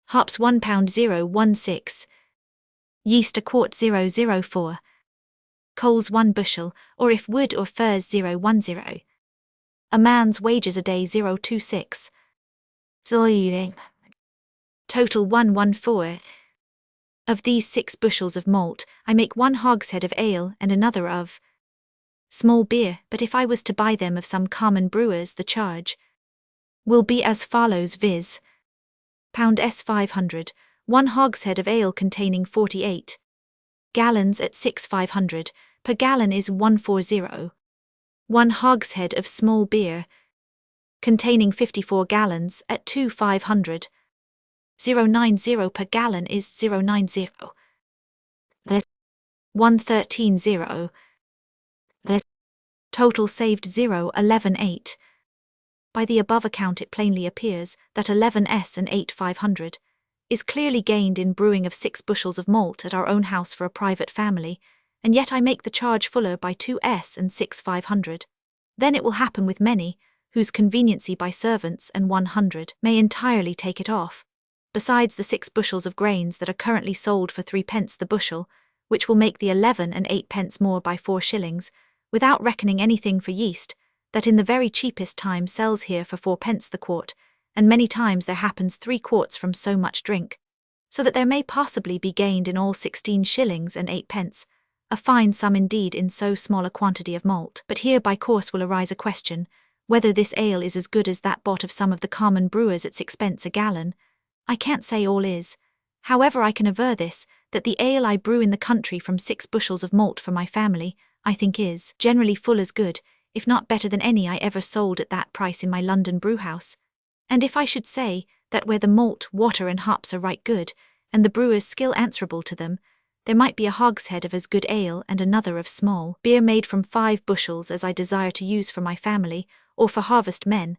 Hops £1.016, yeast a quart 0.04, coals 1 bushel, or if wood or furs 0.10. A man's wages a day 0.26. Total 114. Of these 6 bushels of malt, I make 1 hogshead of ale and another of small beer, but if I was to buy them of some common brewers the charge will be as follows, viz. £s 500, 1 hogshead of ale containing 48 gallons at 6,500, per gallon is 140. 1 hogshead of small beer containing 54 gallons at 2,500, 090 per gallon is 090. 113.0. The total saved 0.118. By the above account it plainly appears that 11s and 8,500 is clearly gained in brewing of 6 bushels of malt at our own house for a private family, and yet I make the charge fuller by 2s and 6,500. Then it will happen with many, whose conveniency by servants and 100 may entirely take it off, besides the 6 bushels of grains that are currently sold for 3d the bushel, which will make the 11 and 8d more by 4 shillings, without reckoning anything for yeast, that in the very cheapest time sells here for 4d the quart, and many times there happens 3 quarts from so much drink, so that there may possibly be gained in all 16 shillings and 8d, a fine sum indeed in so small a quantity of malt. But here by course will arise a question, whether this ale is as good as that bought of some of the common brewers at 6d a gallon. I can't say all is. However, I can aver this, that the ale I brew in the country from 6 bushels of malt for my family, I think is generally full as good, if not better than any I ever sold at that price in my London brewhouse. And if I should say, that where the malt, water and hops are right good, and the brewer's skill answerable to them, there might be a hogshead of as good ale and another of small beer made from 5 bushels as I desire to use for my family, or for harvest men,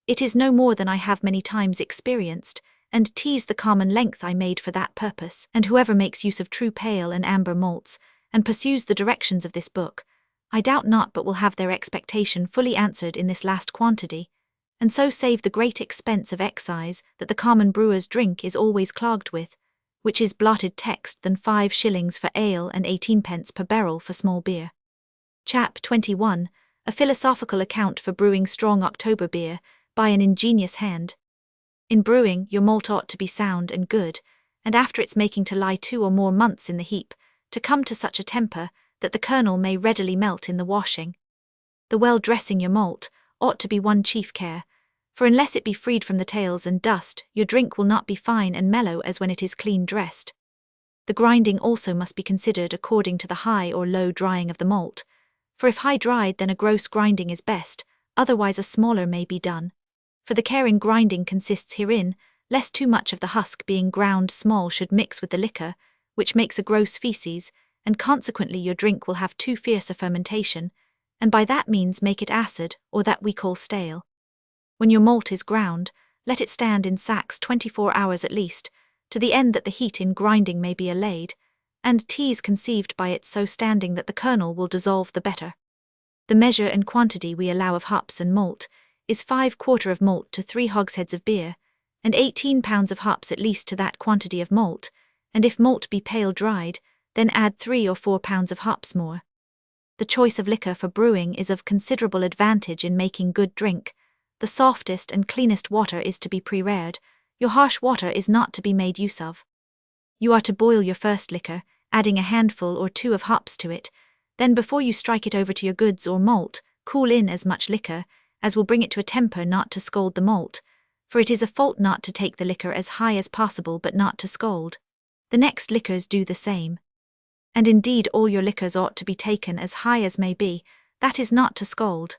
it is no more than I have many times experienced, and 'tis the common length I made for that purpose. And whoever makes use of true pale and amber malts, and pursues the directions of this book, I doubt not but will have their expectation fully answered in this last quantity, and so save the great expense of excise that the common brewer's drink is always clogged with, which is blotted text than 5 shillings for ale and 18d per barrel for small beer. Chap 21, a philosophical account for brewing strong October beer, by an ingenious hand. In brewing, your malt ought to be sound and good, and after its making to lie 2 or more months in the heap, to come to such a temper that the kernel may readily melt in the washing. The well dressing your malt ought to be one chief care, for unless it be freed from the tails and dust, your drink will not be fine and mellow as when it is clean dressed. The grinding also must be considered according to the high or low drying of the malt, for if high dried then a gross grinding is best, otherwise a smaller may be done. For the care in grinding consists herein, lest too much of the husk being ground small should mix with the liquor, which makes a gross feces, and consequently your drink will have too fierce a fermentation, and by that means make it acid, or that we call stale. When your malt is ground, let it stand in sacks 24 hours at least, to the end that the heat in grinding may be allayed, and teas conceived by it so standing that the kernel will dissolve the better. The measure and quantity we allow of hops and malt is 5/4 of malt to 3 hogsheads of beer, and 18 pounds of hops at least to that quantity of malt, and if malt be pale dried, then add 3 or 4 pounds of hops more. The choice of liquor for brewing is of considerable advantage in making good drink. The softest and cleanest water is to be pre-rared. Your harsh water is not to be made use of. You are to boil your first liquor, adding a handful or 2 of hops to it, then before you strike it over to your goods or malt, cool in as much liquor as will bring it to a temper not to scald the malt, for it is a fault not to take the liquor as high as possible but not to scald. The next liquors do the same. And indeed all your liquors ought to be taken as high as may be, that is not to scald.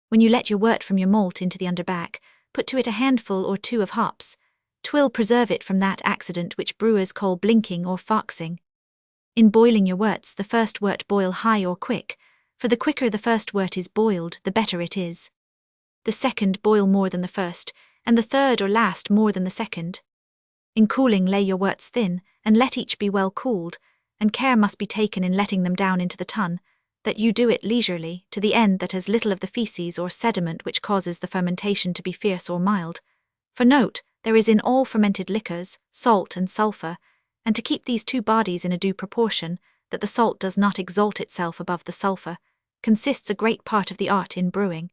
When you let your wort from your malt into the underback, put to it a handful or 2 of hops. 'Twill preserve it from that accident which brewers call blinking or foxing. In boiling your worts, the first wort boil high or quick, for the quicker the first wort is boiled, the better it is. The second boil more than the first, and the third or last more than the second. In cooling lay your worts thin, and let each be well cooled, and care must be taken in letting them down into the tun, that you do it leisurely, to the end that as little of the feces or sediment which causes the fermentation to be fierce or mild. For note, there is in all fermented liquors, salt and sulphur, and to keep these 2 bodies in a due proportion, that the salt does not exalt itself above the sulphur, consists a great part of the art in brewing.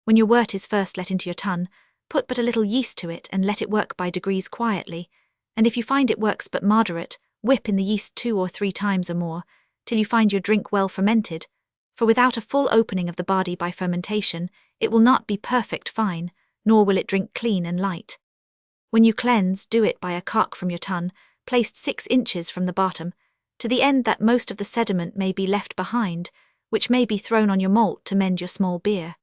When your wort is first let into your tun, put but a little yeast to it and let it work by degrees quietly, and if you find it works but moderate, whip in the yeast 2 or 3 times or more, till you find your drink well fermented, for without a full opening of the body by fermentation, it will not be perfect fine, nor will it drink clean and light. When you cleanse, do it by a cock from your tun, placed 6 inches from the bottom, to the end that most of the sediment may be left behind, which may be thrown on your malt to mend your small beer.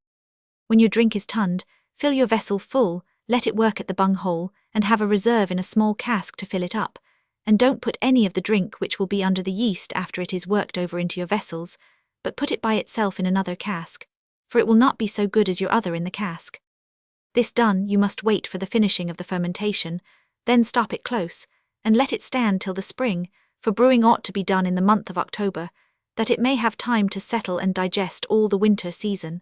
When your drink is tunned, fill your vessel full, let it work at the bung hole, and have a reserve in a small cask to fill it up, and don't put any of the drink which will be under the yeast after it is worked over into your vessels, but put it by itself in another cask, for it will not be so good as your other in the cask. This done, you must wait for the finishing of the fermentation, then stop it close, and let it stand till the spring, for brewing ought to be done in the month of October, that it may have time to settle and digest all the winter season.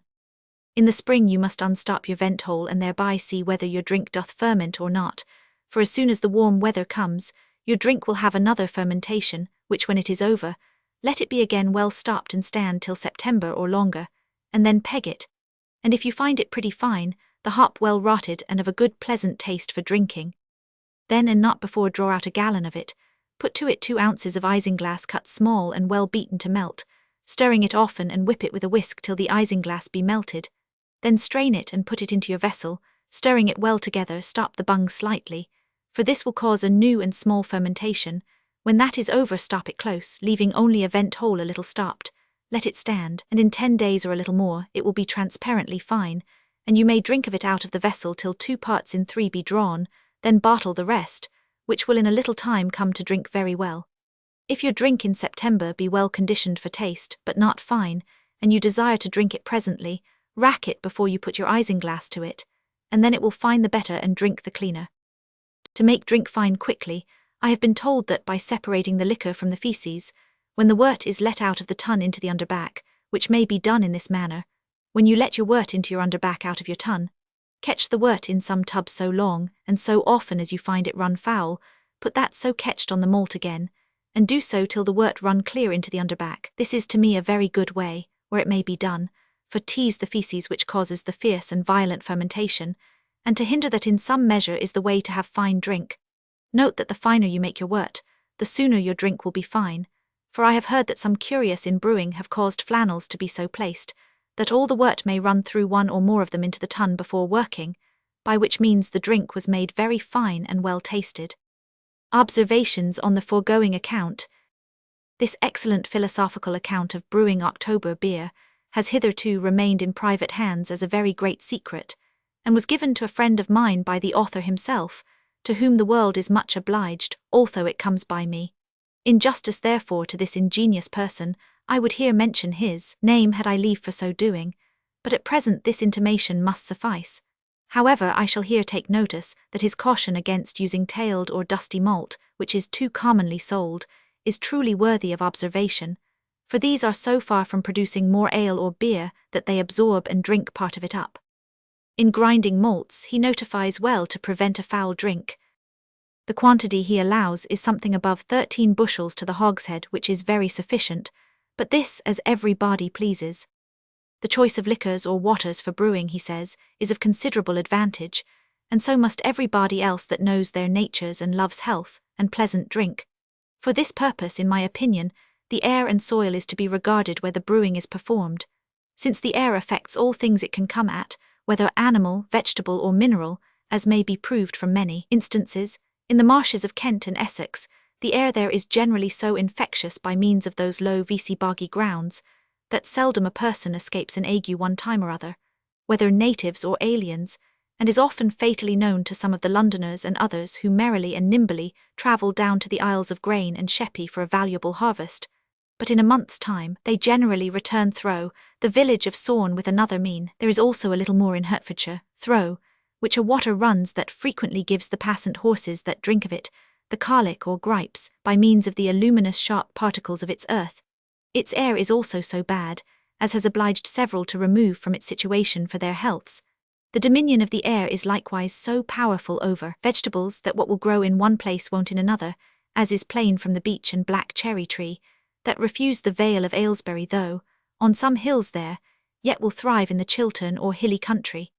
In the spring you must unstop your vent hole and thereby see whether your drink doth ferment or not, for as soon as the warm weather comes, your drink will have another fermentation, which when it is over, let it be again well stopped and stand till September or longer, and then peg it, and if you find it pretty fine, the hop well rotted and of a good pleasant taste for drinking, then and not before draw out a gallon of it, put to it 2 ounces of isinglass cut small and well beaten to melt, stirring it often and whip it with a whisk till the isinglass be melted, then strain it and put it into your vessel, stirring it well together, stop the bung slightly, for this will cause a new and small fermentation. When that is over, stop it close, leaving only a vent hole a little stopped, let it stand, and in 10 days or a little more it will be transparently fine, and you may drink of it out of the vessel till 2 parts in 3 be drawn, then bottle the rest, which will in a little time come to drink very well. If your drink in September be well conditioned for taste, but not fine, and you desire to drink it presently, rack it before you put your isinglass to it, and then it will fine the better and drink the cleaner. To make drink fine quickly, I have been told that by separating the liquor from the feces, when the wort is let out of the tun into the underback, which may be done in this manner, when you let your wort into your underback out of your tun, catch the wort in some tub so long, and so often as you find it run foul, put that so catched on the malt again, and do so till the wort run clear into the underback. This is to me a very good way, where it may be done, for tease the feces which causes the fierce and violent fermentation, and to hinder that in some measure is the way to have fine drink. Note that the finer you make your wort, the sooner your drink will be fine, for I have heard that some curious in brewing have caused flannels to be so placed, that all the wort may run through one or more of them into the tun before working, by which means the drink was made very fine and well tasted. Observations on the foregoing account. This excellent philosophical account of brewing October beer has hitherto remained in private hands as a very great secret, and was given to a friend of mine by the author himself, to whom the world is much obliged, although it comes by me. In justice therefore to this ingenious person, I would here mention his name had I leave for so doing, but at present this intimation must suffice. However, I shall here take notice that his caution against using tailed or dusty malt, which is too commonly sold, is truly worthy of observation, for these are so far from producing more ale or beer that they absorb and drink part of it up. In grinding malts he notifies well to prevent a foul drink. The quantity he allows is something above 13 bushels to the hogshead, which is very sufficient, but this as every body pleases. The choice of liquors or waters for brewing, he says, is of considerable advantage, and so must every body else that knows their natures and loves health and pleasant drink. For this purpose, in my opinion, the air and soil is to be regarded where the brewing is performed, since the air affects all things it can come at, whether animal, vegetable, or mineral, as may be proved from many instances. In the marshes of Kent and Essex, the air there is generally so infectious by means of those low vecy boggy grounds, that seldom a person escapes an ague one time or other, whether natives or aliens, and is often fatally known to some of the Londoners and others who merrily and nimbly travel down to the Isles of Grain and Sheppey for a valuable harvest, but in a month's time they generally return through the village of Saun with another mean. There is also a little more in Hertfordshire, through which a water runs that frequently gives the passant horses that drink of it the colic or gripes by means of the aluminous sharp particles of its earth. Its air is also so bad, as has obliged several to remove from its situation for their healths. The dominion of the air is likewise so powerful over vegetables that what will grow in one place won't in another, as is plain from the beech and black cherry tree, that refuse the Vale of Aylesbury though, on some hills there, yet will thrive in the Chiltern or hilly country.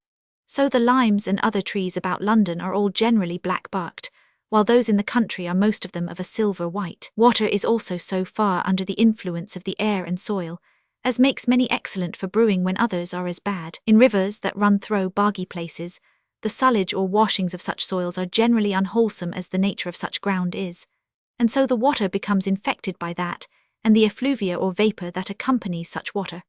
So the limes and other trees about London are all generally black-barked, while those in the country are most of them of a silver white. Water is also so far under the influence of the air and soil, as makes many excellent for brewing when others are as bad. In rivers that run through boggy places, the sullage or washings of such soils are generally unwholesome as the nature of such ground is, and so the water becomes infected by that, and the effluvia or vapour that accompanies such water.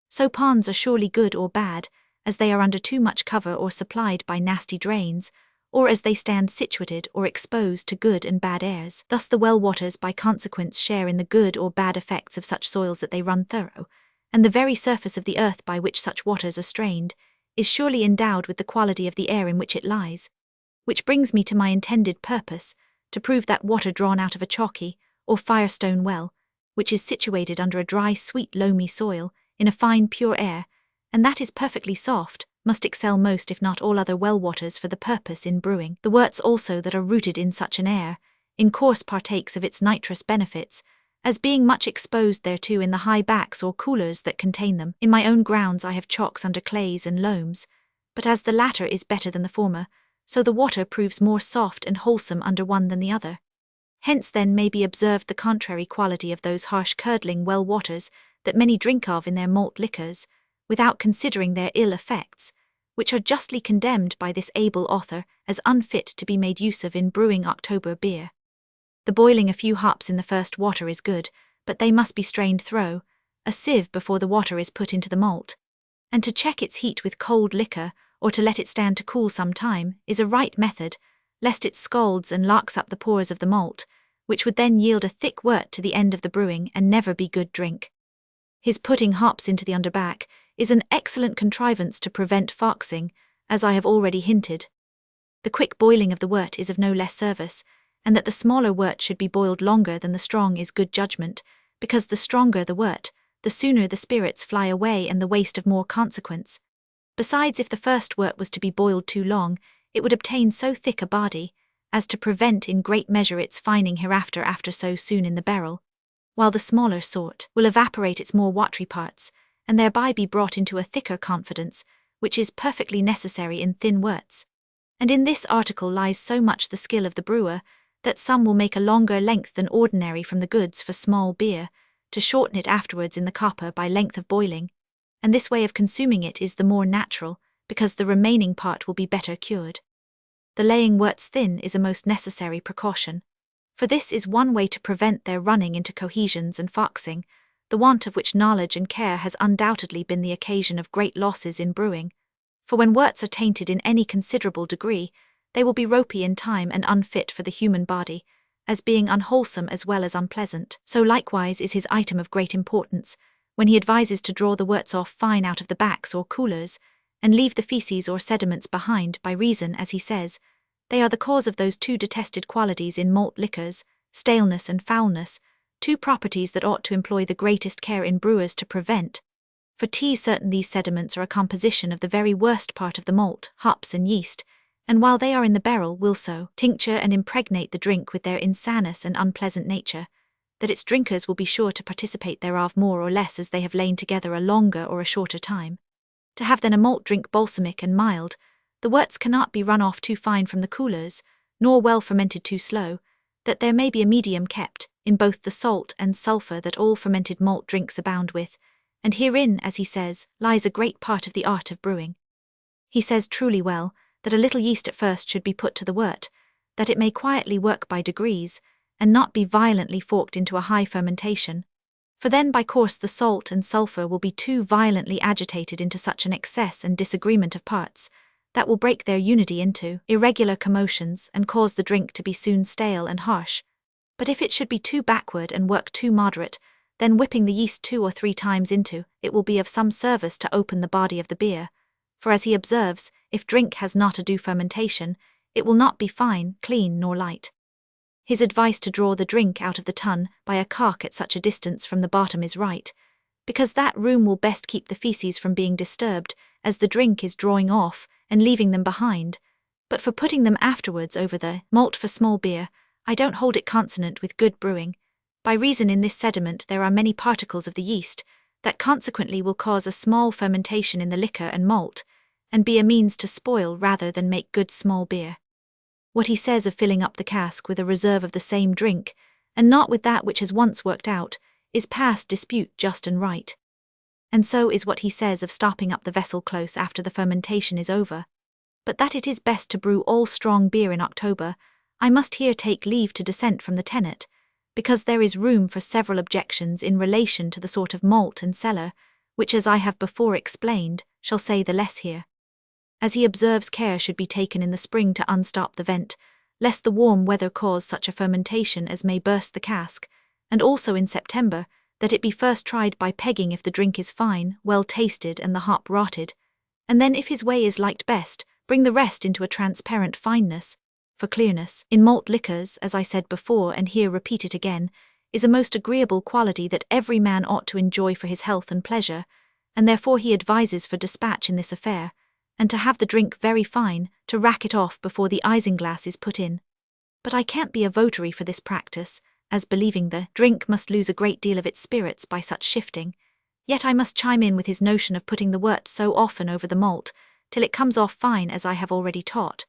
So ponds are surely good or bad, as they are under too much cover or supplied by nasty drains, or as they stand situated or exposed to good and bad airs. Thus the well waters by consequence share in the good or bad effects of such soils that they run through, and the very surface of the earth by which such waters are strained is surely endowed with the quality of the air in which it lies. Which brings me to my intended purpose, to prove that water drawn out of a chalky or firestone well, which is situated under a dry sweet loamy soil, in a fine pure air, and that is perfectly soft, must excel most if not all other well waters for the purpose in brewing. The worts also that are rooted in such an air, in course partakes of its nitrous benefits, as being much exposed thereto in the high backs or coolers that contain them. In my own grounds I have chalks under clays and loams, but as the latter is better than the former, so the water proves more soft and wholesome under one than the other. Hence then may be observed the contrary quality of those harsh curdling well waters that many drink of in their malt liquors, without considering their ill effects, which are justly condemned by this able author as unfit to be made use of in brewing October beer. The boiling a few hops in the first water is good, but they must be strained through a sieve before the water is put into the malt, and to check its heat with cold liquor, or to let it stand to cool some time, is a right method, lest it scalds and larks up the pores of the malt, which would then yield a thick wort to the end of the brewing and never be good drink. His putting hops into the underback is an excellent contrivance to prevent foxing, as I have already hinted. The quick boiling of the wort is of no less service, and that the smaller wort should be boiled longer than the strong is good judgment, because the stronger the wort, the sooner the spirits fly away and the waste of more consequence. Besides, if the first wort was to be boiled too long, it would obtain so thick a body, as to prevent in great measure its fining hereafter after so soon in the barrel, while the smaller sort will evaporate its more watery parts, and thereby be brought into a thicker confidence, which is perfectly necessary in thin worts. And in this article lies so much the skill of the brewer, that some will make a longer length than ordinary from the goods for small beer, to shorten it afterwards in the copper by length of boiling, and this way of consuming it is the more natural, because the remaining part will be better cured. The laying worts thin is a most necessary precaution, for this is one way to prevent their running into cohesions and foxing, the want of which knowledge and care has undoubtedly been the occasion of great losses in brewing. For when worts are tainted in any considerable degree, they will be ropey in time and unfit for the human body, as being unwholesome as well as unpleasant. So likewise is his item of great importance, when he advises to draw the worts off fine out of the backs or coolers, and leave the feces or sediments behind, by reason, as he says, they are the cause of those two detested qualities in malt liquors, staleness and foulness, two properties that ought to employ the greatest care in brewers to prevent. For certain these sediments are a composition of the very worst part of the malt, hops and yeast, and while they are in the barrel will so tincture and impregnate the drink with their insanous and unpleasant nature, that its drinkers will be sure to participate thereof more or less as they have lain together a longer or a shorter time. To have then a malt drink balsamic and mild, the worts cannot be run off too fine from the coolers, nor well fermented too slow, that there may be a medium kept, in both the salt and sulphur that all fermented malt drinks abound with, and herein, as he says, lies a great part of the art of brewing. He says truly well, that a little yeast at first should be put to the wort, that it may quietly work by degrees, and not be violently forked into a high fermentation, for then by course the salt and sulphur will be too violently agitated into such an excess and disagreement of parts, that will break their unity into irregular commotions and cause the drink to be soon stale and harsh. But if it should be too backward and work too moderate, then whipping the yeast 2 or 3 times into it will be of some service to open the body of the beer, for as he observes, if drink has not a due fermentation, it will not be fine, clean, nor light. His advice to draw the drink out of the tun by a cock at such a distance from the bottom is right, because that room will best keep the feces from being disturbed, as the drink is drawing off and leaving them behind. But for putting them afterwards over the malt for small beer, I don't hold it consonant with good brewing, by reason in this sediment there are many particles of the yeast, that consequently will cause a small fermentation in the liquor and malt, and be a means to spoil rather than make good small beer. What he says of filling up the cask with a reserve of the same drink, and not with that which has once worked out, is past dispute just and right. And so is what he says of stopping up the vessel close after the fermentation is over. But that it is best to brew all strong beer in October, I must here take leave to dissent from the tenet, because there is room for several objections in relation to the sort of malt and cellar, which as I have before explained, shall say the less here. As he observes care should be taken in the spring to unstop the vent, lest the warm weather cause such a fermentation as may burst the cask, and also in September, that it be first tried by pegging if the drink is fine, well tasted and the hop rotted, and then if his way is liked best, bring the rest into a transparent fineness, for clearness, in malt liquors, as I said before and here repeat it again, is a most agreeable quality that every man ought to enjoy for his health and pleasure, and therefore he advises for dispatch in this affair, and to have the drink very fine, to rack it off before the isinglass is put in. But I can't be a votary for this practice, as believing the drink must lose a great deal of its spirits by such shifting, yet I must chime in with his notion of putting the wort so often over the malt, till it comes off fine as I have already taught,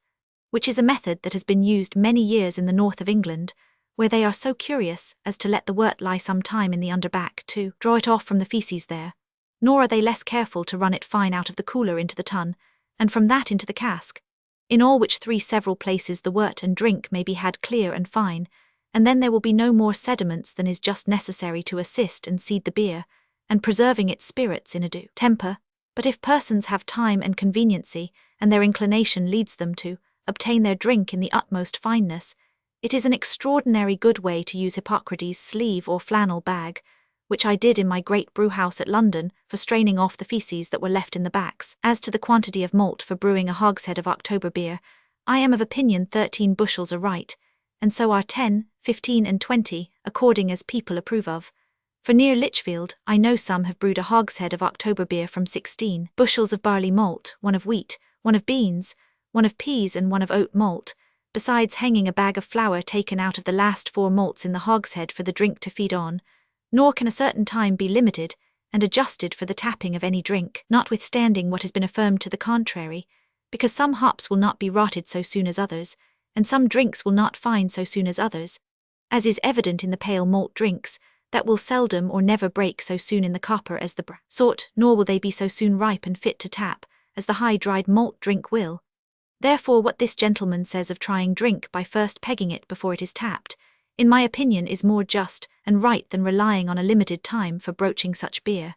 which is a method that has been used many years in the north of England, where they are so curious as to let the wort lie some time in the underback to draw it off from the feces there, nor are they less careful to run it fine out of the cooler into the tun, and from that into the cask, in all which 3 several places the wort and drink may be had clear and fine, and then there will be no more sediments than is just necessary to assist and seed the beer, and preserving its spirits in a due temper. But if persons have time and conveniency, and their inclination leads them to obtain their drink in the utmost fineness, it is an extraordinary good way to use Hippocrates' sleeve or flannel bag, which I did in my great brewhouse at London for straining off the feces that were left in the backs. As to the quantity of malt for brewing a hogshead of October beer, I am of opinion 13 bushels are right, and so are 10, 15 and 20, according as people approve of. For near Lichfield, I know some have brewed a hogshead of October beer from 16 bushels of barley malt, 1 of wheat, 1 of beans, 1 of peas and 1 of oat malt, besides hanging a bag of flour taken out of the last 4 malts in the hogshead for the drink to feed on, nor can a certain time be limited and adjusted for the tapping of any drink, notwithstanding what has been affirmed to the contrary, because some hops will not be rotted so soon as others, and some drinks will not fine so soon as others, as is evident in the pale malt drinks, that will seldom or never break so soon in the copper as the sort, nor will they be so soon ripe and fit to tap, as the high-dried malt drink will. Therefore what this gentleman says of trying drink by first pegging it before it is tapped, in my opinion is more just and right than relying on a limited time for broaching such beer.